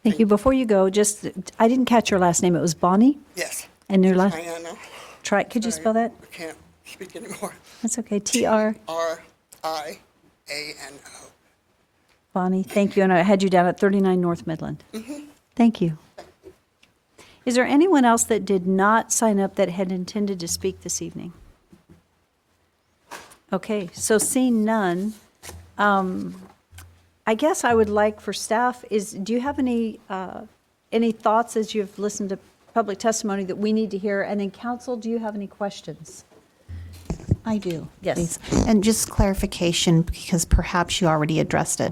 Thank you. Before you go, I didn't catch your last name. It was Bonnie? Yes. And your last? Triano. Could you spell that? I can't speak anymore. That's okay. T-R? R-I-A-N-O. Bonnie, thank you. And I had you down at 39 North Midland. Thank you. Is there anyone else that did not sign up that had intended to speak this evening? Okay, so seeing none, I guess I would like for staff do you have any thoughts as you've listened to public testimony that we need to hear? And then council, do you have any questions? I do. Yes. Please. And just clarification, because perhaps you already addressed it.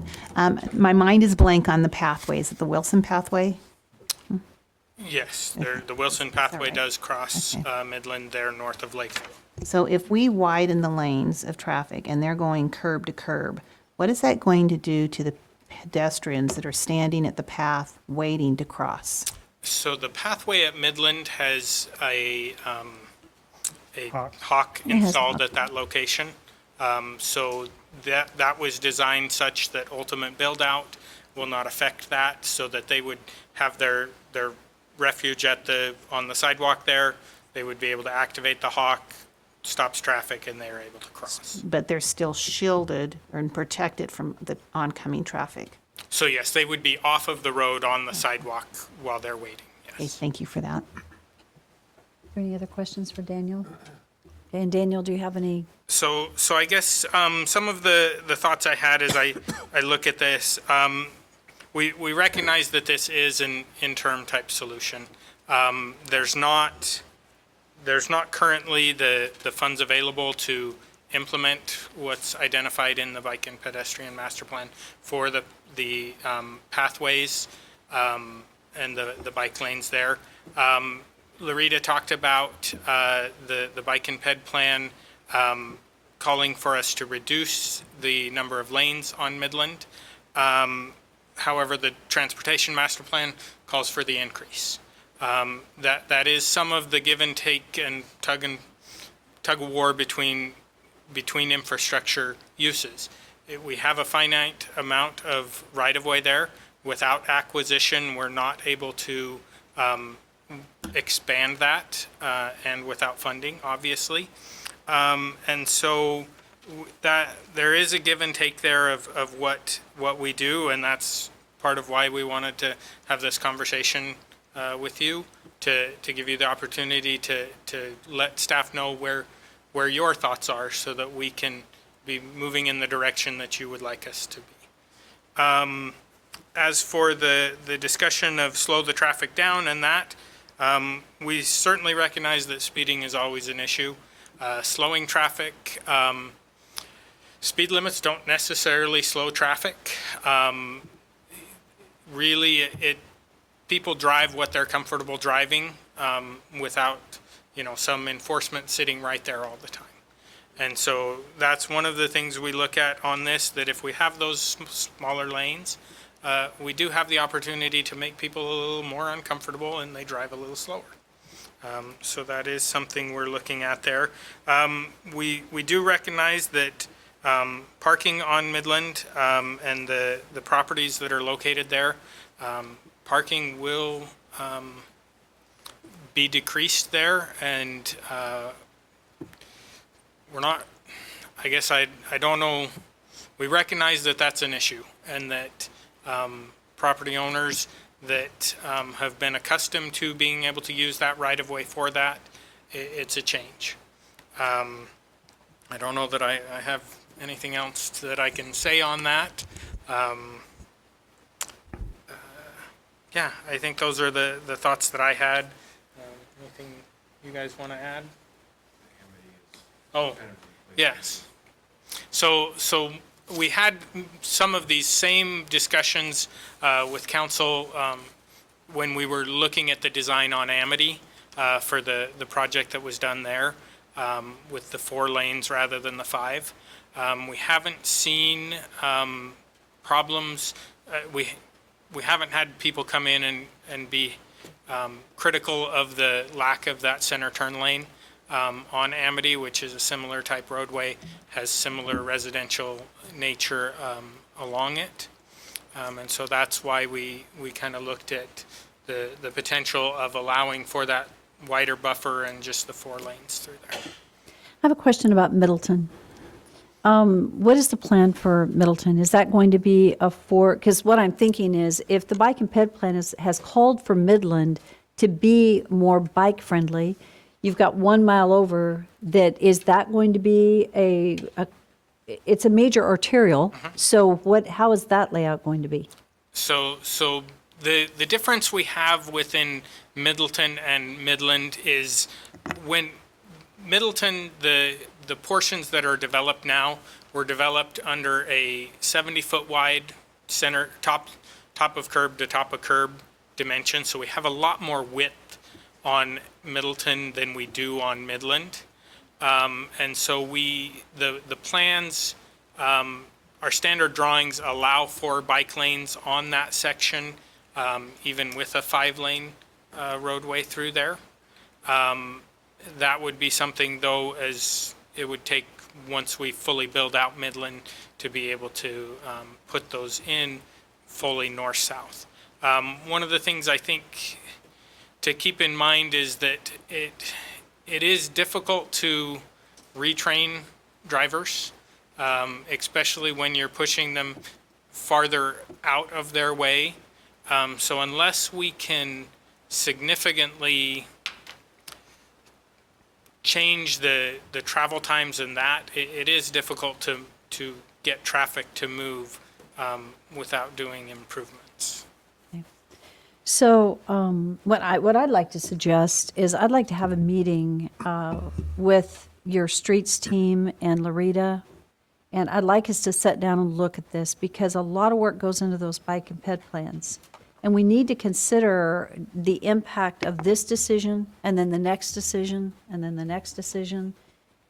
My mind is blank on the pathway. Is it the Wilson pathway? Yes, the Wilson pathway does cross Midland there north of Lakeville. So if we widen the lanes of traffic and they're going curb to curb, what is that going to do to the pedestrians that are standing at the path waiting to cross? So the pathway at Midland has a hawk installed at that location. So that was designed such that ultimate build out will not affect that, so that they would have their refuge on the sidewalk there. They would be able to activate the hawk, stops traffic, and they're able to cross. But they're still shielded and protected from the oncoming traffic. So yes, they would be off of the road on the sidewalk while they're waiting, Okay, yes. thank you for that. Any other questions for Daniel? Okay, and Daniel, do you have any? So I guess some of the thoughts I had as I look at this, we recognize that this is an interim type solution. There's not currently the funds available to implement what's identified in the Bike and Pedestrian Master Plan for the pathways and the bike lanes there. Larita talked about the Bike and Ped Plan calling for us to reduce the number of lanes on Midland. However, the Transportation Master Plan calls for the increase. That is some of the give and take and tug of war between infrastructure uses. We have a finite amount of right-of-way there. Without acquisition, we're not able to expand that, and without funding, obviously. And so that there is a give and take there of what we do, and that's part of why we wanted to have this conversation with you, to give you the opportunity to let staff know where your thoughts are, so that we can be moving in the direction that you would like us to be. As for the discussion of slow the traffic down and that, we certainly recognize that speeding is always an issue. Slowing traffic, speed limits don't necessarily slow traffic. Really, people drive what they're comfortable driving without, some enforcement sitting right there all the time. And so that's one of the things we look at on this, that if we have those smaller lanes, we do have the opportunity to make people a little more uncomfortable and they drive a little slower. So that is something we're looking at there. We do recognize that parking on Midland and the properties that are located there, parking will be decreased there, and we're not, I guess I don't know, we recognize that that's an issue, and that property owners that have been accustomed to being able to use that right-of-way for that, it's a change. I don't know that I have anything else that I can say on that. Yeah, I think those are the thoughts that I had. Anything you guys want to add? Oh, yes. So we had some of these same discussions with council when we were looking at the design on Amity for the project that was done there with the 4 lanes rather than the 5. We haven't seen problems. We haven't had people come in and be critical of the lack of that center turn lane on Amity, which is a similar type roadway, has similar residential nature along it. And so that's why we kind of looked at the potential of allowing for that wider buffer and just the 4 lanes through there. I have a question about Middleton. What is the plan for Middleton? Is that going to be because what I'm thinking is if the bike and ped plan has called for Midland to be more bike friendly, you've got 1 mile over is that going to be it's a major arterial. So how is that layout going to be? So the difference we have within Middleton and Midland is when Middleton, the portions that are developed now were developed under a 70-foot wide center, top of curb to top of curb dimension. So we have a lot more width on Middleton than we do on Midland. And so the plans, our standard drawings allow for bike lanes on that section, even with a 5-lane roadway through there. That would be something, though, as it would take once we fully build out Midland to be able to put those in fully north-south. One of the things I think to keep in mind is that it is difficult to retrain drivers, especially when you're pushing them farther out of their way. So unless we can significantly change the travel times and that, it is difficult to get traffic to move without doing improvements. So what I'd like to suggest is I'd like to have a meeting with your streets team and Larita, and I'd like us to sit down and look at this because a lot of work goes into those bike and ped plans. And we need to consider the impact of this decision and then the next decision and then the next decision.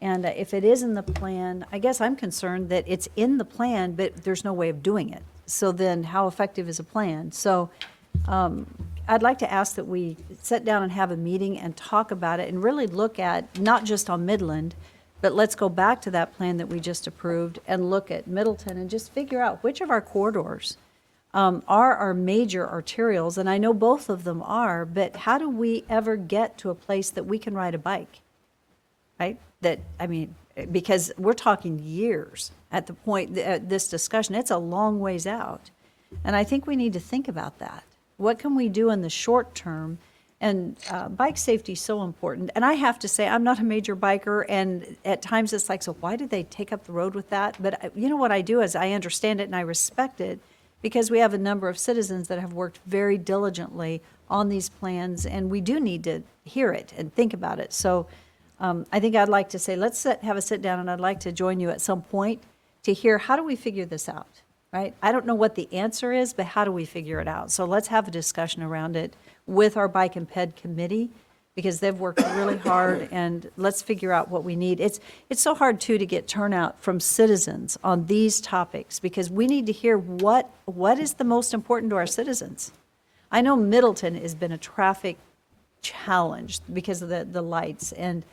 And if it is in the plan, I guess I'm concerned that it's in the plan, but there's no way of doing it. So then how effective is a plan? So I'd like to ask that we sit down and have a meeting and talk about it and really look at, not just on Midland, but let's go back to that plan that we just approved and look at Middleton and just figure out which of our corridors are our major arterials. And I know both of them are, but how do we ever get to a place that we can ride a bike? Right? Because we're talking years at the point, this discussion, it's a long ways out. And I think we need to think about that. What can we do in the short term? And bike safety is so important. And I have to say, I'm not a major biker, and at times it's like, so why did they take up the road with that? But you know what I do is I understand it and I respect it because we have a number of citizens that have worked very diligently on these plans, and we do need to hear it and think about it. So I think I'd like to say, let's have a sit down, and I'd like to join you at some point to hear how do we figure this out, right? I don't know what the answer is, but how do we figure it out? So let's have a discussion around it with our Bike and Ped committee, because they've worked really hard, and let's figure out what we need. It's so hard, too, to get turnout from citizens on these topics, because we need to hear what is the most important to our citizens. I know Middleton has been a traffic challenge because of the lights, and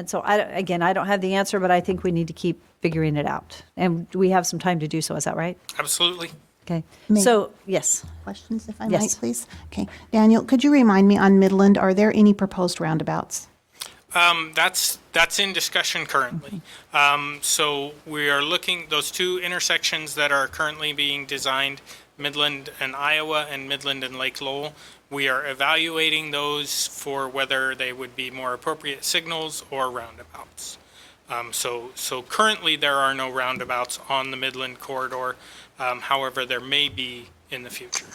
so, I don't have the answer, but I think we need to keep figuring it out. And we have some time to do so, is that right? Absolutely. Okay. May- So, yes. Questions, if I Yes. might, please? Okay. Daniel, could you remind me on Midland, are there any proposed roundabouts? That's in discussion currently. So we are looking, those two intersections that are currently being designed, Midland and Iowa and Midland and Lake Lowell, we are evaluating those for whether they would be more appropriate signals or roundabouts. So currently there are no roundabouts on the Midland corridor. However, there may be in the future.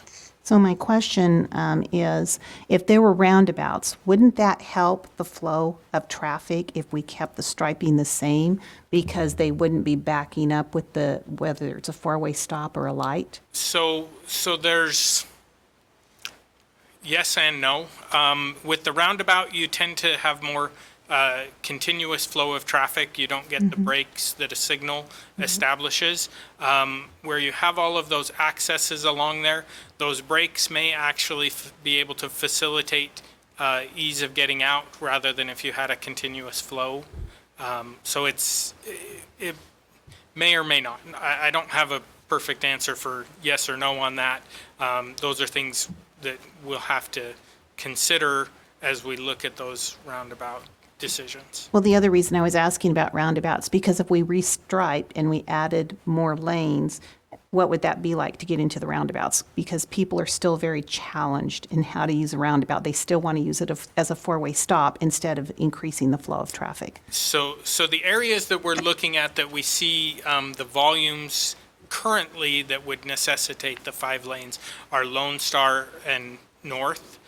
So my question is, if there were roundabouts, wouldn't that help the flow of traffic if we kept the striping the same? Because they wouldn't be backing up with whether it's a four-way stop or a light? So there's yes and no. With the roundabout, you tend to have more continuous flow of traffic. You don't get the breaks that a signal establishes. Where you have all of those accesses along there, those breaks may actually be able to facilitate ease of getting out rather than if you had a continuous flow. So it may or may not. I don't have a perfect answer for yes or no on that. Those are things that we'll have to consider as we look at those roundabout decisions. Well, the other reason I was asking about roundabouts, because if we restriped and we added more lanes, what would that be like to get into the roundabouts? Because people are still very challenged in how to use a roundabout. They still want to use it as a four-way stop instead of increasing the flow of traffic. So the areas that we're looking at that we see the volumes currently that would necessitate the 5 lanes are Lone Star and North.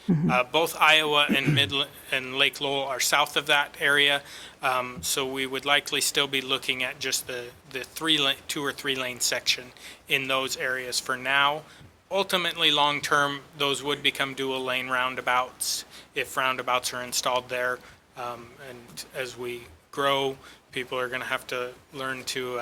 Both Iowa and Midland and Lake Lowell are south of that area. So we would likely still be looking at just the 2 or 3 lane section in those areas for now. Ultimately, long term, those would become dual lane roundabouts if roundabouts are installed there. And as we grow, people are going to have to learn to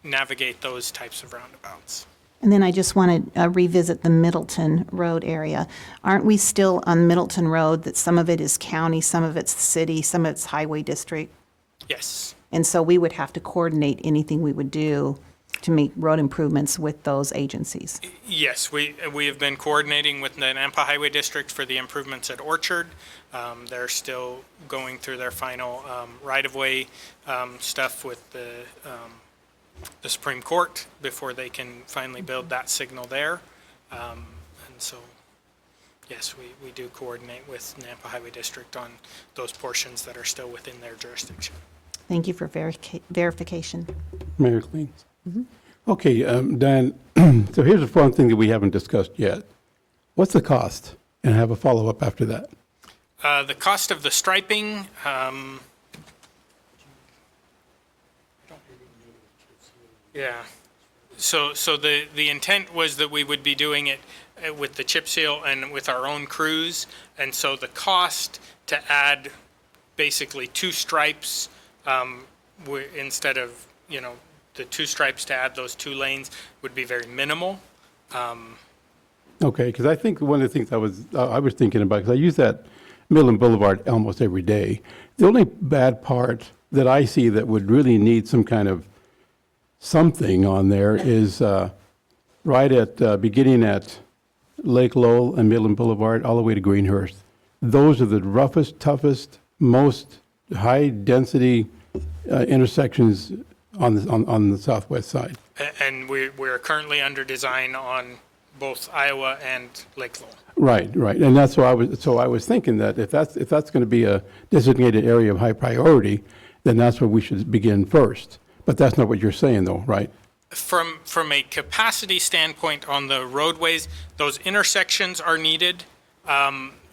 navigate those types of roundabouts. And then I just want to revisit the Middleton Road area. Aren't we still on Middleton Road that some of it is county, some of it's city, some of it's highway district? Yes. And so we would have to coordinate anything we would do to make road improvements with those agencies. Yes, we have been coordinating with the Nampa Highway District for the improvements at Orchard. They're still going through their final right-of-way stuff with the Supreme Court before they can finally build that signal there. And so, yes, we do coordinate with Nampa Highway District on those portions that are still within their jurisdiction. Thank you for verification. Mayor Cleans. Okay, Dan, so here's a fun thing that we haven't discussed yet. What's the cost? And I have a follow-up after that. The cost of the striping, yeah. So the intent was that we would be doing it with the chip seal and with our own crews. And so the cost to add basically 2 stripes instead of, the 2 stripes to add those 2 lanes would be very minimal. Okay, because I think one of the things I was thinking about, because I use that Midland Boulevard almost every day. The only bad part that I see that would really need some kind of something on there is right at beginning at Lake Lowell and Midland Boulevard all the way to Greenhurst. Those are the roughest, toughest, most high-density intersections on the southwest side. And we're currently under design on both Iowa and Lake Lowell. Right. And that's why I was thinking that if that's going to be a designated area of high priority, then that's where we should begin first. But that's not what you're saying, though, right? From a capacity standpoint on the roadways, those intersections are needed.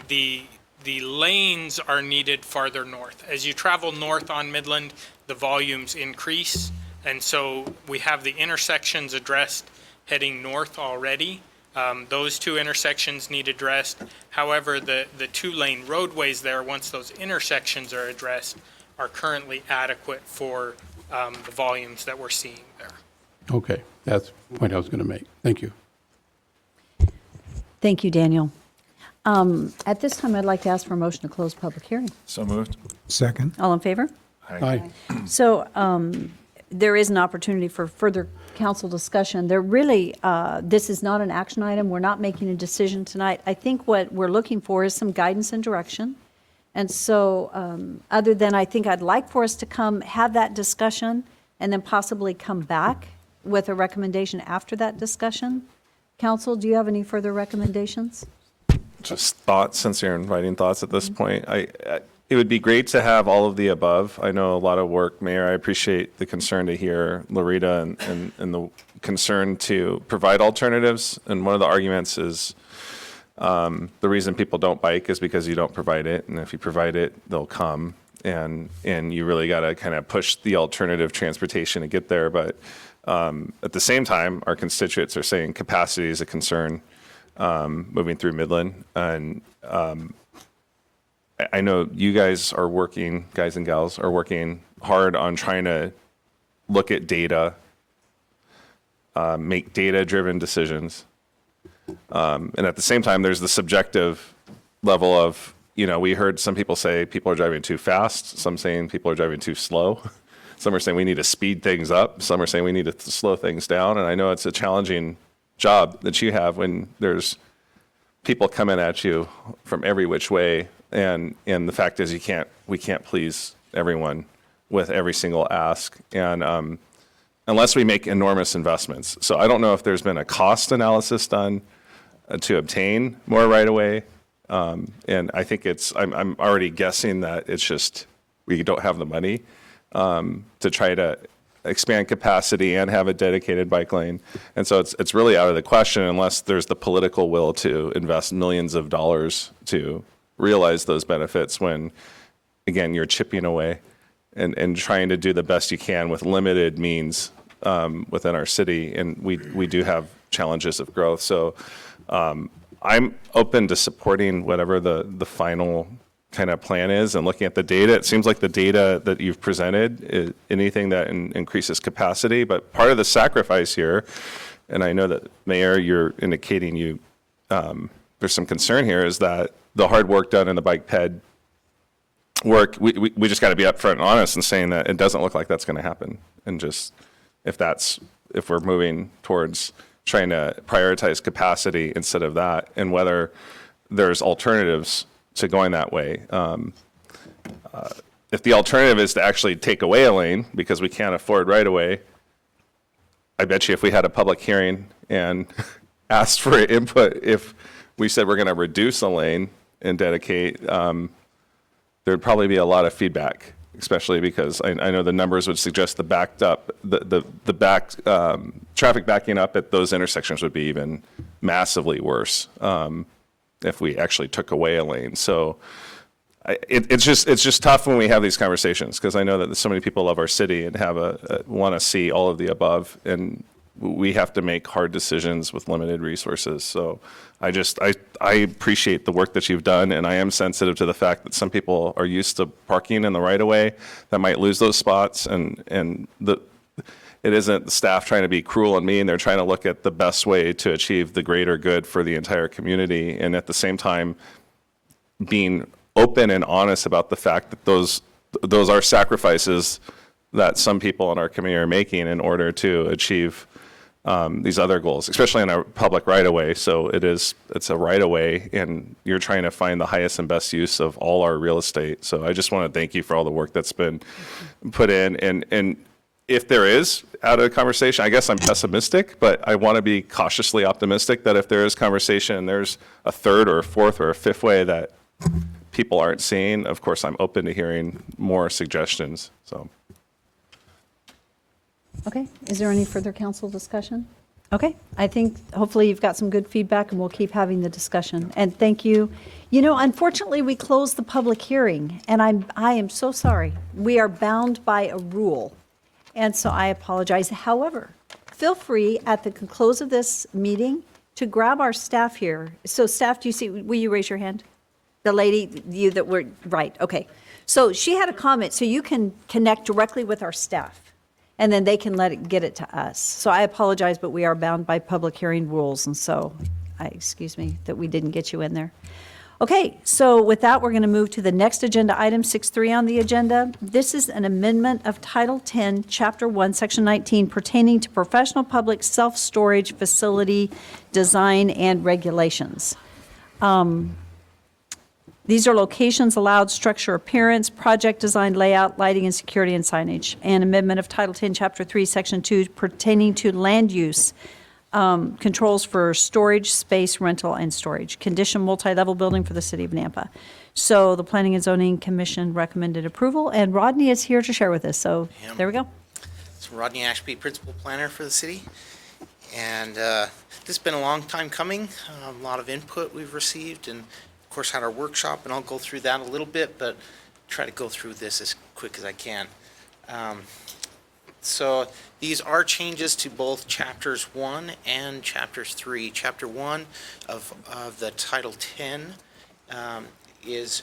The lanes are needed farther north. As you travel north on Midland, the volumes increase. And so we have the intersections addressed heading north already. Those 2 intersections need addressed. However, the 2-lane roadways there, once those intersections are addressed, are currently adequate for the volumes that we're seeing there. Okay, that's the point I was going to make. Thank you. Thank you, Daniel. At this time, I'd like to ask for a motion to close public hearing. So moved. Second. All in favor? Aye. So there is an opportunity for further council discussion. There really, this is not an action item. We're not making a decision tonight. I think what we're looking for is some guidance and direction. And so, other than, I think I'd like for us to come have that discussion and then possibly come back with a recommendation after that discussion. Council, do you have any further recommendations? Just thoughts, since you're inviting thoughts at this point. It would be great to have all of the above. I know a lot of work, Mayor. I appreciate the concern to hear Loretta and the concern to provide alternatives. And one of the arguments is the reason people don't bike is because you don't provide it. And if you provide it, they'll come. And you really got to kind of push the alternative transportation to get there. But at the same time, our constituents are saying capacity is a concern moving through Midland. And I know you guys are working, guys and gals, are working hard on trying to look at data, make data-driven decisions. And at the same time, there's the subjective level of, we heard some people say people are driving too fast, some saying people are driving too slow. Some are saying we need to speed things up, some are saying we need to slow things down. And I know it's a challenging job that you have when there's people coming at you from every which way. And the fact is we can't please everyone with every single ask. And unless we make enormous investments. So I don't know if there's been a cost analysis done to obtain more right away. And I think I'm already guessing that it's just, we don't have the money to try to expand capacity and have a dedicated bike lane. And so it's really out of the question unless there's the political will to invest millions of dollars to realize those benefits when, again, you're chipping away and trying to do the best you can with limited means within our city. And we do have challenges of growth. So I'm open to supporting whatever the final kind of plan is and looking at the data. It seems like the data that you've presented is anything that increases capacity. But part of the sacrifice here, and I know that, Mayor, you're indicating there's some concern here, is that the hard work done in the bike ped work, we just got to be upfront and honest in saying that it doesn't look like that's going to happen. And just if we're moving towards trying to prioritize capacity instead of that, and whether there's alternatives to going that way. If the alternative is to actually take away a lane because we can't afford right away, I bet you if we had a public hearing and asked for input, if we said we're going to reduce a lane and dedicate, there'd probably be a lot of feedback, especially because I know the numbers would suggest the traffic backing up at those intersections would be even massively worse if we actually took away a lane. So it's just tough when we have these conversations, because I know that so many people love our city and want to see all of the above, and we have to make hard decisions with limited resources. So I appreciate the work that you've done, and I am sensitive to the fact that some people are used to parking in the right of way that might lose those spots, and it isn't the staff trying to be cruel and mean. They're trying to look at the best way to achieve the greater good for the entire community, and at the same time being open and honest about the fact that those are sacrifices that some people in our community are making in order to achieve these other goals, especially in a public right-of-way. So it's a right-of-way, and you're trying to find the highest and best use of all our real estate. So I just want to thank you for all the work that's been put in. And if there is out of the conversation, I guess I'm pessimistic, but I want to be cautiously optimistic that if there is conversation and there's a third or a fourth or a fifth way that people aren't seeing, of course, I'm open to hearing more suggestions. So. Okay, is there any further council discussion? Okay, I think hopefully you've got some good feedback and we'll keep having the discussion. And thank you. Unfortunately, we closed the public hearing, and I am so sorry. We are bound by a rule, and so I apologize. However, feel free at the close of this meeting to grab our staff here. So staff, do you see, will you raise your hand? The lady, you that were, right, okay. So she had a comment, so you can connect directly with our staff, and then they can get it to us. So I apologize, but we are bound by public hearing rules, and so, excuse me, that we didn't get you in there. Okay, so with that, we're going to move to the next agenda item, 6.3 on the agenda. This is an amendment of Title 10, Chapter 1, Section 19, pertaining to professional public self-storage facility design and regulations. These are locations allowed, structure, appearance, project design, layout, lighting, and security and signage. And amendment of Title 10, Chapter 3, Section 2 pertaining to land use, controls for storage, space, rental, and storage. Condition multi-level building for the city of Nampa. So the Planning and Zoning Commission recommended approval, and Rodney is here to share with us. So there we go. So Rodney Ashby, Principal Planner for the city. And this has been a long time coming, a lot of input we've received, and of course had our workshop, and I'll go through that a little bit, but try to go through this as quick as I can. So these are changes to both Chapters 1 and Chapters 3. Chapter 1 of the Title 10 is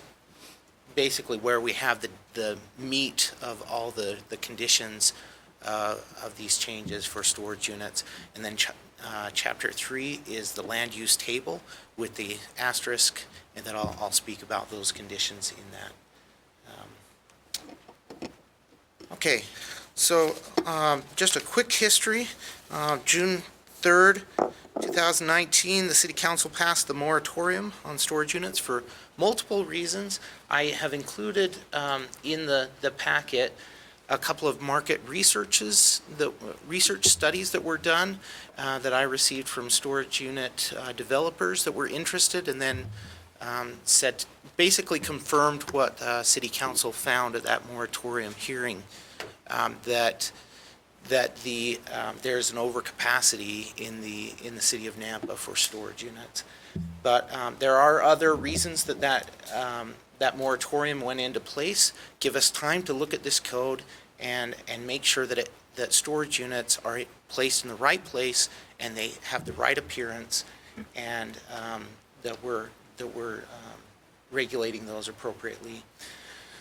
basically where we have the meat of all the conditions of these changes for storage units. And then Chapter 3 is the land use table with the asterisk, and then I'll speak about those conditions in that. Okay, so just a quick history. June 3rd, 2019, the City Council passed the moratorium on storage units for multiple reasons. I have included in the packet a couple of market research studies that were done that I received from storage unit developers that were interested, and then basically confirmed what City Council found at that moratorium hearing, that there's an overcapacity in the city of Nampa for storage units. But there are other reasons that moratorium went into place. Give us time to look at this code and make sure that storage units are placed in the right place and they have the right appearance, and that we're regulating those appropriately.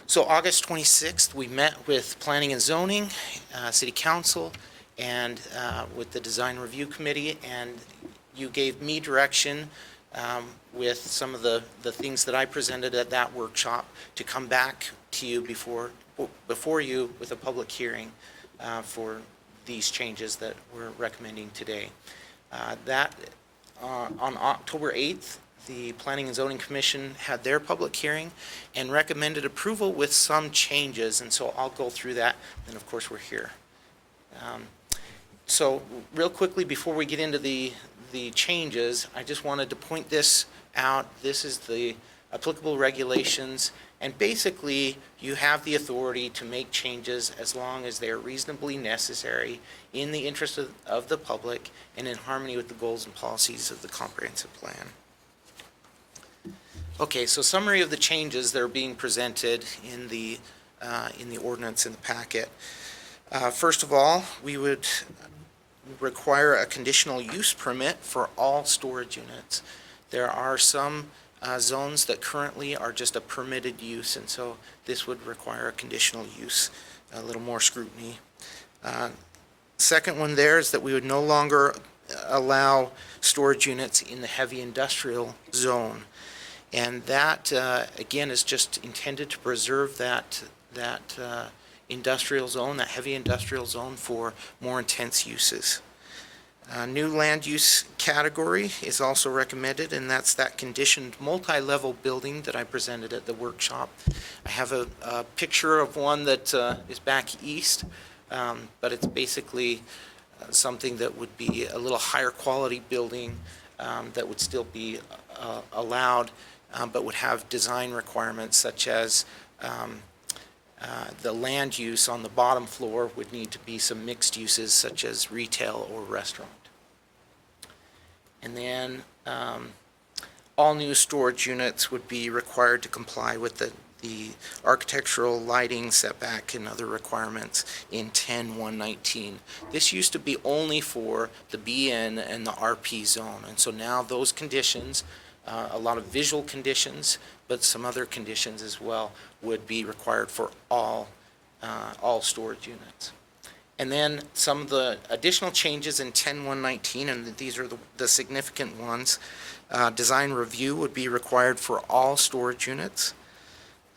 So August 26th, we met with Planning and Zoning, City Council, and with the Design Review Committee, and you gave me direction with some of the things that I presented at that workshop to come back to you before you with a public hearing for these changes that we're recommending today. On October 8th, the Planning and Zoning Commission had their public hearing and recommended approval with some changes, and so I'll go through that, and of course we're here. So real quickly, before we get into the changes, I just wanted to point this out. This is the applicable regulations, and basically you have the authority to make changes as long as they're reasonably necessary in the interest of the public and in harmony with the goals and policies of the comprehensive plan. Okay, so summary of the changes that are being presented in the ordinance in the packet. First of all, we would require a conditional use permit for all storage units. There are some zones that currently are just a permitted use, and so this would require a conditional use, a little more scrutiny. Second one there is that we would no longer allow storage units in the heavy industrial zone. And that, again, is just intended to preserve that industrial zone, that heavy industrial zone for more intense uses. New land use category is also recommended, and that's that conditioned multi-level building that I presented at the workshop. I have a picture of one that is back east, but it's basically something that would be a little higher quality building that would still be allowed, but would have design requirements such as the land use on the bottom floor would need to be some mixed uses such as retail or restaurant. And then all new storage units would be required to comply with the architectural, lighting, setback, and other requirements in 10.119. This used to be only for the BN and the RP zone, and so now those conditions, a lot of visual conditions, but some other conditions as well, would be required for all storage units. And then some of the additional changes in 10.119, and these are the significant ones. Design review would be required for all storage units.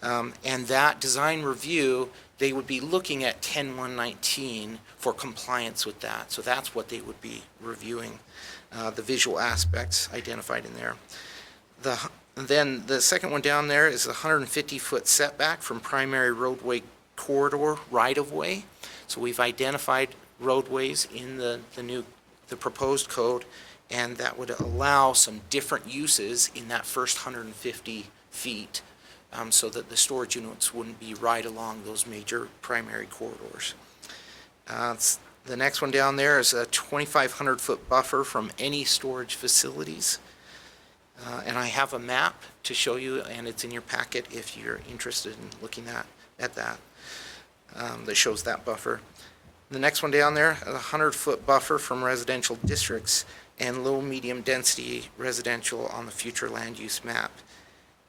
And that design review, they would be looking at 10.119 for compliance with that. So that's what they would be reviewing, the visual aspects identified in there. Then the second one down there is a 150-foot setback from primary roadway corridor right-of-way. So we've identified roadways in the proposed code, and that would allow some different uses in that first 150 feet, so that the storage units wouldn't be right along those major primary corridors. The next one down there is a 2,500-foot buffer from any storage facilities. And I have a map to show you, and it's in your packet if you're interested in looking at that, that shows that buffer. The next one down there, a 100-foot buffer from residential districts and low-medium density residential on the future land use map.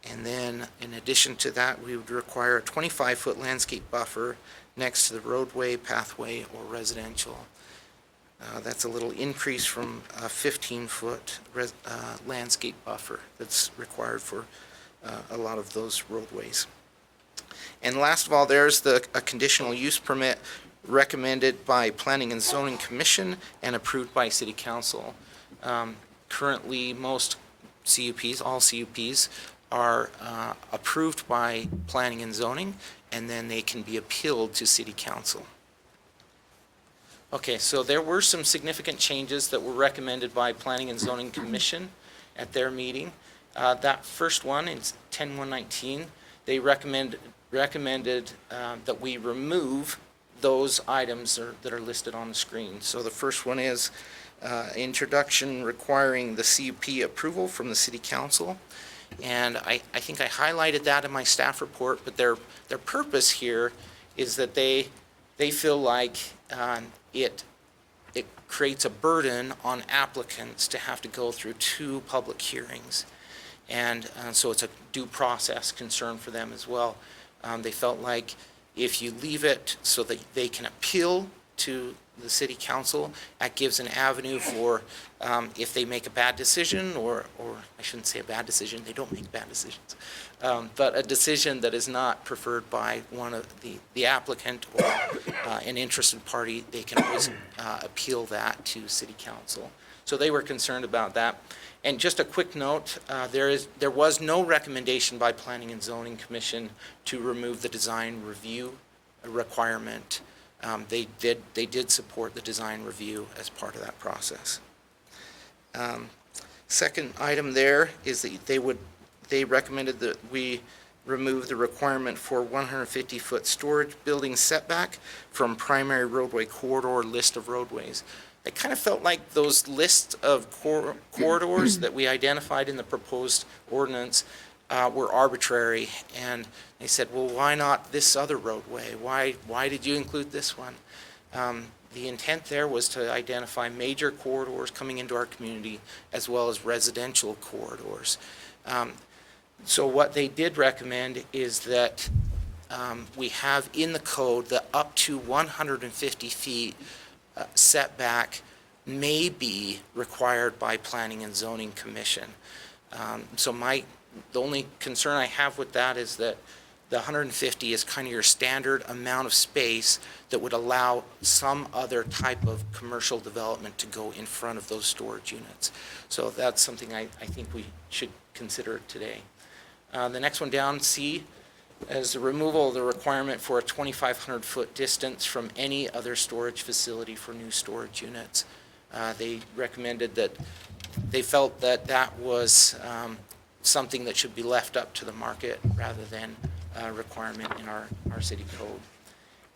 And then, in addition to that, we would require a 25-foot landscape buffer next to the roadway, pathway, or residential. That's a little increase from a 15-foot landscape buffer that's required for a lot of those roadways. And last of all, there's a conditional use permit recommended by Planning and Zoning Commission and approved by City Council. Currently, most CUPs, all CUPs, are approved by Planning and Zoning, and then they can be appealed to City Council. Okay, so there were some significant changes that were recommended by Planning and Zoning Commission at their meeting. That first one is 10-119. They recommended that we remove those items that are listed on the screen. So the first one is introduction requiring the CUP approval from the City Council. And I think I highlighted that in my staff report, but their purpose here is that they feel like it creates a burden on applicants to have to go through 2 public hearings. And so it's a due process concern for them as well. They felt like if you leave it so that they can appeal to the City Council, that gives an avenue for if they make a bad decision, or I shouldn't say a bad decision, they don't make bad decisions, but a decision that is not preferred by one of the applicant or an interested party, they can always appeal that to City Council. So they were concerned about that. And just a quick note, there was no recommendation by Planning and Zoning Commission to remove the design review requirement. They did support the design review as part of that process. Second item there is that they recommended that we remove the requirement for 150-foot storage building setback from primary roadway corridor list of roadways. It kind of felt like those lists of corridors that we identified in the proposed ordinance were arbitrary, and they said, well, why not this other roadway? Why did you include this one? The intent there was to identify major corridors coming into our community as well as residential corridors. So what they did recommend is that we have in the code the up to 150 feet setback may be required by Planning and Zoning Commission. So the only concern I have with that is that the 150 is kind of your standard amount of space that would allow some other type of commercial development to go in front of those storage units. So that's something I think we should consider today. The next one down, C, is the removal of the requirement for a 2,500-foot distance from any other storage facility for new storage units. They recommended that, they felt that that was something that should be left up to the market rather than a requirement in our city code.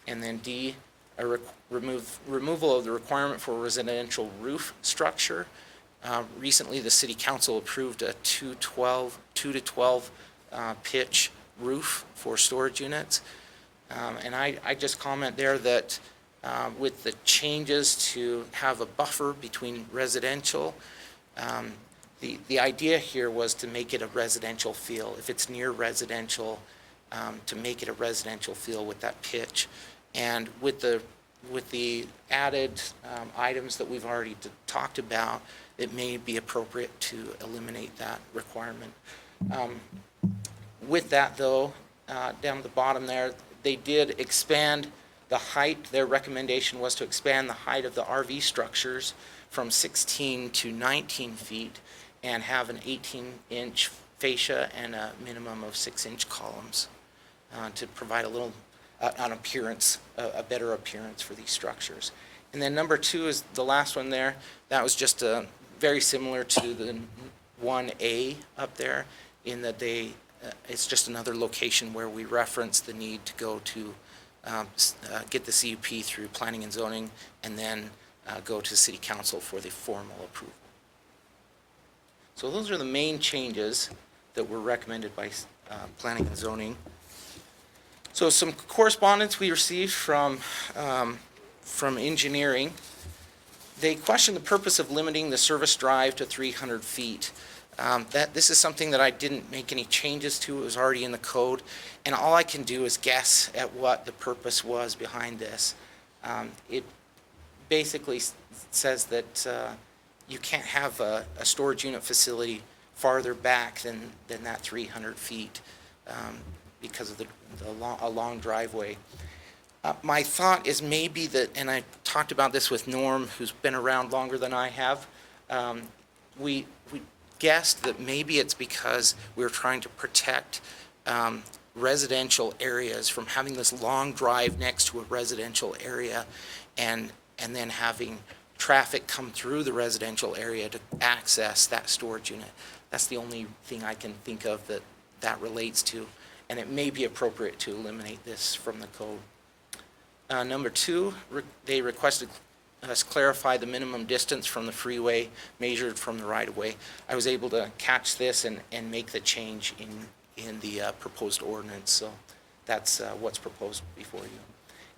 And then D, a removal of the requirement for residential roof structure. Recently, the City Council approved a 2 to 12 pitch roof for storage units. And I just comment there that with the changes to have a buffer between residential, the idea here was to make it a residential feel. If it's near residential, to make it a residential feel with that pitch. And with the added items that we've already talked about, it may be appropriate to eliminate that requirement. With that, though, down at the bottom there, they did expand the height. Their recommendation was to expand the height of the RV structures from 16 to 19 feet and have an 18-inch fascia and a minimum of 6-inch columns to provide a little, an appearance, a better appearance for these structures. And then number 2 is the last one there. That was just very similar to the 1A up there in that it's just another location where we reference the need to go to get the CUP through planning and zoning and then go to city council for the formal approval. So those are the main changes that were recommended by planning and zoning. So some correspondence we received from engineering. They questioned the purpose of limiting the service drive to 300 feet. This is something that I didn't make any changes to. It was already in the code. And all I can do is guess at what the purpose was behind this. It basically says that you can't have a storage unit facility farther back than that 300 feet because of a long driveway. My thought is maybe that, and I talked about this with Norm, who's been around longer than I have, we guessed that maybe it's because we're trying to protect residential areas from having this long drive next to a residential area and then having traffic come through the residential area to access that storage unit. That's the only thing I can think of that relates to, and it may be appropriate to eliminate this from the code. Number 2, they requested us clarify the minimum distance from the freeway measured from the right-of-way. I was able to catch this and make the change in the proposed ordinance, so that's what's proposed before you.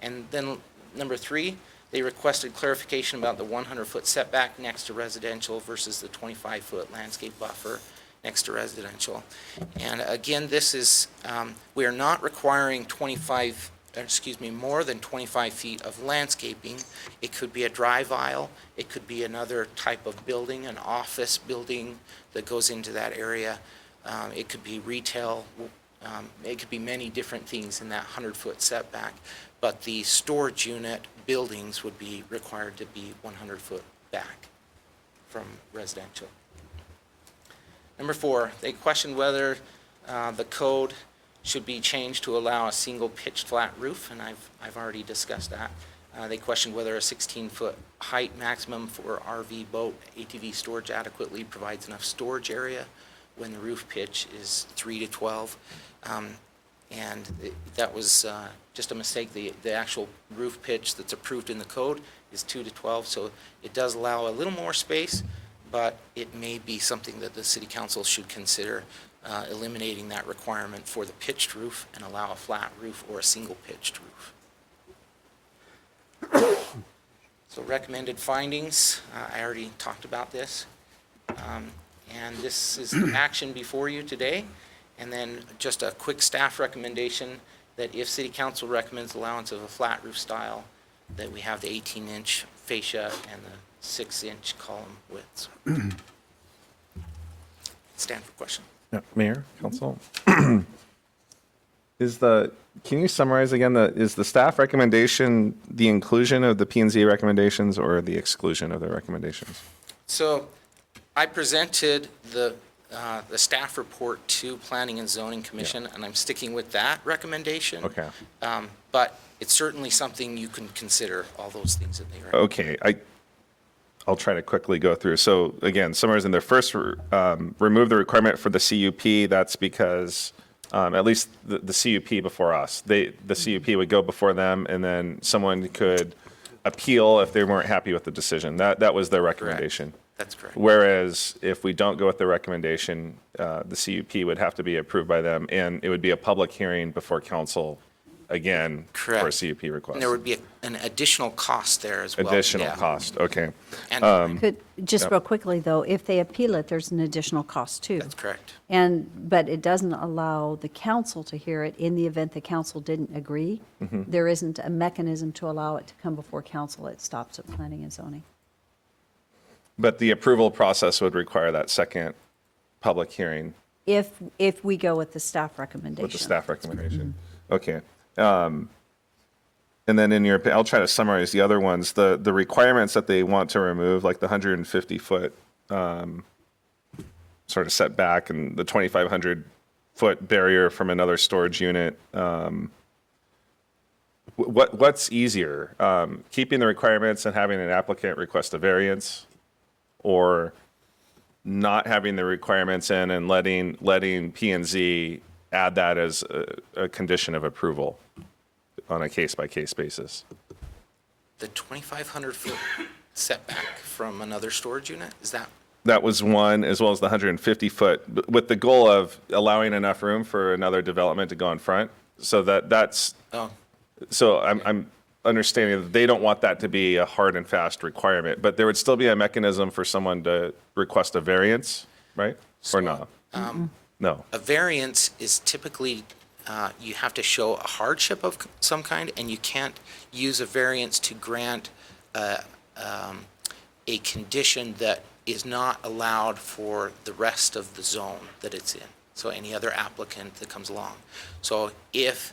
And then number 3, they requested clarification about the 100-foot setback next to residential versus the 25-foot landscape buffer next to residential. And again, this is, we are not requiring more than 25 feet of landscaping. It could be a drive aisle. It could be another type of building, an office building that goes into that area. It could be retail. It could be many different things in that 100-foot setback. But the storage unit buildings would be required to be 100 foot back from residential. Number 4, they questioned whether the code should be changed to allow a single pitched flat roof, and I've already discussed that. They questioned whether a 16-foot height maximum for RV, boat, ATV storage adequately provides enough storage area when the roof pitch is 3 to 12. And that was just a mistake. The actual roof pitch that's approved in the code is 2 to 12, so it does allow a little more space, but it may be something that the city council should consider eliminating that requirement for the pitched roof and allow a flat roof or a single pitched roof. So recommended findings, I already talked about this. And this is the action before you today. And then just a quick staff recommendation that if city council recommends allowance of a flat roof style, that we have the 18-inch fascia and the 6-inch column widths. Stand for question. Yeah, Mayor, Council. Can you summarize again, is the staff recommendation the inclusion of the P&Z recommendations or the exclusion of the recommendations? So I presented the staff report to Planning and Zoning Commission, and I'm sticking with that recommendation. Okay. But it's certainly something you can consider, all those things that they recommend. Okay, I'll try to quickly go through. So again, summarizing, their first, remove the requirement for the CUP. That's because at least the CUP before us, the CUP would go before them, and then someone could appeal if they weren't happy with the decision. That was their recommendation. Correct. That's correct. Whereas if we don't go with the recommendation, the CUP would have to be approved by them, and it would be a public hearing before council again for a CUP request. And there would be an additional cost there as well. Additional Yeah. cost, okay. Could, just Yep. real quickly though, if they appeal it, there's an additional cost too. That's correct. But it doesn't allow the council to hear it in the event the council didn't agree. Mhm. There isn't a mechanism to allow it to come before council. It stops at planning and zoning. But the approval process would require that second public hearing If we go with the staff recommendation. with the staff recommendation. Okay. And then I'll try to summarize the other ones. The requirements that they want to remove, like the 150-foot sort of setback and the 2,500-foot barrier from another storage unit. What's easier, keeping the requirements and having an applicant request a variance, or not having the requirements in and letting P&Z add that as a condition of approval on a case-by-case basis? The 2,500-foot setback from another storage unit, is that? That was one, as well as the 150-foot, with the goal of allowing enough room for another development to go in front. So that's. Oh. So I'm understanding that they don't want that to be a hard and fast requirement, but there would still be a mechanism for someone to request a variance, right? Or not? No. A variance is typically, you have to show a hardship of some kind, and you can't use a variance to grant a condition that is not allowed for the rest of the zone that it's in. So any other applicant that comes along. So if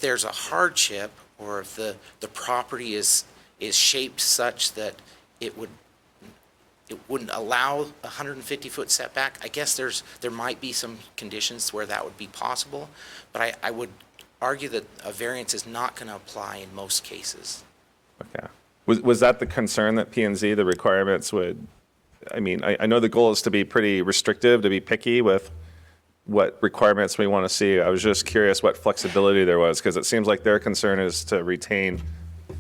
there's a hardship, or if the property is shaped such that it wouldn't allow a 150-foot setback, I guess there might be some conditions where that would be possible, but I would argue that a variance is not going to apply in most cases. Okay. Was that the concern, that P&Z, the requirements would, I mean, I know the goal is to be pretty restrictive, to be picky with what requirements we want to see. I was just curious what flexibility there was, because it seems like their concern is to retain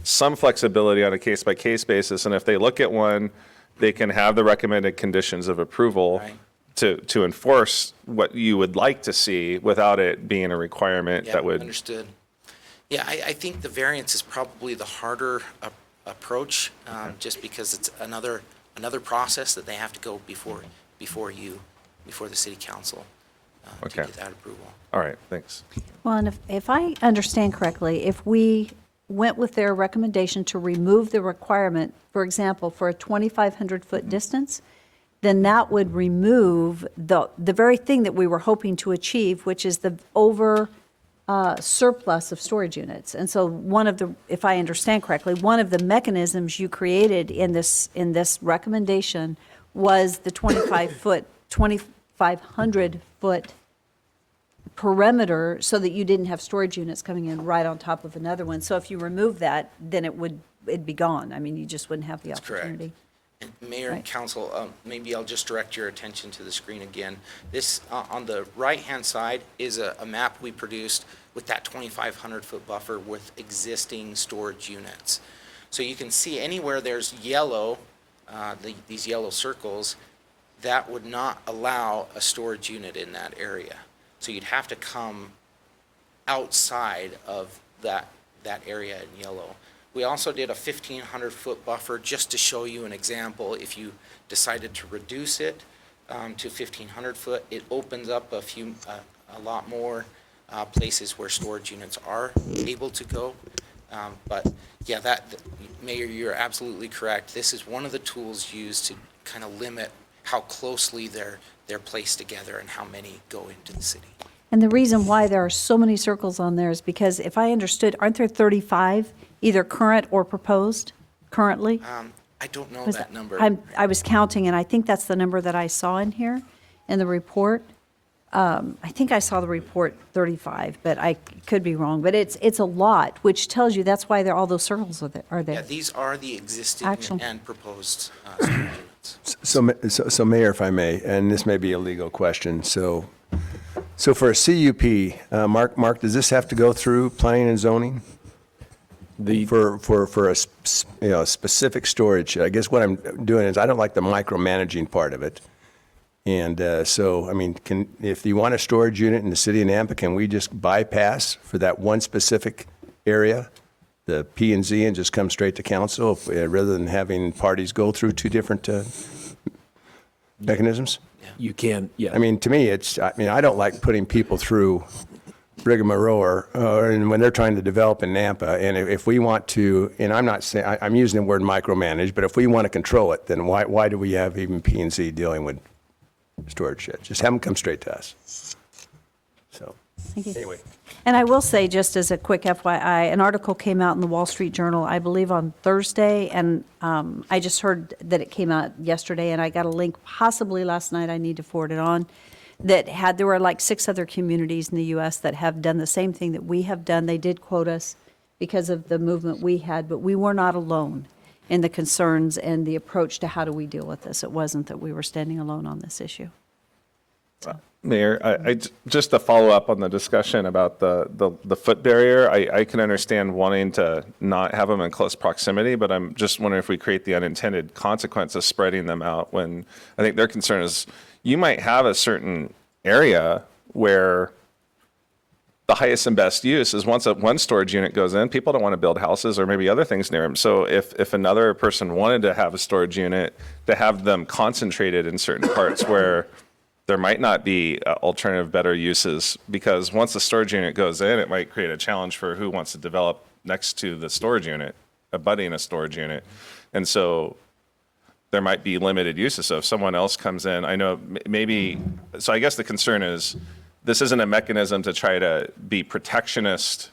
some flexibility on a case-by-case basis, and if they look at one, they can have the recommended conditions of approval to enforce what you would like to see without it being a requirement that would. Understood. Yeah, I think the variance is probably the harder approach, just because it's another process that they have to go before the city council to get that approval. All right, thanks. Well, and if I understand correctly, if we went with their recommendation to remove the requirement, for example, for a 2,500-foot distance, then that would remove the very thing that we were hoping to achieve, which is the surplus of storage units. And so if I understand correctly, one of the mechanisms you created in this recommendation was the 2,500-foot perimeter, so that you didn't have storage units coming in right on top of another one. So if you remove that, then it'd be gone. I mean, you just wouldn't have the opportunity. And Mayor and Council, maybe I'll just direct your attention to the screen again. This, on the right-hand side, is a map we produced with that 2,500-foot buffer with existing storage units. So you can see anywhere there's yellow, these yellow circles, that would not allow a storage unit in that area. So you'd have to come outside of that area in yellow. We also did a 1,500-foot buffer just to show you an example. If you decided to reduce it to 1,500 foot, it opens up a lot more places where storage units are able to go. But yeah, Mayor, you're absolutely correct. This is one of the tools used to kind of limit how closely they're placed together and how many go into the city. And the reason why there are so many circles on there is because, if I understood, aren't there 35 either current or proposed currently? I don't know that number. I was counting, and I think that's the number that I saw in here in the report. I think I saw the report 35, but I could be wrong. But it's a lot, which tells you that's why all those circles are there. Yeah, these are the existing and proposed units. So Mayor, if I may, and this may be a legal question, so for a CUP, Mark, does this have to go through planning and zoning? For a specific storage? I guess what I'm doing is, I don't like the micromanaging part of it. And so, I mean, if you want a storage unit in the city of Nampa, can we just bypass for that one specific area, the P&Z, and just come straight to council rather than having parties go through two different mechanisms? You can, yeah. I mean, to me, I don't like putting people through rigmarole and when they're trying to develop in Nampa. And if we want to, and I'm not saying, I'm using the word micromanage, but if we want to control it, then why do we have even P&Z dealing with storage sheds? Just have them come straight to us. So. Thank you. Anyway. And I will say, just as a quick FYI, an article came out in the Wall Street Journal, I believe on Thursday, and I just heard that it came out yesterday, and I got a link possibly last night, I need to forward it on, there were like 6 other communities in the U.S. that have done the same thing that we have done. They did quote us because of the movement we had, but we were not alone in the concerns and the approach to how do we deal with this. It wasn't that we were standing alone on this issue. Mayor, just to follow up on the discussion about the foot barrier, I can understand wanting to not have them in close proximity, but I'm just wondering if we create the unintended consequence of spreading them out when I think their concern is you might have a certain area where the highest and best use is once one storage unit goes in, people don't want to build houses or maybe other things near them. So if another person wanted to have a storage unit, to have them concentrated in certain parts where there might not be alternative better uses, because once the storage unit goes in, it might create a challenge for who wants to develop next to the storage unit, abutting a storage unit. And so there might be limited uses. So if someone else comes in, I know maybe, so I guess the concern is this isn't a mechanism to try to be protectionist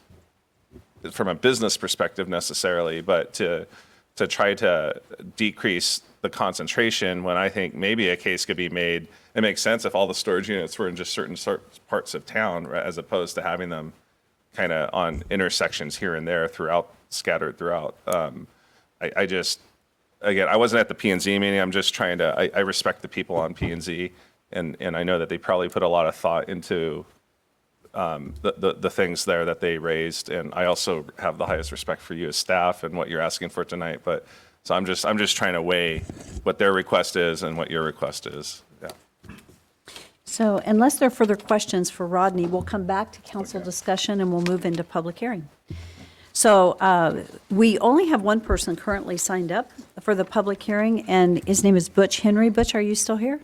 from a business perspective necessarily, but to try to decrease the concentration when I think maybe a case could be made. It makes sense if all the storage units were in just certain parts of town, right, as opposed to having them kind of on intersections here and there scattered throughout. I just, again, I wasn't at the P&Z meeting. I'm just trying to, I respect the people on P&Z, and I know that they probably put a lot of thought into the things there that they raised. And I also have the highest respect for you as staff and what you're asking for tonight. But so I'm just trying to weigh what their request is and what your request is. Yeah. So unless there are further questions for Rodney, we'll come back to council discussion and we'll move into public hearing. So we only have one person currently signed up for the public hearing, and his name is Butch Henry. Butch, are you still here?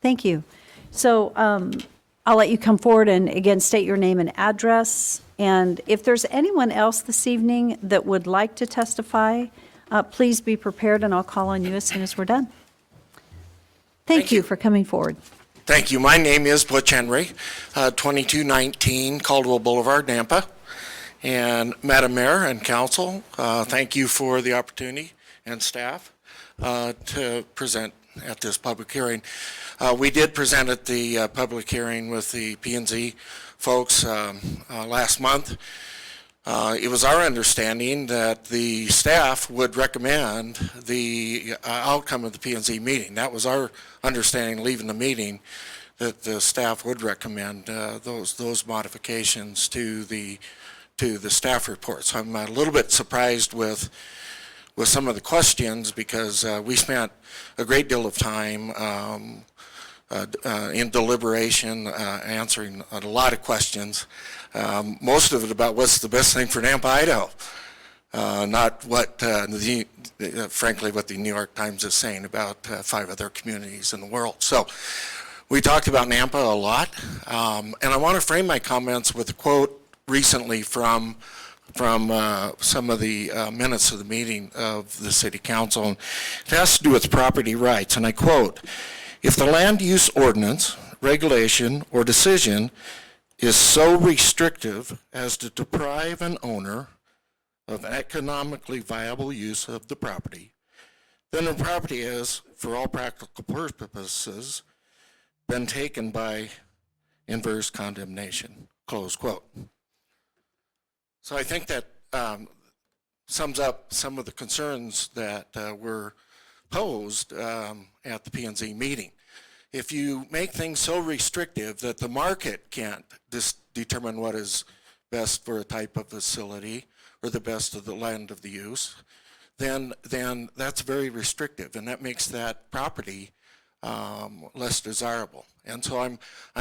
Thank you. So I'll let you come forward and again state your name and address. And if there's anyone else this evening that would like to testify, please be prepared and I'll call on you as soon as we're done. Thank you for coming forward. Thank you. My name is Butch Henry, 2219 Caldwell Boulevard, Nampa. And Madam Mayor and Council, thank you for the opportunity, and staff, to present at this public hearing. We did present at the public hearing with the P&Z folks last month. It was our understanding that the staff would recommend the outcome of the P&Z meeting. That was our understanding leaving the meeting, that the staff would recommend those modifications to the staff reports. I'm a little bit surprised with some of the questions, because we spent a great deal of time in deliberation, answering a lot of questions. Most of it about what's the best thing for Nampa, Idaho. Not what, frankly, what the New York Times is saying about 5 other communities in the world. So we talked about Nampa a lot, and I want to frame my comments with a quote recently from some of the minutes of the meeting of the City Council. And it has to do with property rights, and I quote, "If the land use ordinance, regulation, or decision is so restrictive as to deprive an owner of economically viable use of the property, then the property has, for all practical purposes, been taken by inverse condemnation," close quote. So I think that sums up some of the concerns that were posed at the P&Z meeting. If you make things so restrictive that the market can't determine what is best for a type of facility or the best of the land of the use, then that's very restrictive, and that makes that property less desirable. And so I'm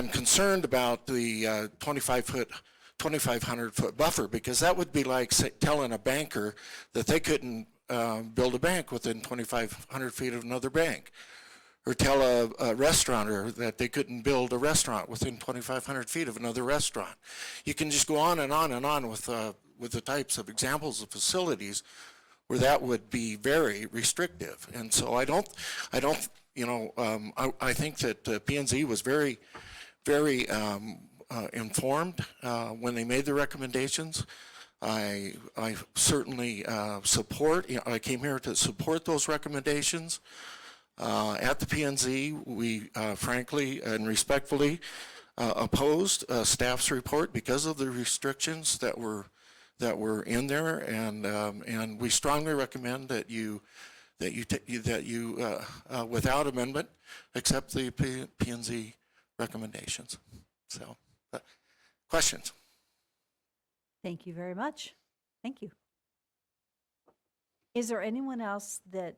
concerned about the 2,500-foot buffer, because that would be like telling a banker that they couldn't build a bank within 2,500 feet of another bank, or tell a restaurateur that they couldn't build a restaurant within 2,500 feet of another restaurant. You can just go on and on and on with the types of examples of facilities where that would be very restrictive. And so I think that P&Z was very informed when they made the recommendations. I certainly support, I came here to support those recommendations. At the PNZ, we frankly and respectfully opposed staff's report because of the restrictions that were in there, and we strongly recommend that you without amendment accept the PNZ recommendations. So, questions? Thank you very much. Thank you. Is there anyone else that,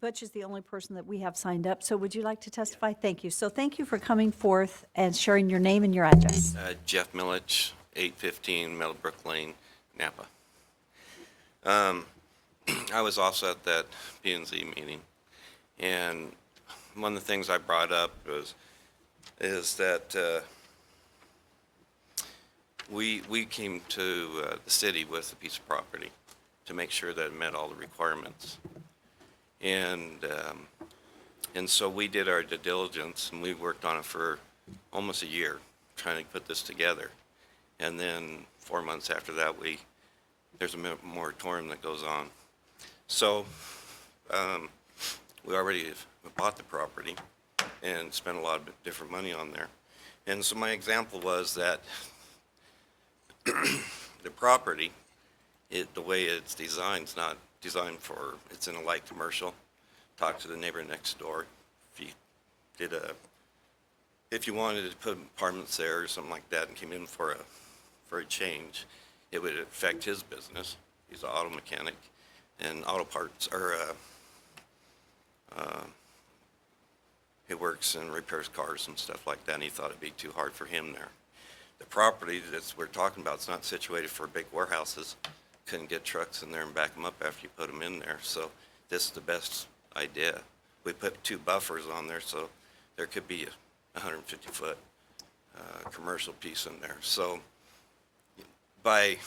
Butch is the only person that we have signed up, so would you like to testify? Thank you. So thank you for coming forth and sharing your name and your address. Jeff Milich, 815 Meadowbrook Lane, Napa. I was also at that P&Z meeting, and one of the things I brought up is that we came to the city with a piece of property to make sure that it met all the requirements, and so we did our due diligence, and we worked on it for almost a year trying to put this together, and then 4 months after that there's a moratorium that goes on. So we already bought the property and spent a lot of different money on there. And so my example was that the property, the way it's designed, is not designed for, it's in a light commercial. Talk to the neighbor next door. If you wanted to put apartments there or something like that and came in for a change, it would affect his business. He's an auto mechanic and auto parts, or he works and repairs cars and stuff like that, and he thought it'd be too hard for him there. The property that we're talking about is not situated for big warehouses. Couldn't get trucks in there and back them up after you put them in there. So this is the best idea. We put 2 buffers on there, so there could be a 150-foot commercial piece in there. So by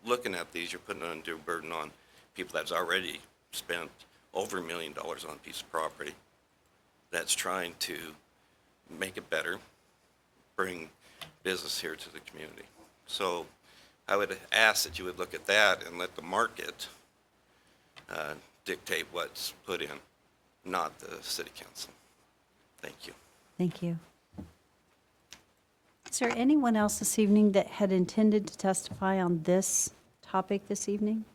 looking at these, you're putting an undue burden on people that's already spent over $1 million on a piece of property that's trying to make it better, bring business here to the community. So I would ask that you would look at that and let the market dictate what's put in, not the city council. Thank you. Thank you. Is there anyone else this evening that had intended to testify on this topic this evening?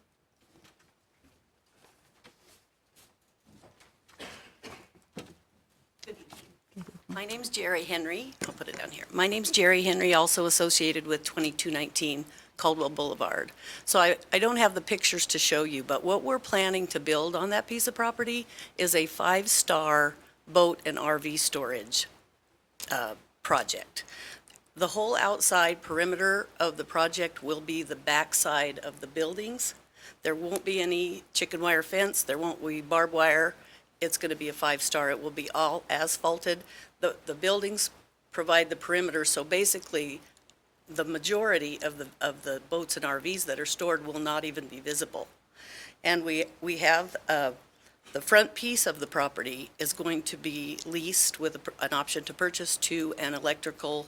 My name's Jerry Henry. I'll put it down here. My name's Jerry Henry, also associated with 2219 Caldwell Boulevard. So I don't have the pictures to show you, but what we're planning to build on that piece of property is a 5-star boat and RV storage project. The whole outside perimeter of the project will be the backside of the buildings. There won't be any chicken wire fence. There won't be barbed wire. It's going to be a 5-star. It will be all asphalted. The buildings provide the perimeter, so basically the majority of the boats and RVs that are stored will not even be visible. And we have the front piece of the property is going to be leased with an option to purchase to an electrical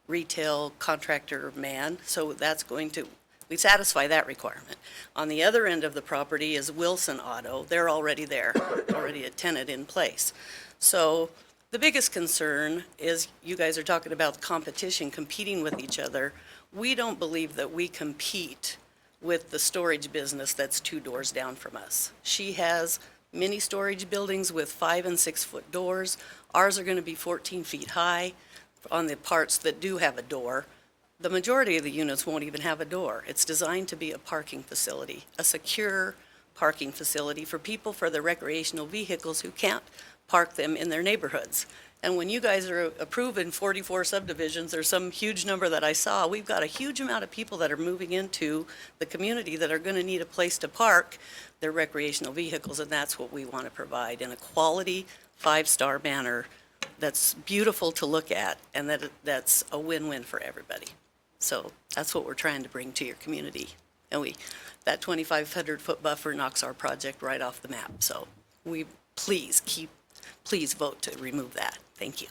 retail contractor man, so that's going to, we satisfy that requirement. On the other end of the property is Wilson Auto. They're already there, already a tenant in place. So the biggest concern is you guys are talking about competition, competing with each other. We don't believe that we compete with the storage business that's 2 doors down from us. She has mini storage buildings with 5 and 6 foot doors. Ours are going to be 14 feet high on the parts that do have a door. The majority of the units won't even have a door. It's designed to be a parking facility, a secure parking facility for people, for their recreational vehicles who can't park them in their neighborhoods. And when you guys are approving 44 subdivisions, there's some huge number that I saw, we've got a huge amount of people that are moving into the community that are going to need a place to park their recreational vehicles, and that's what we want to provide in a quality 5-star manner that's beautiful to look at, and that's a win-win for everybody. So that's what we're trying to bring to your community. And that 2,500-foot buffer knocks our project right off the map. So please vote to remove that. Thank you.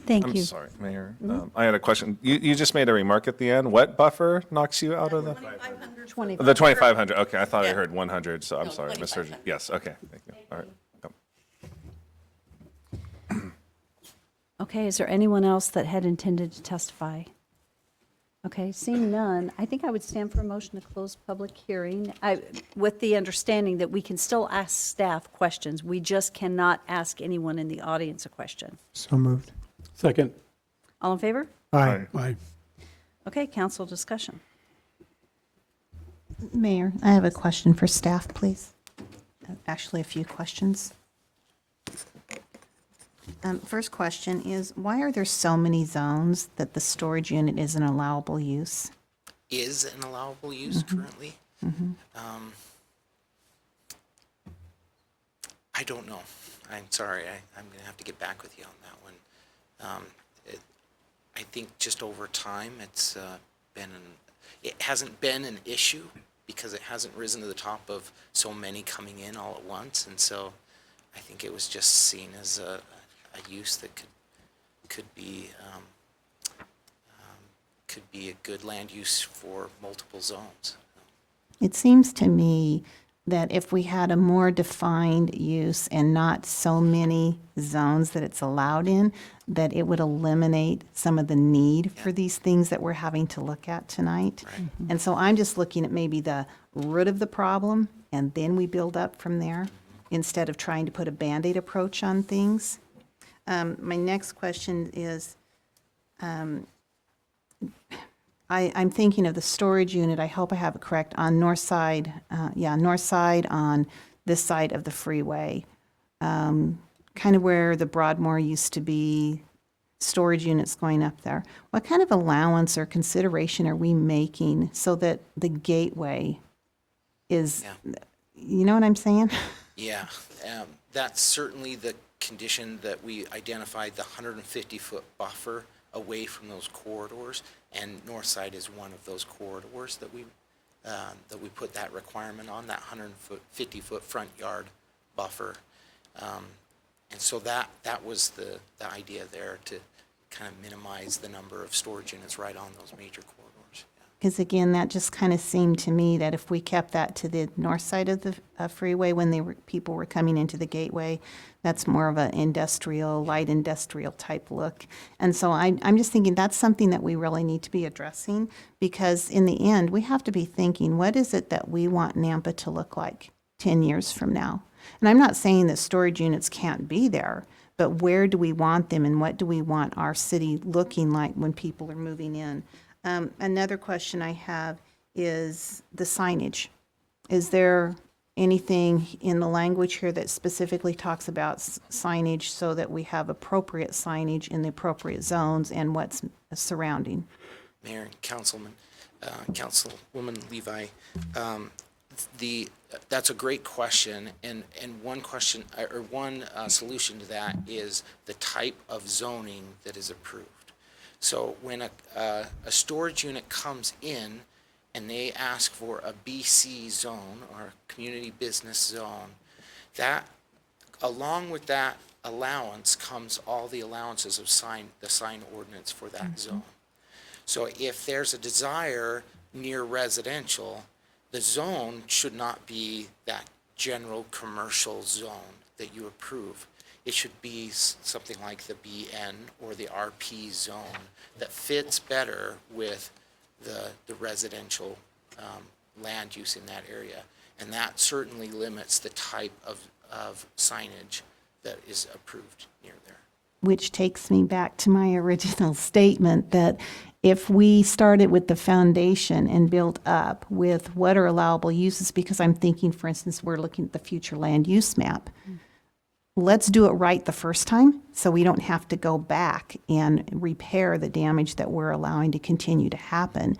Thank I'm you. sorry, Mayor. I had a question. You just made a remark at the end. What buffer knocks you out of the? 20. The 2,500. Okay, I thought I heard 100, so I'm sorry, misheard you. Yes, okay, thank you. All right. Yep. Okay, is there anyone else that had intended to testify? Okay, seeing none, I think I would stand for a motion to close public hearing, with the understanding that we can still ask staff questions. We just cannot ask anyone in the audience a question. So moved. Second. All in favor? Aye. Aye. Okay, council discussion. Mayor, I have a question for staff, please. Actually, a few questions. First question is, why are there so many zones that the storage unit is an allowable use? Is an allowable use currently? I don't know. I'm sorry. I'm going to have to get back with you on that one. I think just over time, it hasn't been an issue because it hasn't risen to the top of so many coming in all at once, and so I think it was just seen as a use that could be a good land use for multiple zones. It seems to me that if we had a more defined use and not so many zones that it's allowed in, that it would eliminate some of the need for these things that we're having to look at tonight. And so I'm just looking at maybe the root of the problem, and then we build up from there, instead of trying to put a Band-Aid approach on things. My next question is, I'm thinking of the storage unit, I hope I have it correct, on north side, north side on this side of the freeway. Kind of where the Broadmoor used to be, storage units going up there. What kind of allowance or consideration are we making so that the gateway is, you know what I'm saying? Yeah, that's certainly the condition that we identified, the 150-foot buffer away from those corridors, and north side is one of those corridors that we put that requirement on, that 150-foot front yard buffer. And so that was the idea there, to kind of minimize the number of storage units right on those major corridors. Because again, that just kind of seemed to me that if we kept that to the north side of the freeway when people were coming into the gateway, that's more of an industrial, light industrial type look. And so I'm just thinking that's something that we really need to be addressing, because in the end, we have to be thinking, what is it that we want Nampa to look like 10 years from now? And I'm not saying that storage units can't be there, but where do we want them, and what do we want our city looking like when people are moving in? Another question I have is the signage. Is there anything in the language here that specifically talks about signage so that we have appropriate signage in the appropriate zones and what's surrounding? Mayor and Councilwoman Levi, that's a great question, and one question, or one solution to that is the type of zoning that is approved. So when a storage unit comes in and they ask for a BC zone, or a community business zone, that, along with that allowance comes all the allowances of the sign ordinance for that zone. So if there's a desire near residential, the zone should not be that general commercial zone that you approve. It should be something like the BN or the RP zone that fits better with the residential land use in that area. And that certainly limits the type of signage that is approved near there. Which takes me back to my original statement that if we started with the foundation and built up with what are allowable uses, because I'm thinking, for instance, we're looking at the future land use map. Let's do it right the first time so we don't have to go back and repair the damage that we're allowing to continue to happen.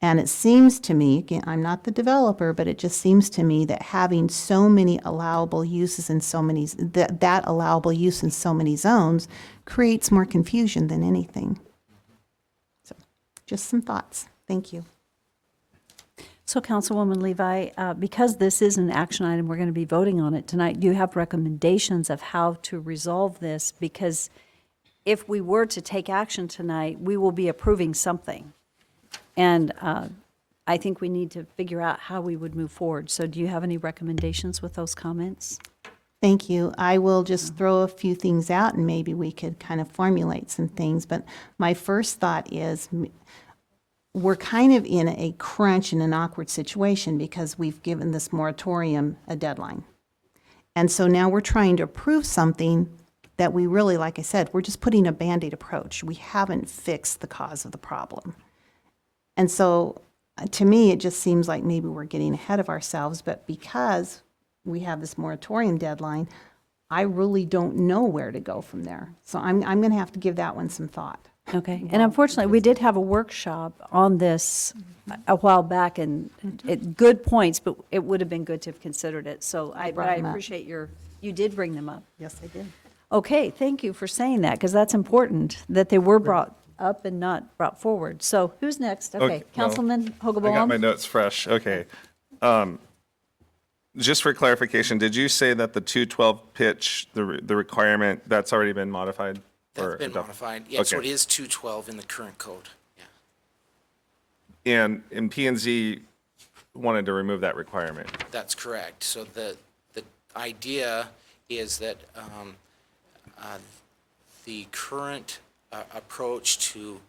And it seems to me, again, I'm not the developer, but it just seems to me that having so many allowable uses in so many, that allowable use in so many zones creates more confusion than anything. So just some thoughts. Thank you. So Councilwoman Levi, because this is an action item, we're going to be voting on it tonight. Do you have recommendations of how to resolve this? Because if we were to take action tonight, we will be approving something. And I think we need to figure out how we would move forward. So do you have any recommendations with those comments? Thank you. I will just throw a few things out and maybe we could kind of formulate some things. But my first thought is we're kind of in a crunch and an awkward situation because we've given this moratorium a deadline. And so now we're trying to approve something that we really, like I said, we're just putting a Band-Aid approach. We haven't fixed the cause of the problem. And so to me, it just seems like maybe we're getting ahead of ourselves, but because we have this moratorium deadline, I really don't know where to go from there. So I'm going to have to give that one some thought. Okay, and unfortunately, we did have a workshop on this a while back, and good points, but it would have been good to have considered it. So I brought them up. appreciate you did bring them up. Yes, I did. Okay, thank you for saying that, because that's important, that they were brought up and not brought forward. So who's next? Okay, well, Councilman I got Hogaboam? my notes fresh. Okay. Just for clarification, did you say that the 212 pitch, the requirement, that's already been modified? That's been modified. Yeah, so it is 212 in the current code. Yeah. And P&Z wanted to remove that requirement. That's correct. So the idea is that the current approach to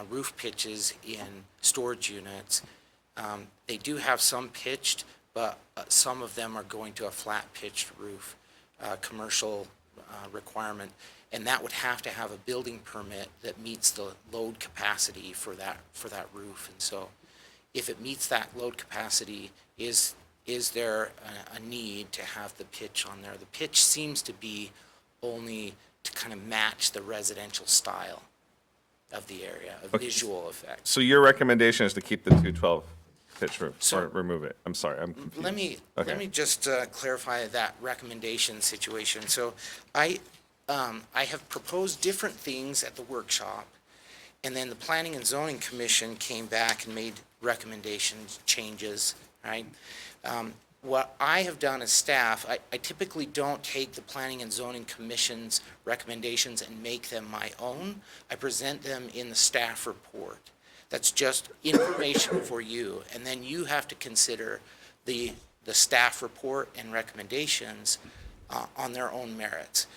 roof pitches in storage units, they do have some pitched, but some of them are going to a flat pitched roof, commercial requirement, and that would have to have a building permit that meets the load capacity for that roof. And so if it meets that load capacity, is there a need to have the pitch on there? The pitch seems to be only to kind of match the residential style of the area, of visual effect. So your recommendation is to keep the 212 pitch roof or remove it? I'm sorry, I'm confused. Let me just clarify that recommendation situation. So I have proposed different things at the workshop, and then the Planning and Zoning Commission came back and made recommendations, changes, right? What I have done as staff, I typically don't take the Planning and Zoning Commission's recommendations and make them my own. I present them in the staff report. That's just information for you, and then you have to consider the staff report and recommendations on their own merits.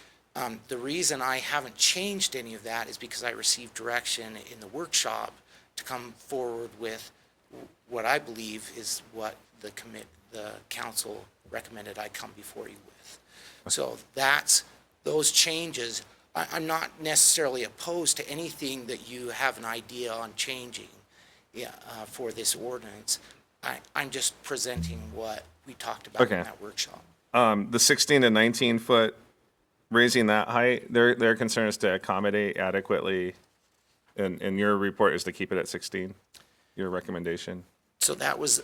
The reason I haven't changed any of that is because I received direction in the workshop to come forward with what I believe is what the council recommended I come before you with. So those changes. I'm not necessarily opposed to anything that you have an idea on changing for this ordinance. I'm just presenting what we talked about in that workshop. The 16 to 19 foot, raising that height, their concern is to accommodate adequately, and your report is to keep it at 16, your recommendation? So that was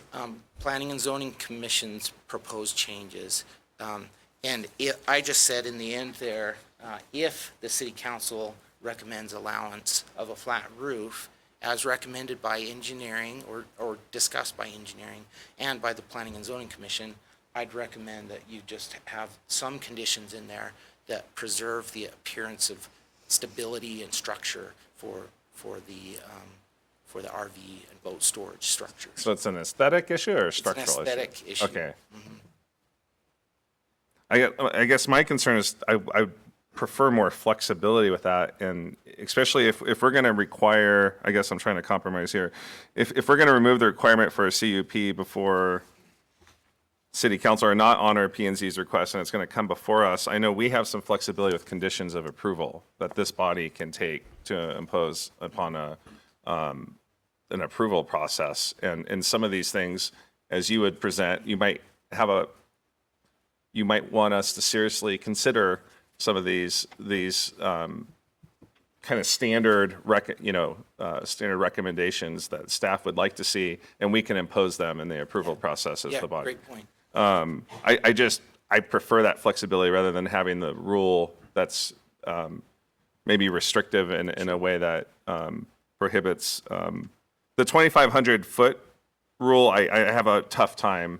Planning and Zoning Commission's proposed changes. And I just said in the end there, if the city council recommends allowance of a flat roof, as recommended by engineering or discussed by engineering and by the Planning and Zoning Commission, I'd recommend that you just have some conditions in there that preserve the appearance of stability and structure for the RV and boat storage structures. So it's an aesthetic issue or a structural issue? It's an aesthetic issue. Okay. I guess my concern is I prefer more flexibility with that, and especially if we're going to require, I guess I'm trying to compromise here, if we're going to remove the requirement for a CUP before city council or not honor P&Z's request and it's going to come before us, I know we have some flexibility with conditions of approval that this body can take to impose upon an approval process. And some of these things, as you would present, you might want us to seriously consider some of these kind of standard recommendations that staff would like to see, and we can impose them in the approval process as the body. Great point. I prefer that flexibility rather than having the rule that's maybe restrictive in a way that prohibits the 2,500 foot rule. I have a tough time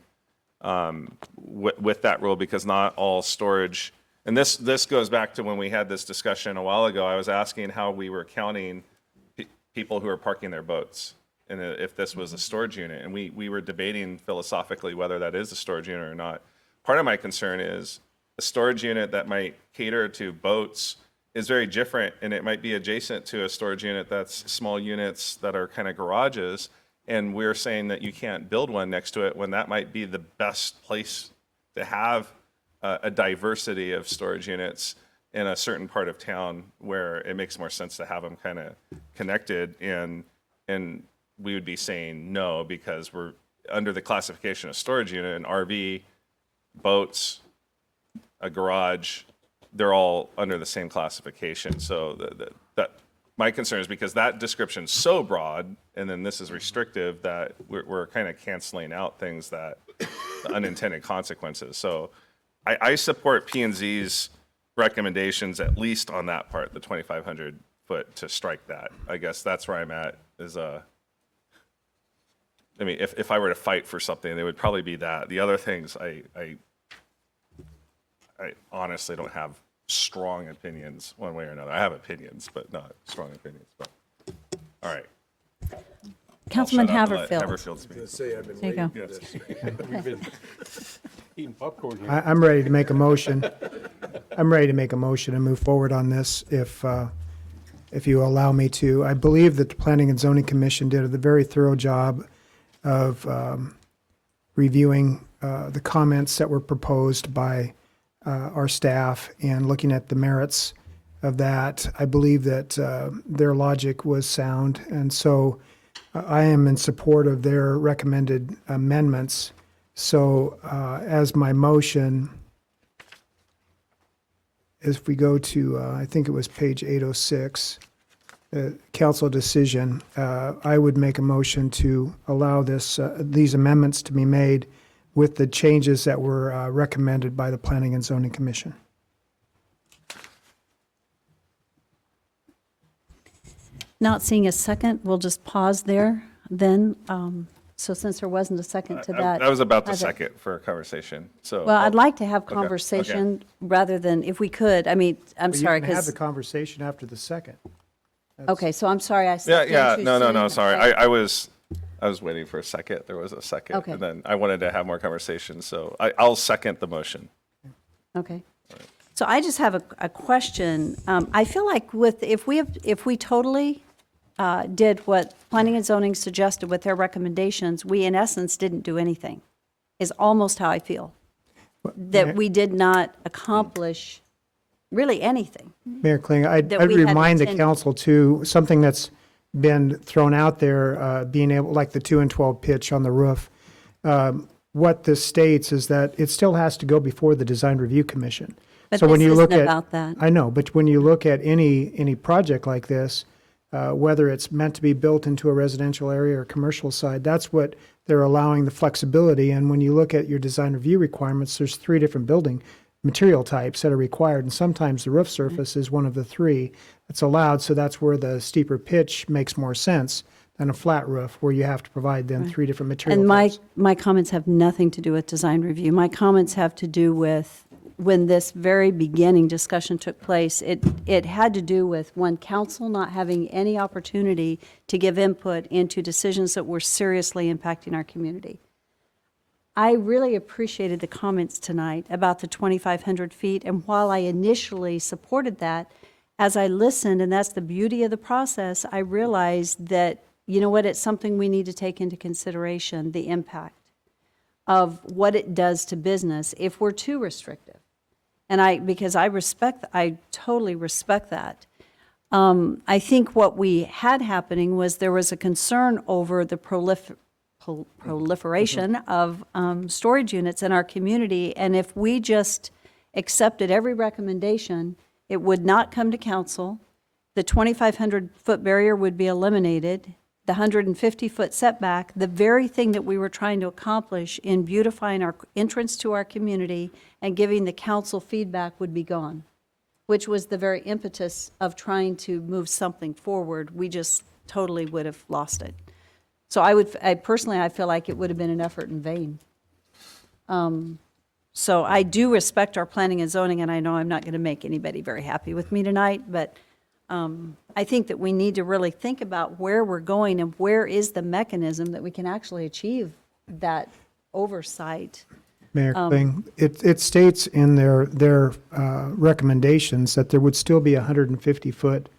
with that rule because not all storage And this goes back to when we had this discussion a while ago. I was asking how we were counting people who are parking their boats, and if this was a storage unit. And we were debating philosophically whether that is a storage unit or not. Part of my concern is a storage unit that might cater to boats is very different, and it might be adjacent to a storage unit that's small units that are kind of garages, and we're saying that you can't build one next to it when that might be the best place to have a diversity of storage units in a certain part of town where it makes more sense to have them kind of connected, and we would be saying no because we're under the classification of storage unit, an RV, boats, a garage, they're all under the same classification. So that my concern is because that description's so broad, and then this is restrictive, that we're kind of canceling out things that the unintended consequences. So I support P&Z's recommendations, at least on that part, the 2,500 foot, to strike that. I guess that's where I'm at. I mean, if I were to fight for something, it would probably be that. The other things, I honestly don't have strong opinions one way or another. I have opinions, but not strong opinions. But all right. Councilman I'll shut up and let Haverfield. speak. There you go. We've been eating popcorn here. I'm ready to make a motion. I'm ready to make a motion and move forward on this if you allow me to. I believe that the Planning and Zoning Commission did a very thorough job of reviewing the comments that were proposed by our staff and looking at the merits of that. I believe that their logic was sound, and so I am in support of their recommended amendments. So as my motion, if we go to, I think it was page 806, council decision, I would make a motion to allow these amendments to be made with the changes that were recommended by the Planning and Zoning Commission. Not seeing a second, we'll just pause there then. So since there wasn't a second to that. I was about to have it- second for a conversation, so. Well, I'd like to have Okay, conversation rather than, if we could, I mean, I'm But sorry, You can have the because, conversation after the second. okay, so I'm sorry I Yeah, stepped in yeah, too no, soon. sorry. I was waiting for a second. There was a second. Okay. And then I wanted to have more conversation, so I'll second the motion. Okay. So I just have a question. I feel like if we totally did what Planning and Zoning suggested with their recommendations, we in essence didn't do anything, is almost how I feel. That we did not accomplish really anything. Mayor Kling, I'd That we had remind the intended. council to, something that's been thrown out there, being able, like the 2 and 12 pitch on the roof. What this states is that it still has to go before the Design Review Commission. But So when this you look isn't at- about that. I know, but when you look at any project like this, whether it's meant to be built into a residential area or commercial side, that's what they're allowing the flexibility. And when you look at your design review requirements, there's 3 different building material types that are required, and sometimes the roof surface is one of the 3 that's allowed, so that's where the steeper pitch makes more sense than a flat roof, where you have to provide them 3 different material And types. my comments have nothing to do with design review. My comments have to do with when this very beginning discussion took place, it had to do with, one, council not having any opportunity to give input into decisions that were seriously impacting our community. I really appreciated the comments tonight about the 2,500 feet, and while I initially supported that, as I listened, and that's the beauty of the process, I realized that, you know what, it's something we need to take into consideration, the impact of what it does to business if we're too restrictive. And because I totally respect that. I think what we had happening was there was a concern over the proliferation of storage units in our community, and if we just accepted every recommendation, it would not come to council, the 2,500-foot barrier would be eliminated, the 150-foot setback, the very thing that we were trying to accomplish in beautifying our entrance to our community and giving the council feedback would be gone, which was the very impetus of trying to move something forward. We just totally would have lost it. So I personally, I feel like it would have been an effort in vain. So I do respect our planning and zoning, and I know I'm not going to make anybody very happy with me tonight, but I think that we need to really think about where we're going and where is the mechanism that we can actually achieve that oversight. Mayor Kling, it states in their recommendations that there would still be a 150-foot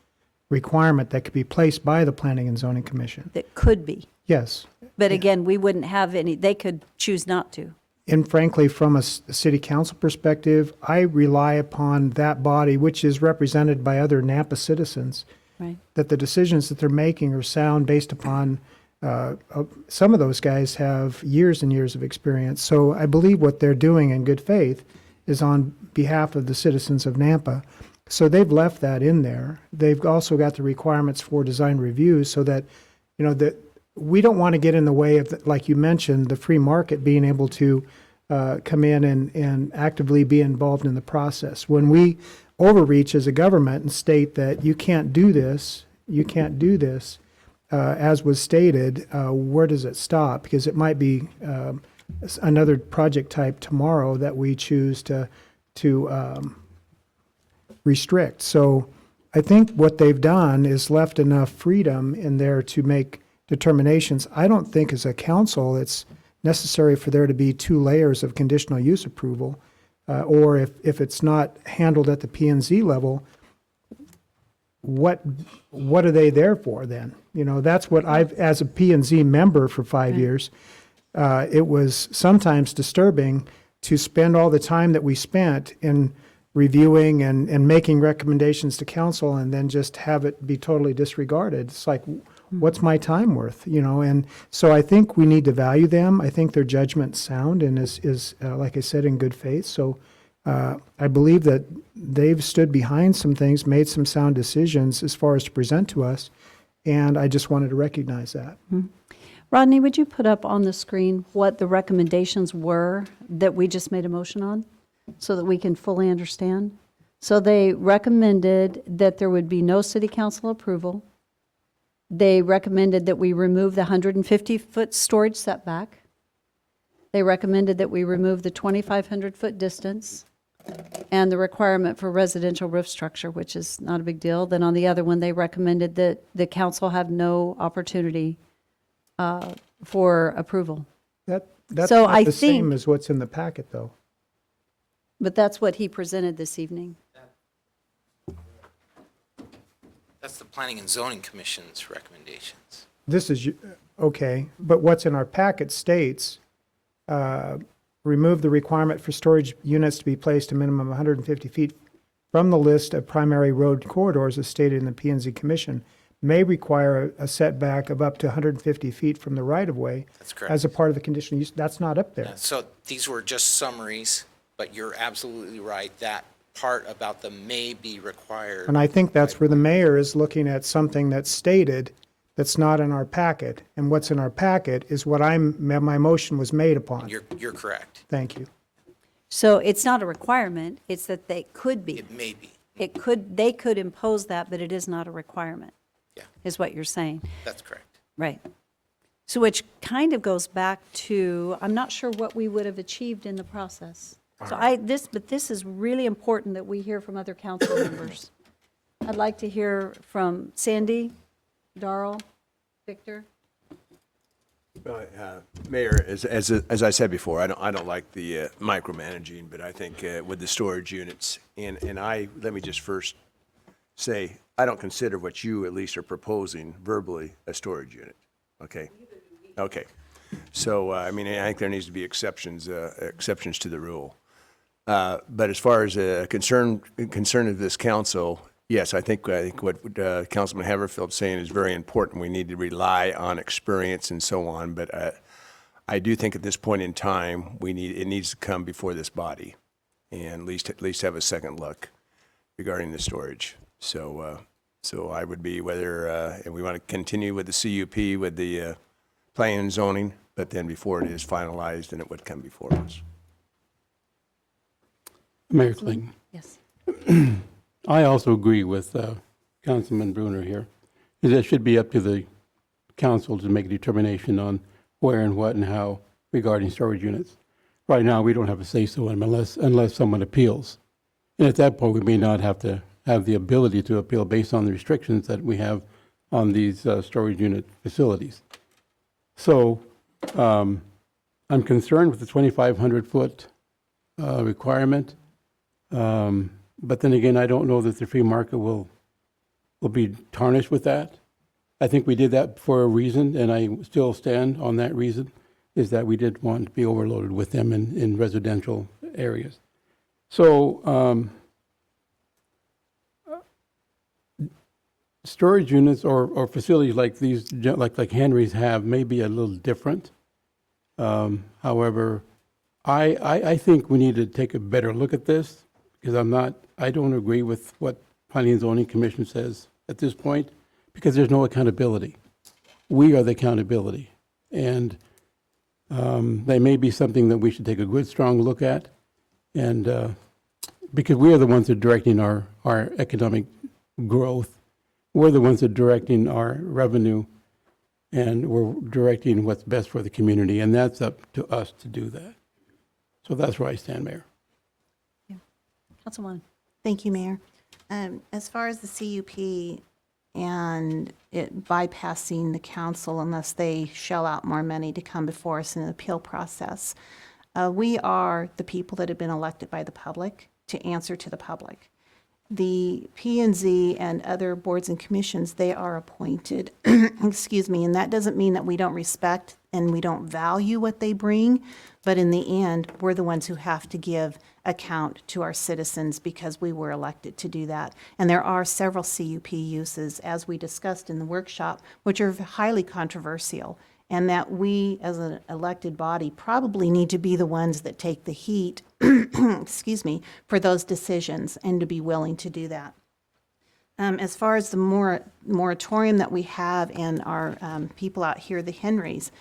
requirement that could be placed by the Planning and Zoning Commission. That could be. Yes. But again, we wouldn't have any, they could choose not to. And frankly, from a city council perspective, I rely upon that body, which is represented by other Nampa citizens, Right. that the decisions that they're making are sound based upon, some of those guys have years and years of experience. So I believe what they're doing in good faith is on behalf of the citizens of Nampa. So they've left that in there. They've also got the requirements for design reviews so that, that we don't want to get in the way of, like you mentioned, the free market being able to come in and actively be involved in the process. When we overreach as a government and state that you can't do this, as was stated, where does it stop? Because it might be another project type tomorrow that we choose to restrict. So I think what they've done is left enough freedom in there to make determinations. I don't think as a council it's necessary for there to be 2 layers of conditional use approval, or if it's not handled at the P&Z level, what are they there for then? That's what I've, as a P&Z member for 5 years, it was sometimes disturbing to spend all the time that we spent in reviewing and making recommendations to council and then just have it be totally disregarded. It's like, what's my time worth, And so I think we need to value them. I think their judgment's sound and is like I said, in good faith. So I believe that they've stood behind some things, made some sound decisions as far as to present to us, and I just wanted to recognize that. Rodney, would you put up on the screen what the recommendations were that we just made a motion on so that we can fully understand? So they recommended that there would be no city council approval. They recommended that we remove the 150-foot storage setback. They recommended that we remove the 2,500-foot distance and the requirement for residential roof structure, which is not a big deal. Then on the other one, they recommended that the council have no opportunity for approval. That's So not I the same think- as what's in the packet, though. But that's what he presented this evening. That's the Planning and Zoning Commission's recommendations. This is, okay, but what's in our packet states, remove the requirement for storage units to be placed a minimum of 150 feet from the list of primary road corridors as stated in the P&Z Commission, may require a setback of up to 150 feet from the right-of-way. That's correct. As a part of the conditional use. That's not up there. So these were just summaries, but you're absolutely right. That part about the may be required. And I think that's where the mayor is looking at something that's stated that's not in our packet. And what's in our packet is what my motion was made upon. You're correct. Thank you. So it's not a requirement, it's that they could be. It may be. They could impose that, but it is not a requirement. Yeah. Is what you're saying. That's correct. Right. So which kind of goes back to, I'm not sure what we would have achieved in the process. So but this is really important that we hear from other council members. I'd like to hear from Sandy, Darrell, Victor. Mayor, as I said before, I don't like the micromanaging, but I think with the storage units, and let me just first say, I don't consider what you at least are proposing verbally a storage unit, okay? Okay. So, I think there needs to be exceptions to the rule. But as far as a concern of this council, yes, I think what Councilman Haverfield's saying is very important. We need to rely on experience and so on. But I do think at this point in time, it needs to come before this body, and at least have a second look regarding the storage. So I would be whether and we want to continue with the CUP with the planning and zoning, but then before it is finalized, then it would come before us. Mayor Kling, Yes. I also agree with Councilman Bruner here. It should be up to the council to make a determination on where and what and how regarding storage units. right now, we don't have a say-so in them unless someone appeals. And at that point, we may not have to have the ability to appeal based on the restrictions that we have on these storage unit facilities. So I'm concerned with the 2,500-foot requirement. But then again, I don't know that the free market will be tarnished with that. I think we did that for a reason, and I still stand on that reason, is that we didn't want to be overloaded with them in residential areas. So storage units or facilities like these, like Henry's have, may be a little different. However, I think we need to take a better look at this, because I don't agree with what Planning and Zoning Commission says at this point, because there's no accountability. We are the accountability. And that may be something that we should take a good, strong look at. And because we are the ones that are directing our economic growth. We're the ones that are directing our revenue, and we're directing what's best for the community. And that's up to us to do that. So that's where I stand, Mayor. Councilwoman. Thank you, Mayor. As far as the CUP and it bypassing the council unless they shell out more money to come before us in an appeal process, we are the people that have been elected by the public to answer to the public. The P&Z and other boards and commissions, they are appointed, excuse me, and that doesn't mean that we don't respect and we don't value what they bring, but in the end, we're the ones who have to give account to our citizens because we were elected to do that. And there are several CUP uses, as we discussed in the workshop, which are highly controversial, and that we, as an elected body, probably need to be the ones that take the heat, excuse me, for those decisions and to be willing to do that. As far as the moratorium that we have and our people out here, the Henrys,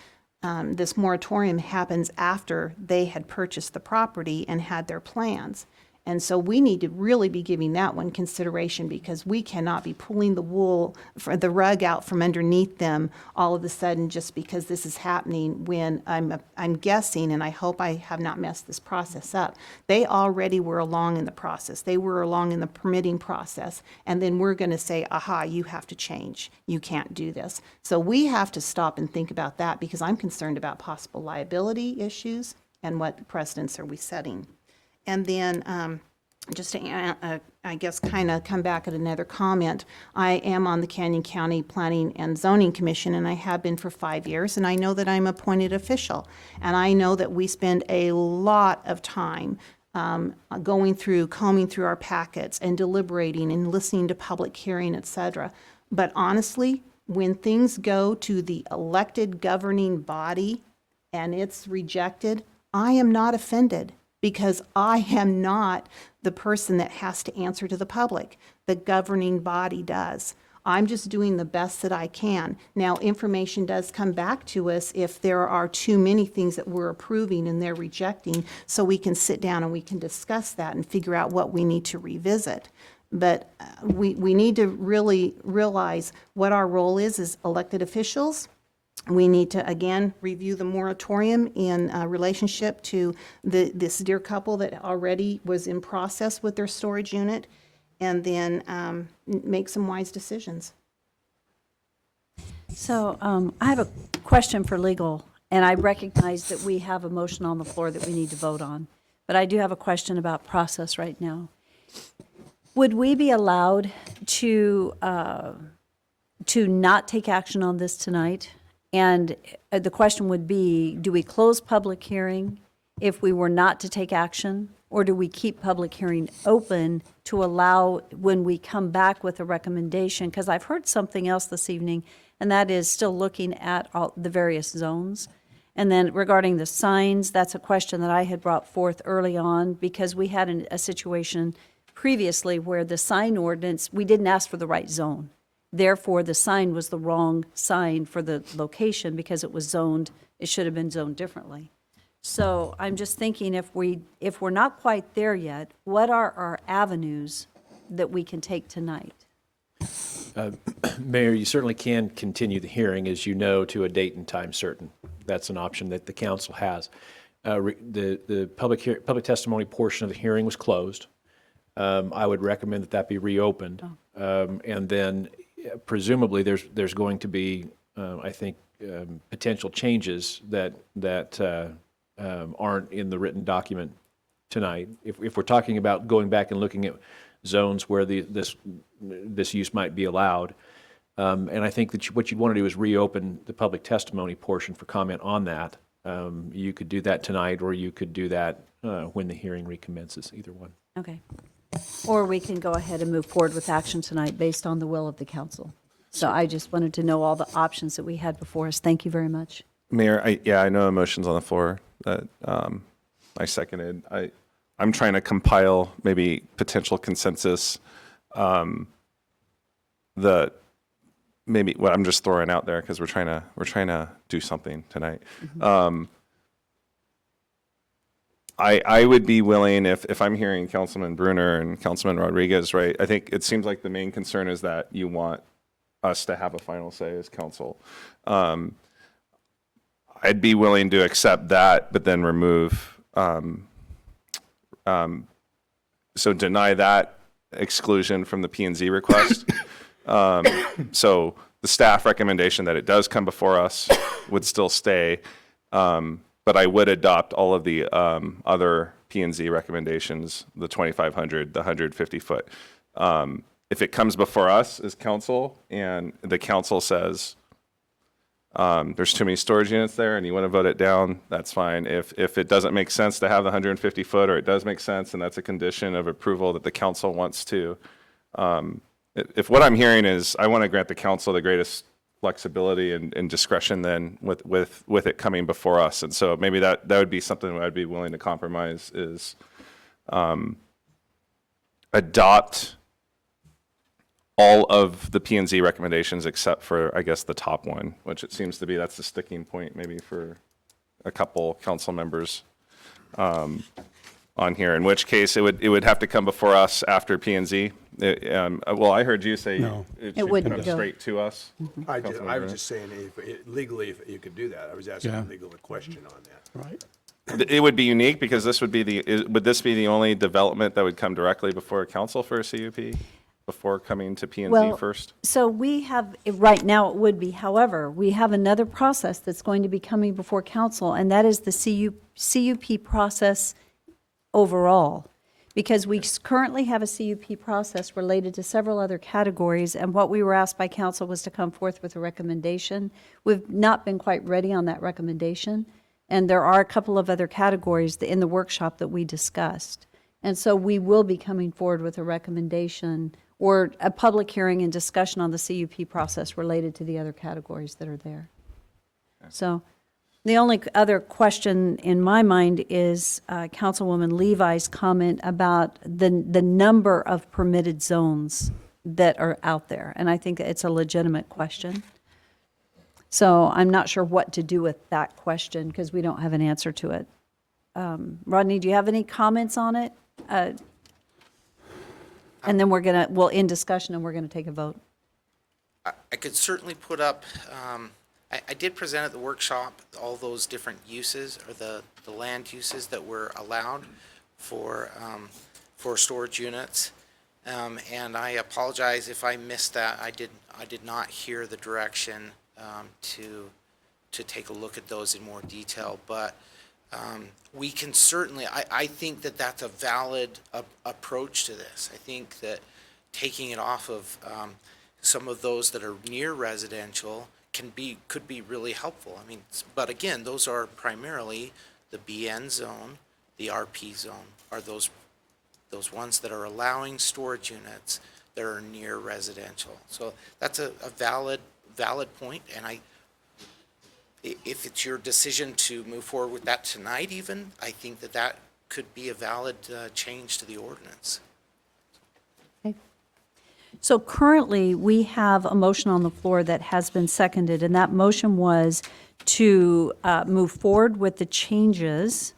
this moratorium happens after they had purchased the property and had their plans. And so we need to really be giving that one consideration because we cannot be pulling the rug out from underneath them all of a sudden just because this is happening when I'm guessing, and I hope I have not messed this process up, they already were along in the process. They were along in the permitting process. And then we're going to say, aha, you have to change. You can't do this. So we have to stop and think about that because I'm concerned about possible liability issues and what precedents are we setting. And then just to, I guess, kind of come back at another comment, I am on the Canyon County Planning and Zoning Commission, and I have been for 5 years, and I know that I'm appointed official. And I know that we spend a lot of time combing through our packets and deliberating and listening to public hearing, et cetera. But honestly, when things go to the elected governing body and it's rejected, I am not offended. Because I am not the person that has to answer to the public. The governing body does. I'm just doing the best that I can. Now, information does come back to us if there are too many things that we're approving and they're rejecting, so we can sit down and we can discuss that and figure out what we need to revisit. But we need to really realize what our role is as elected officials. We need to, again, review the moratorium in relationship to this dear couple that already was in process with their storage unit, and then make some wise decisions. So I have a question for legal, and I recognize that we have a motion on the floor that we need to vote on, but I do have a question about process right now. Would we be allowed to not take action on this tonight? And the question would be, do we close public hearing if we were not to take action? Or do we keep public hearing open to allow when we come back with a recommendation? Because I've heard something else this evening, and that is still looking at all the various zones. And then regarding the signs, that's a question that I had brought forth early on because we had a situation previously where the sign ordinance, we didn't ask for the right zone. Therefore, the sign was the wrong sign for the location because it was zoned, it should have been zoned differently. So I'm just thinking if we're not quite there yet, what are our avenues that we can take tonight? Mayor, you certainly can continue the hearing, as you know, to a date and time certain. That's an option that the council has. The public testimony portion of the hearing was closed. I would recommend that that be reopened. And then presumably, there's going to be, I think, potential changes that aren't in the written document tonight. If we're talking about going back and looking at zones where this use might be allowed, and I think that what you'd want to do is reopen the public testimony portion for comment on that. You could do that tonight, or you could do that when the hearing recommences, either one. Okay. Or we can go ahead and move forward with action tonight based on the will of the council. So I just wanted to know all the options that we had before us. Thank you very much. Mayor, I know a motion's on the floor that I seconded. I'm trying to compile maybe potential consensus. Maybe what I'm just throwing out there because we're trying to do something tonight. I would be willing if I'm hearing Councilman Brunner and Councilman Rodriguez, right? I think it seems like the main concern is that you want us to have a final say as council. I'd be willing to accept that, but then remove, so deny that exclusion from the P&Z request. So the staff recommendation that it does come before us would still stay, but I would adopt all of the other P&Z recommendations, the 2,500, the 150 foot. If it comes before us as council and the council says there's too many storage units there and you want to vote it down, that's fine. If it doesn't make sense to have the 150 foot, or it does make sense and that's a condition of approval that the council wants to, if what I'm hearing is I want to grant the council the greatest flexibility and discretion then with it coming before us. And so maybe that would be something I'd be willing to compromise is adopt all of the P&Z recommendations except for, I guess, the top one, which it seems to be that's the sticking point maybe for a couple council members on here, in which case it would have to come before us after P&Z. Well, I heard you say it should wouldn't come go. straight to us. I Councilman was just saying, legally, if you could do that, I was asking a legal question on that. Right. It would be unique because this would be would this be the only development that would come directly before council for a CUP before coming to P&Z first? So we have, right now it would be, however, we have another process that's going to be coming before council, and that is the CUP process overall. Because we currently have a CUP process related to several other categories, and what we were asked by council was to come forth with a recommendation. We've not been quite ready on that recommendation, and there are a couple of other categories in the workshop that we discussed. And so we will be coming forward with a recommendation or a public hearing and discussion on the CUP process related to the other categories that are there. So the only other question in my mind is Councilwoman Levi's comment about the number of permitted zones that are out there. And I think it's a legitimate question. So I'm not sure what to do with that question because we don't have an answer to it. Rodney, do you have any comments on it? And then we'll end discussion and we're going to take a vote. I could certainly put up, I did present at the workshop all those different uses or the land uses that were allowed for storage units. And I apologize if I missed that. I did not hear the direction to take a look at those in more detail, but we can certainly, I think that that's a valid approach to this. I think that taking it off of some of those that are near residential could be really helpful. I mean, but again, those are primarily the BN zone, the RP zone, are those ones that are allowing storage units that are near residential. So that's a valid point, and if it's your decision to move forward with that tonight even, I think that could be a valid change to the ordinance. Okay. So currently, we have a motion on the floor that has been seconded, and that motion was to move forward with the changes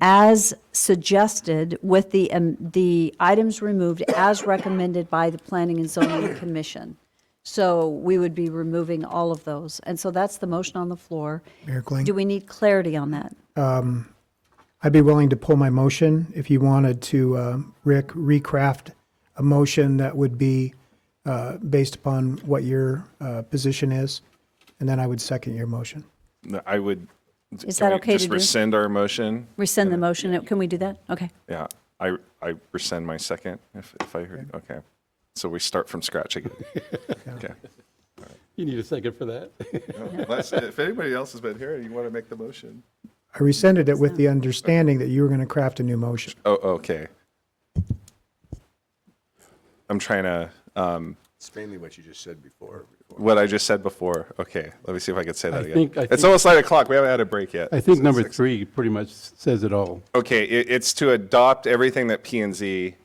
as suggested with the items removed as recommended by the Planning and Zoning Commission. So we would be removing all of those. And so that's the motion on the floor. Mayor Kling? Do we need clarity on that? I'd be willing to pull my motion if you wanted to, Rick, recraft a motion that would be based upon what your position is, and then I would second your motion. I would. Is can that we okay to just do? rescind our motion? Rescind the motion. Can we do that? Okay. Yeah, I rescind my second, if I heard, okay. So we start from scratch again. Okay. You need a second for that? If anybody else has been here and you want to make the motion. I rescinded it with the understanding that you were going to craft a new motion. Oh, okay. I'm trying to, It's mainly what you just said before. what I just said before. Okay, let me see if I can say that I again. think- It's almost 9 o'clock. We haven't had a break yet. I think It's number 6. 3 pretty much says it all. Okay, it's to adopt everything that P and Z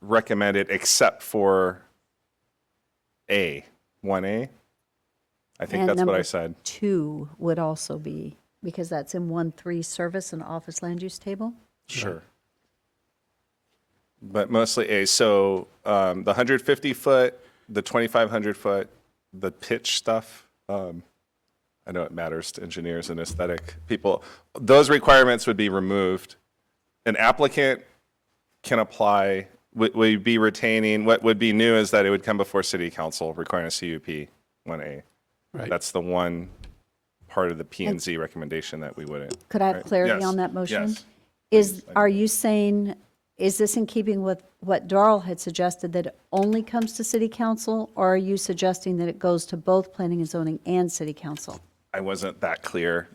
recommended except for 1A. I think And that's what I number said. 2 would also be, because that's in 1.3 service and office land use table. Sure. But mostly A. So the 150 foot, the 2,500 foot, the pitch stuff. I know it matters to engineers and aesthetic people. Those requirements would be removed. An applicant can apply. Would be retaining. What would be new is that it would come before City Council requiring a CUP 1A. Right. That's the one part of the P and Z recommendation that we wouldn't. Could I have right? clarity Yes. on that motion? Yes. Are you saying, is this in keeping with what Darrell had suggested, that it only comes to city council? Or are you suggesting that it goes to both planning and zoning and city council? I wasn't that clear.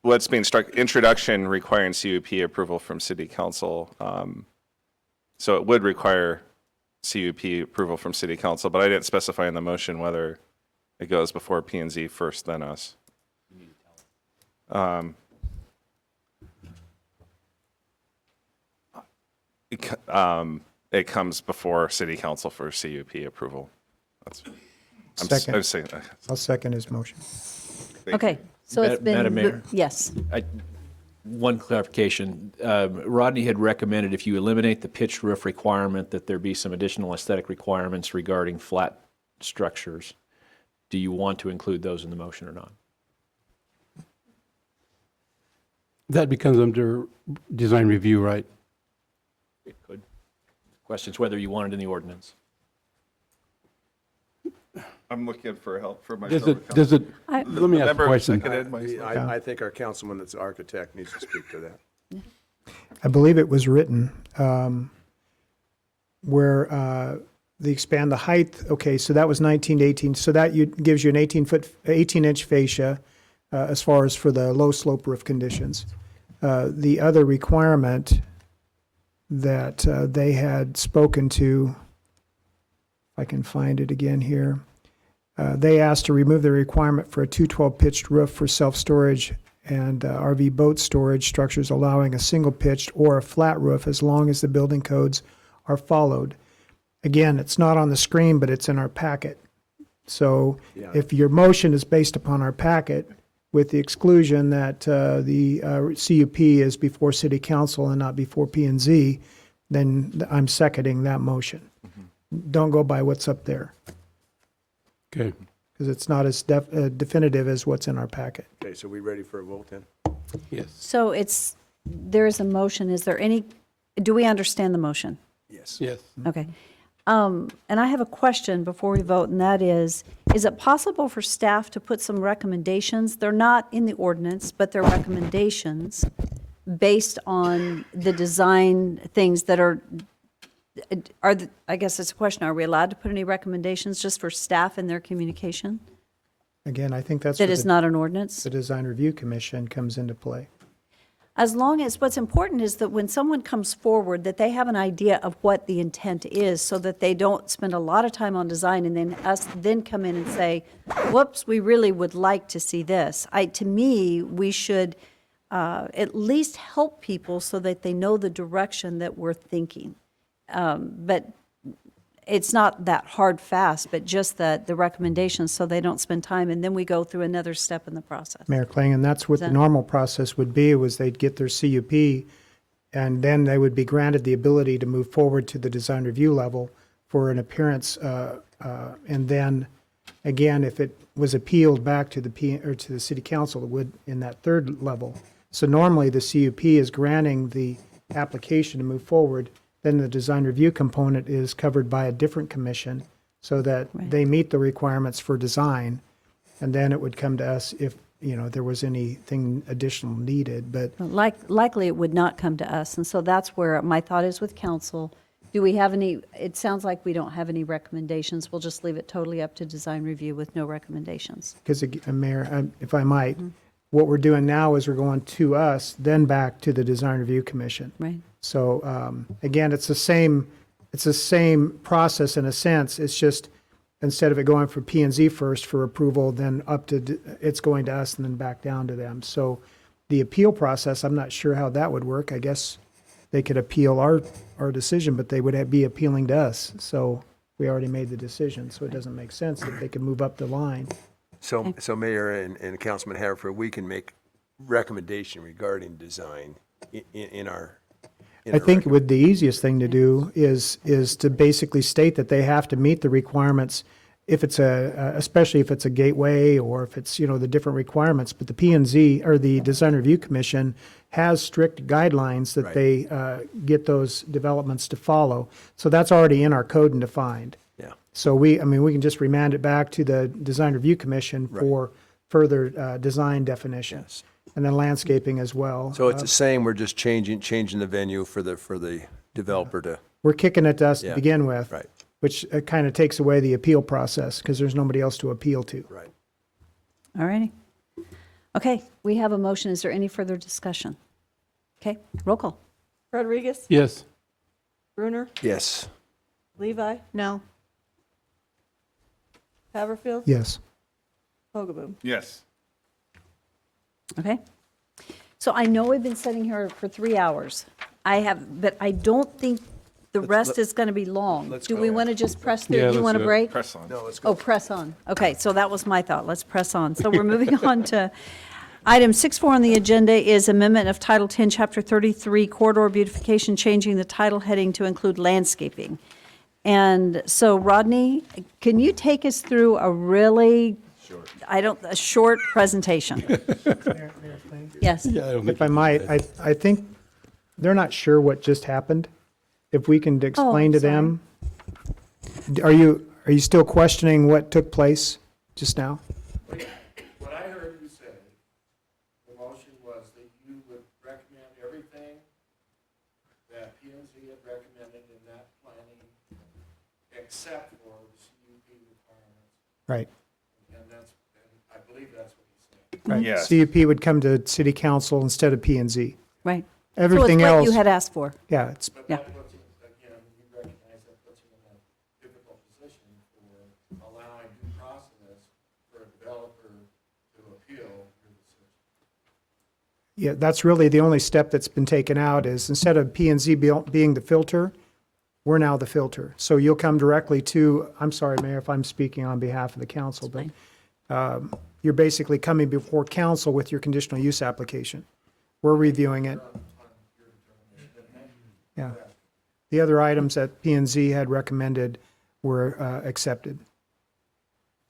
What's being struck, introduction requiring CUP approval from city council. So it would require CUP approval from city council, but I didn't specify in the motion whether it goes before P and Z first, then us. It comes before city council for CUP approval. Second. I'm saying, I'll second his motion. Okay, so it's been. Madam Mayor? Yes. One clarification. Rodney had recommended if you eliminate the pitched roof requirement, that there be some additional aesthetic requirements regarding flat structures. Do you want to include those in the motion or not? That becomes under design review, right? It could. Question's whether you want it in the ordinance. I'm looking for help for my. Does it, I- let me ask a Member question. seconded my- I think our councilman that's the architect needs to speak to that. I believe it was written where they expand the height, okay, so that was 19 to 18, so that gives you an 18-inch fascia as far as for the low slope roof conditions. The other requirement that they had spoken to, if I can find it again here, they asked to remove the requirement for a 212 pitched roof for self-storage and RV boat storage structures, allowing a single pitched or a flat roof as long as the building codes are followed. Again, it's not on the screen, but it's in our packet. So if your motion is based upon our packet, with the exclusion that the CUP is before city council and not before P and Z, then I'm seconding that motion. Don't go by what's up there, Okay. because it's not as definitive as what's in our packet. Okay, so we ready for a vote then? Yes. So there is a motion. Is there any, do we understand the motion? Yes. Yes. Okay. And I have a question before we vote, and that is it possible for staff to put some recommendations? They're not in the ordinance, but they're recommendations based on the design things that I guess it's a question, are we allowed to put any recommendations just for staff in their communication? Again, I think that's That where is not an ordinance? the Design Review Commission comes into play. As long as, what's important is that when someone comes forward, that they have an idea of what the intent is, so that they don't spend a lot of time on design and then us then come in and say, whoops, we really would like to see this. To me, we should at least help people so that they know the direction that we're thinking. But it's not that hard fast, but just the recommendations, so they don't spend time, and then we go through another step in the process. Mayor Kling, and that's what the that- normal process would be, was they'd get their CUP, and then they would be granted the ability to move forward to the design review level for an appearance, and then again, if it was appealed back to to the city council, it would in that third level. So normally the CUP is granting the application to move forward, then the design review component is covered by a different commission so that they meet the requirements for design. And then it would come to us if, there was anything additional needed, but Likely it would not come to us, and so that's where my thought is with council. Do we have any, it sounds like we don't have any recommendations. We'll just leave it totally up to design review with no recommendations. because, Mayor, if I might, what we're doing now is we're going to us, then back to the design review commission. Right. So, again, it's the same process in a sense. It's just, instead of it going for P and Z first for approval, then it's going to us and then back down to them. So the appeal process, I'm not sure how that would work. I guess they could appeal our decision, but they would be appealing to us. So we already made the decision, so it doesn't make sense that they could move up the line. So Mayor and Councilman Haverford, we can make recommendation regarding design in our. I think the easiest thing to do is to basically state that they have to meet the requirements if it's especially if it's a gateway or if it's, the different requirements. But the P&Z or the Design Review Commission has strict guidelines that they get those developments to follow. So that's already in our code and defined. Yeah. So we can just remand it back to the Design Review Commission for further design definitions. And then landscaping as well. So it's the same, we're just changing the venue for the developer to. We're kicking it to us to Yeah. begin with. Right. Which kind of takes away the appeal process because there's nobody else to appeal to. Right. All righty. Okay, we have a motion. Is there any further discussion? Okay, roll call. Rodriguez? Yes. Brunner? Yes. Levi? No. Haverfield? Yes. Hogaboom? Yes. Okay. So I know we've been sitting here for 3 hours. But I don't think the rest is going to be long. Do we want to just press through? Yeah, Do you let's want to do it. break? Press on. No, let's go. Oh, press on. Okay, so that was my thought. Let's press on. So we're moving on to item 6.4 on the agenda is amendment of Title 10, Chapter 33, Corridor Beautification, changing the title heading to include landscaping. And so Rodney, can you take us through a really, a short presentation? Yes. Yeah, I don't think If I might, I think they're not sure what just happened. If we can explain to them. Are you still questioning what took place just now? What I heard you say, the motion was that you would recommend everything that P and Z had recommended in that planning, except for the CUP requirements. Right. And I believe that's what he said. Right. Yes. CUP would come to city council instead of P and Z. Right. Everything So it's what you else- had asked for. Yeah, it's, But Yeah. that puts you, again, you recognize that puts you in a difficult position for allowing due process for a developer to appeal your decision. yeah, that's really the only step that's been taken out is instead of P and Z being the filter, we're now the filter. So you'll come directly to, I'm sorry, Mayor, if I'm speaking on behalf of the council, but you're basically coming before council with your conditional use application. We're reviewing it. Yeah. The other items that P and Z had recommended were accepted.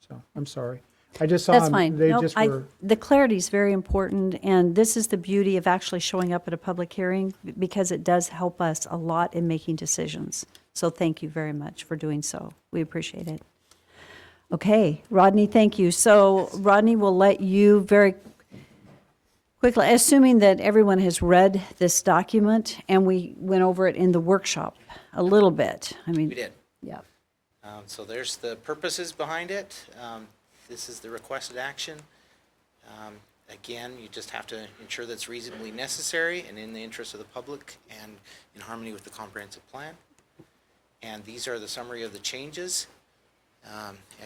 So, I'm sorry. I just saw That's them. fine. They Nope, just were. the clarity is very important, and this is the beauty of actually showing up at a public hearing, because it does help us a lot in making decisions. So thank you very much for doing so. We appreciate it. Okay, Rodney, thank you. So Rodney, will let you very quickly, assuming that everyone has read this document, and we went over it in the workshop a little bit. I mean. We did. Yeah. So there's the purposes behind it. This is the requested action. Again, you just have to ensure that's reasonably necessary and in the interest of the public and in harmony with the comprehensive plan. And these are the summary of the changes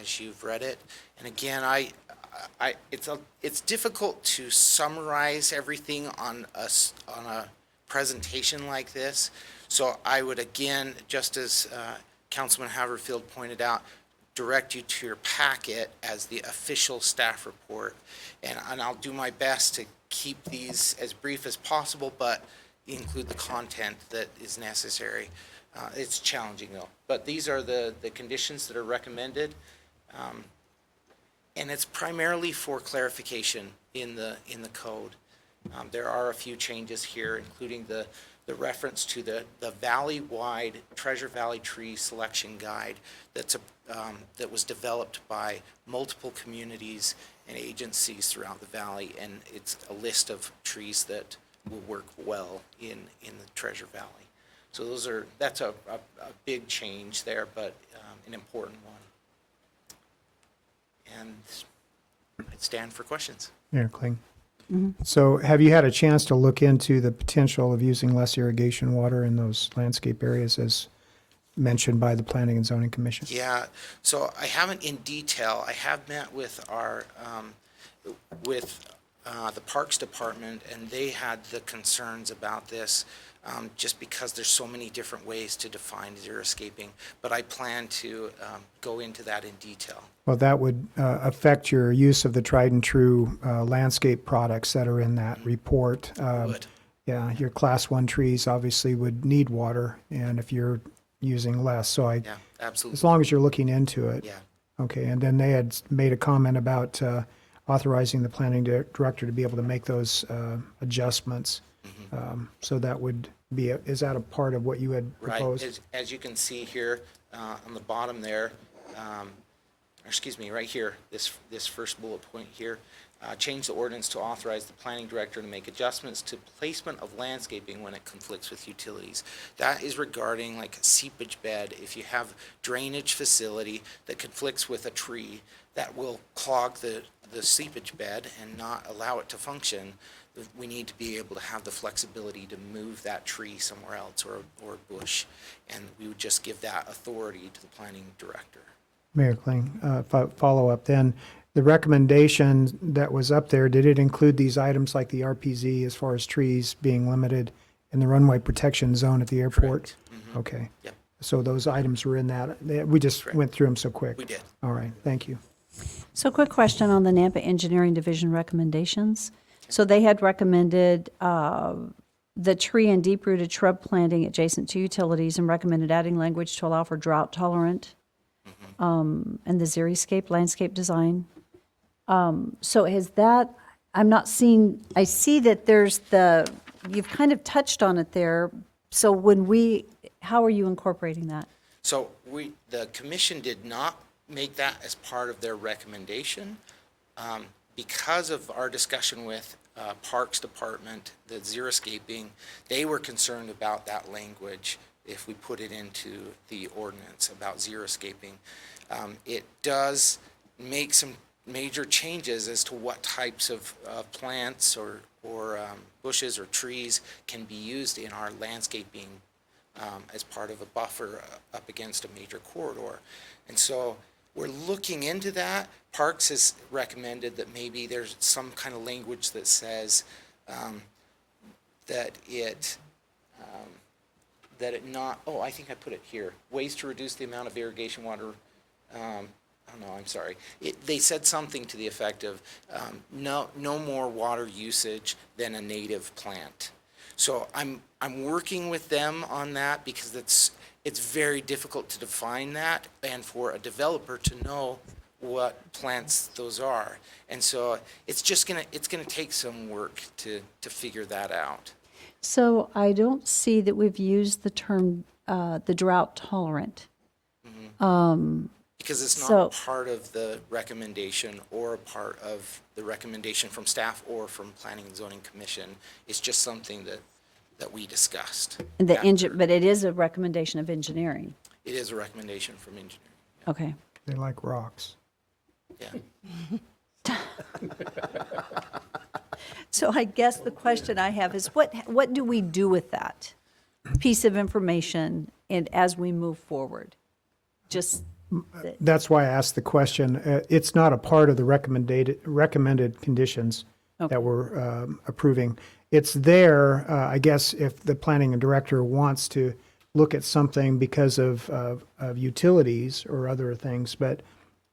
as you've read it. And again, it's difficult to summarize everything on a presentation like this. So I would again, just as Councilman Haverfield pointed out, direct you to your packet as the official staff report. And I'll do my best to keep these as brief as possible, but include the content that is necessary. It's challenging though. But these are the conditions that are recommended. And it's primarily for clarification in the code. There are a few changes here, including the reference to the valley-wide Treasure Valley Tree Selection Guide that was developed by multiple communities and agencies throughout the valley, and it's a list of trees that will work well in the Treasure Valley. So that's a big change there, but an important one. And I'd stand for questions. Mayor Kling. So have you had a chance to look into the potential of using less irrigation water in those landscape areas as mentioned by the Planning and Zoning Commission? Yeah, so I haven't in detail. I have met with the Parks Department, and they had the concerns about this, just because there's so many different ways to define xeriscaping. But I plan to go into that in detail. Well, that would affect your use of the tried and true landscape products that are in that report. Would. Yeah, your class 1 trees obviously would need water, and if you're using less, so Yeah, absolutely. as long as you're looking into it. Yeah. Okay, and then they had made a comment about authorizing the planning director to be able to make those adjustments. So that would be, is that a part of what you had proposed? Right, as you can see here on the bottom there, or excuse me, right here, this first bullet point here, change the ordinance to authorize the planning director to make adjustments to placement of landscaping when it conflicts with utilities. That is regarding like a seepage bed. If you have drainage facility that conflicts with a tree, that will clog the seepage bed and not allow it to function. We need to be able to have the flexibility to move that tree somewhere else or bush, and we would just give that authority to the planning director. Mayor Kling, follow up then. The recommendation that was up there, did it include these items like the RPZ as far as trees being limited in the runway protection zone at the airport? Okay. Yep. So those items were in that. We just went through them so quick. We did. All right, thank you. So quick question on the Nampa Engineering Division recommendations. So they had recommended the tree and deep-rooted shrub planting adjacent to utilities and recommended adding language to allow for drought tolerant and the xeriscape landscape design. So has that, I'm not seeing, I see that there's you've kind of touched on it there. So how are you incorporating that? So the commission did not make that as part of their recommendation. Because of our discussion with Parks Department, the xeriscaping, they were concerned about that language if we put it into the ordinance about xeriscaping. It does make some major changes as to what types of plants or bushes or trees can be used in our landscaping as part of a buffer up against a major corridor. And so we're looking into that. Parks has recommended that maybe there's some kind of language that says that it not, oh, I think I put it here, ways to reduce the amount of irrigation water. Oh no, I'm sorry. They said something to the effect of no more water usage than a native plant. So I'm working with them on that because it's very difficult to define that and for a developer to know what plants those are. And so it's gonna take some work to figure that out. So I don't see that we've used the term, the drought tolerant. Because it's not part of the recommendation or a part of the recommendation from staff or from Planning and Zoning Commission. It's just something that we discussed. But it is a recommendation of engineering. It is a recommendation from engineering. Okay. They like rocks. Yeah. So I guess the question I have is what do we do with that piece of information and as we move forward? That's why I asked the question. It's not a part of the recommended conditions that we're approving. It's there, I guess, if the planning director wants to look at something because of utilities or other things. But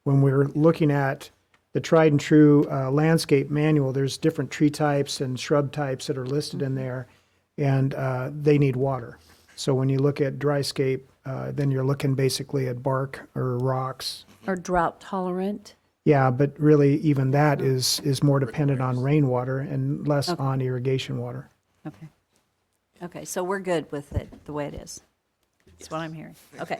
when we're looking at the tried and true landscape manual, there's different tree types and shrub types that are listed in there, and they need water. So when you look at dryscape, then you're looking basically at bark or rocks. Or drought tolerant? yeah, but really even that is more dependent on rainwater and less on irrigation water. Okay. Okay, so we're good with it the way it is. That's what I'm hearing. Okay.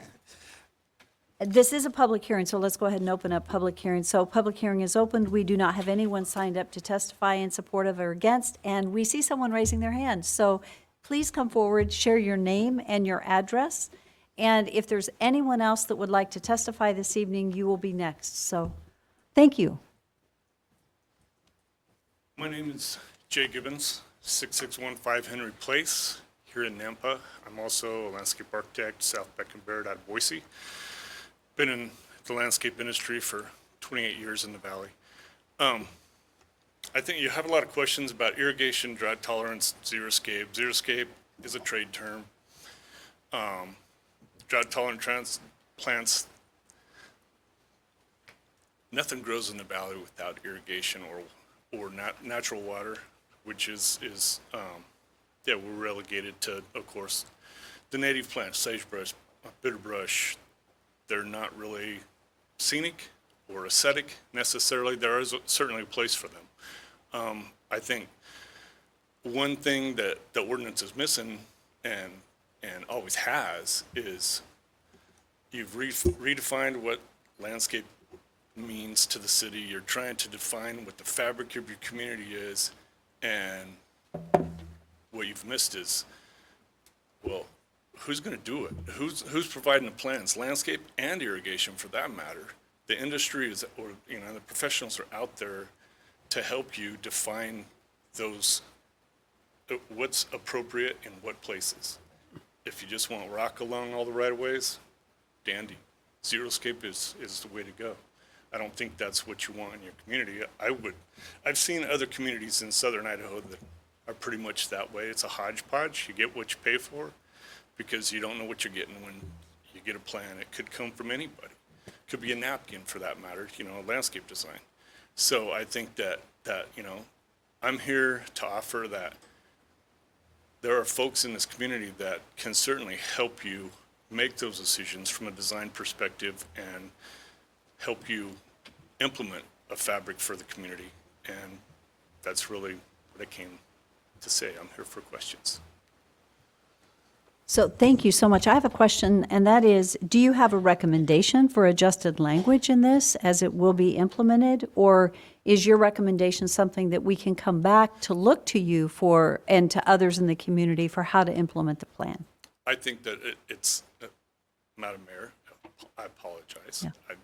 This is a public hearing, so let's go ahead and open up public hearing. So public hearing is opened. We do not have anyone signed up to testify in support of or against, and we see someone raising their hand. So please come forward, share your name and your address. And if there's anyone else that would like to testify this evening, you will be next. So thank you. My name is Jay Gibbons, 6615 Henry Place, here in Nampa. I'm also a landscape architect, South Beck and Baird out of Boise. Been in the landscape industry for 28 years in the valley. I think you have a lot of questions about irrigation, drought tolerance, xeriscape. Xeriscape is a trade term. Drought tolerant plants, nothing grows in the valley without irrigation or natural water, which is we're relegated to, of course, the native plants, sagebrush, bitterbrush. They're not really scenic or aesthetic necessarily. There is certainly a place for them. I think one thing that the ordinance is missing and always has is you've redefined what landscape means to the city. You're trying to define what the fabric of your community is, and what you've missed is, well, who's going to do it? Who's providing the plans, landscape and irrigation for that matter? The industry is, or the professionals are out there to help you define those, what's appropriate in what places. If you just want rock along all the right of ways, dandy. Xeriscape is the way to go. I don't think that's what you want in your community. I've seen other communities in southern Idaho that are pretty much that way. It's a hodgepodge. You get what you pay for because you don't know what you're getting when you get a plan. It could come from anybody. It could be a napkin for that matter, landscape design. So I think that I'm here to offer that there are folks in this community that can certainly help you make those decisions from a design perspective and help you implement a fabric for the community. And that's really what I came to say. I'm here for questions. So thank you so much. I have a question, and that is, do you have a recommendation for adjusted language in this as it will be implemented? Or is your recommendation something that we can come back to look to you for and to others in the community for how to implement the plan? I think that it's, Madam Mayor, I apologize. Yeah. I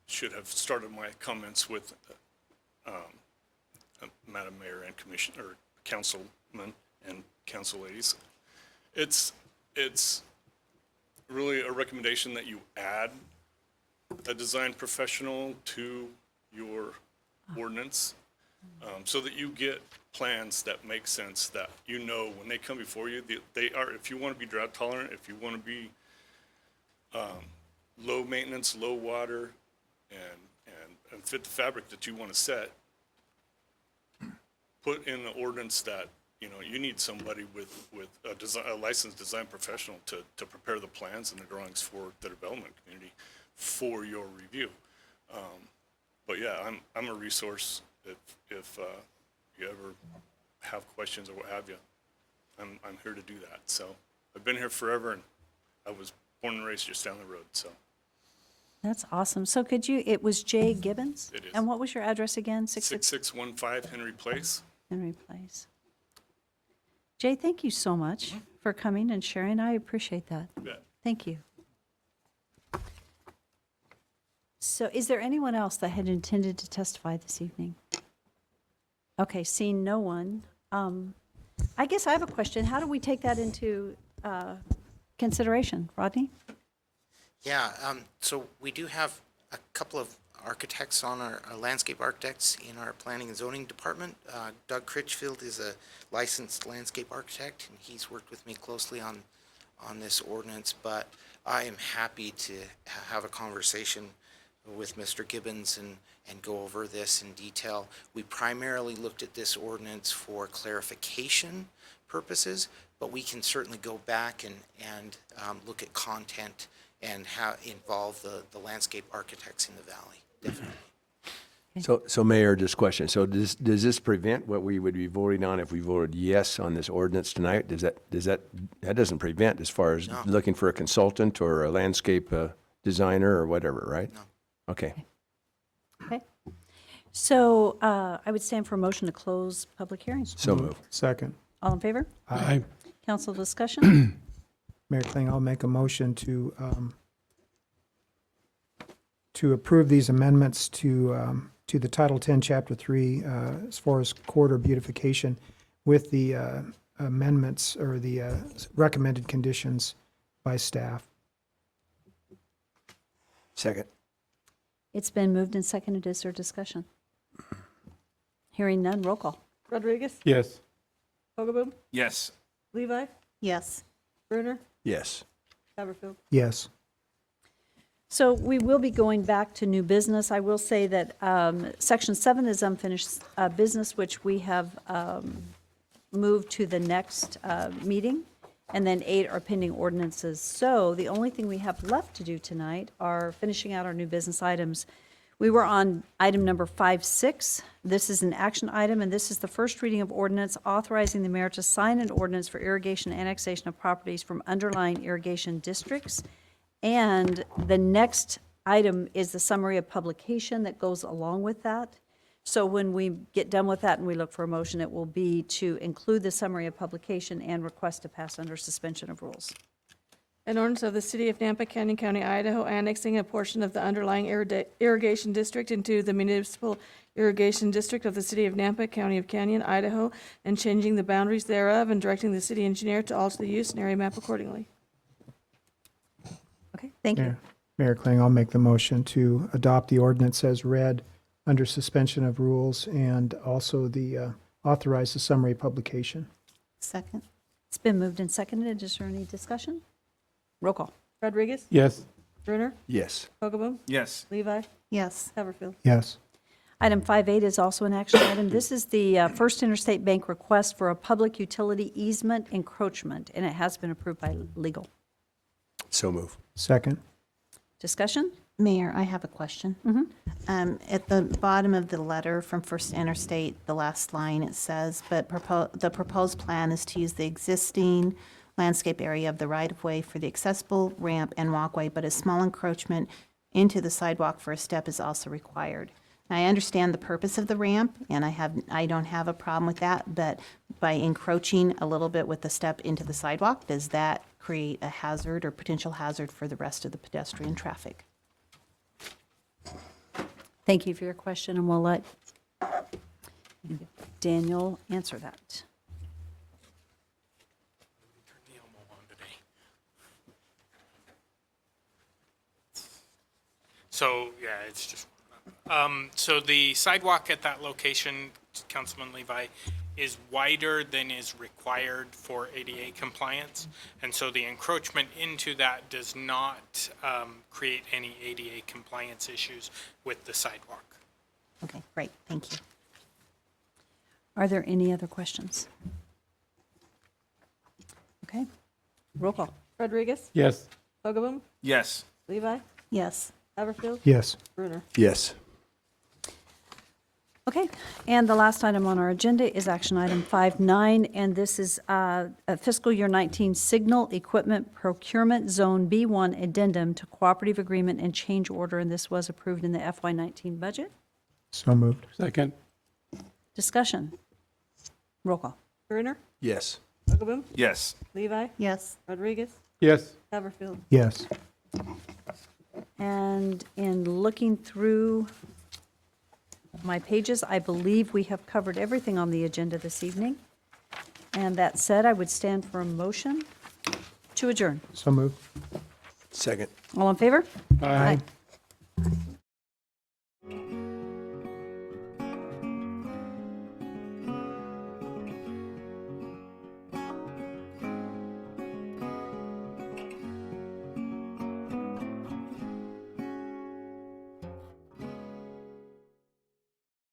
should have started my comments with Madam Mayor and Commissioner, or Councilman and Council ladies. It's really a recommendation that you add a design professional to your ordinance so that you get plans that make sense, that when they come before you, they are, if you want to be drought tolerant, if you want to be low maintenance, low water, and fit the fabric that you want to set, put in the ordinance that you need somebody with a licensed design professional to prepare the plans and the drawings for the development community for your review. But yeah, I'm a resource if you ever have questions or what have you. I'm here to do that. So I've been here forever, and I was born and raised just down the road. So That's awesome. So it was Jay Gibbons? It is. And what was your address again? 6615 Henry Place. Henry Place. Jay, thank you so much for coming and sharing. I appreciate that. You bet. Thank you. So is there anyone else that had intended to testify this evening? Okay, seeing no one. I guess I have a question. How do we take that into consideration? Rodney? Yeah, so we do have a couple of architects on our landscape architects in our planning and zoning department. Doug Critchfield is a licensed landscape architect, and he's worked with me closely on this ordinance, but I am happy to have a conversation with Mr. Gibbons and go over this in detail. We primarily looked at this ordinance for clarification purposes, but we can certainly go back and look at content and involve the landscape architects in the valley, definitely. So Mayor, just question. So does this prevent what we would be voting on if we voted yes on this ordinance tonight? That doesn't prevent as far as No. looking for a consultant or a landscape designer or whatever, right? No. Okay. Okay. So I would stand for a motion to close public hearings. So move. Second. All in favor? Aye. Council discussion? Mayor Kling, I'll make a motion to approve these amendments to the Title 10, Chapter 3, as far as corridor beautification with the amendments or the recommended conditions by staff. Second. It's been moved and seconded. Is there discussion? Hearing none, roll call. Rodriguez? Yes. Pogaboo? Yes. Levi? Yes. Brunner? Yes. Haverfield? Yes. So we will be going back to new business. I will say that Section 7 is unfinished business, which we have moved to the next meeting, and then 8 are pending ordinances. So the only thing we have left to do tonight are finishing out our new business items. We were on item number 5.6. This is an action item, and this is the first reading of ordinance authorizing the mayor to sign an ordinance for irrigation annexation of properties from underlying irrigation districts. And the next item is the summary of publication that goes along with that. So when we get done with that and we look for a motion, it will be to include the summary of publication and request to pass under suspension of rules. An ordinance of the City of Nampa, Canyon County, Idaho, annexing a portion of the underlying irrigation district into the municipal irrigation district of the City of Nampa, County of Canyon, Idaho, and changing the boundaries thereof, and directing the city engineer to alter the use and area map accordingly. Okay, thank you. Mayor Kling, I'll make the motion to adopt the ordinance as read under suspension of rules and also the authorize the summary publication. Second. It's been moved and seconded. Is there any discussion? Roll call. Rodriguez? Yes. Brunner? Yes. Pogaboo? Yes. Levi? Yes. Haverfield? Yes. Item 5.8 is also an action item. This is the First Interstate Bank request for a public utility easement encroachment, and it has been approved by legal. So move. Second. Discussion? Mayor, I have a question. At the bottom of the letter from First Interstate, the last line, it says, but the proposed plan is to use the existing landscape area of the right-of-way for the accessible ramp and walkway, but a small encroachment into the sidewalk for a step is also required. I understand the purpose of the ramp, and I don't have a problem with that, but by encroaching a little bit with the step into the sidewalk, does that create a hazard or potential hazard for the rest of the pedestrian traffic? Thank you for your question, and we'll let Daniel answer that. So, yeah, it's just, so the sidewalk at that location, Councilman Levi, is wider than is required for ADA compliance. And so the encroachment into that does not create any ADA compliance issues with the sidewalk. Okay, great, thank you. Are there any other questions? Okay, roll call. Rodriguez? Yes. Pogaboo? Yes. Levi? Yes. Haverfield? Yes. Brunner? Yes. Okay, and the last item on our agenda is action item 5.9, and this is a fiscal year 19 signal equipment procurement zone B1 addendum to cooperative agreement and change order, and this was approved in the FY19 budget. So moved. Second. Discussion. Roll call. Brunner? Yes. Pogaboo? Yes. Levi? Yes. Rodriguez? Yes. Haverfield? Yes. And in looking through my pages, I believe we have covered everything on the agenda this evening. And that said, I would stand for a motion to adjourn. So moved. Second. All in favor? Aye.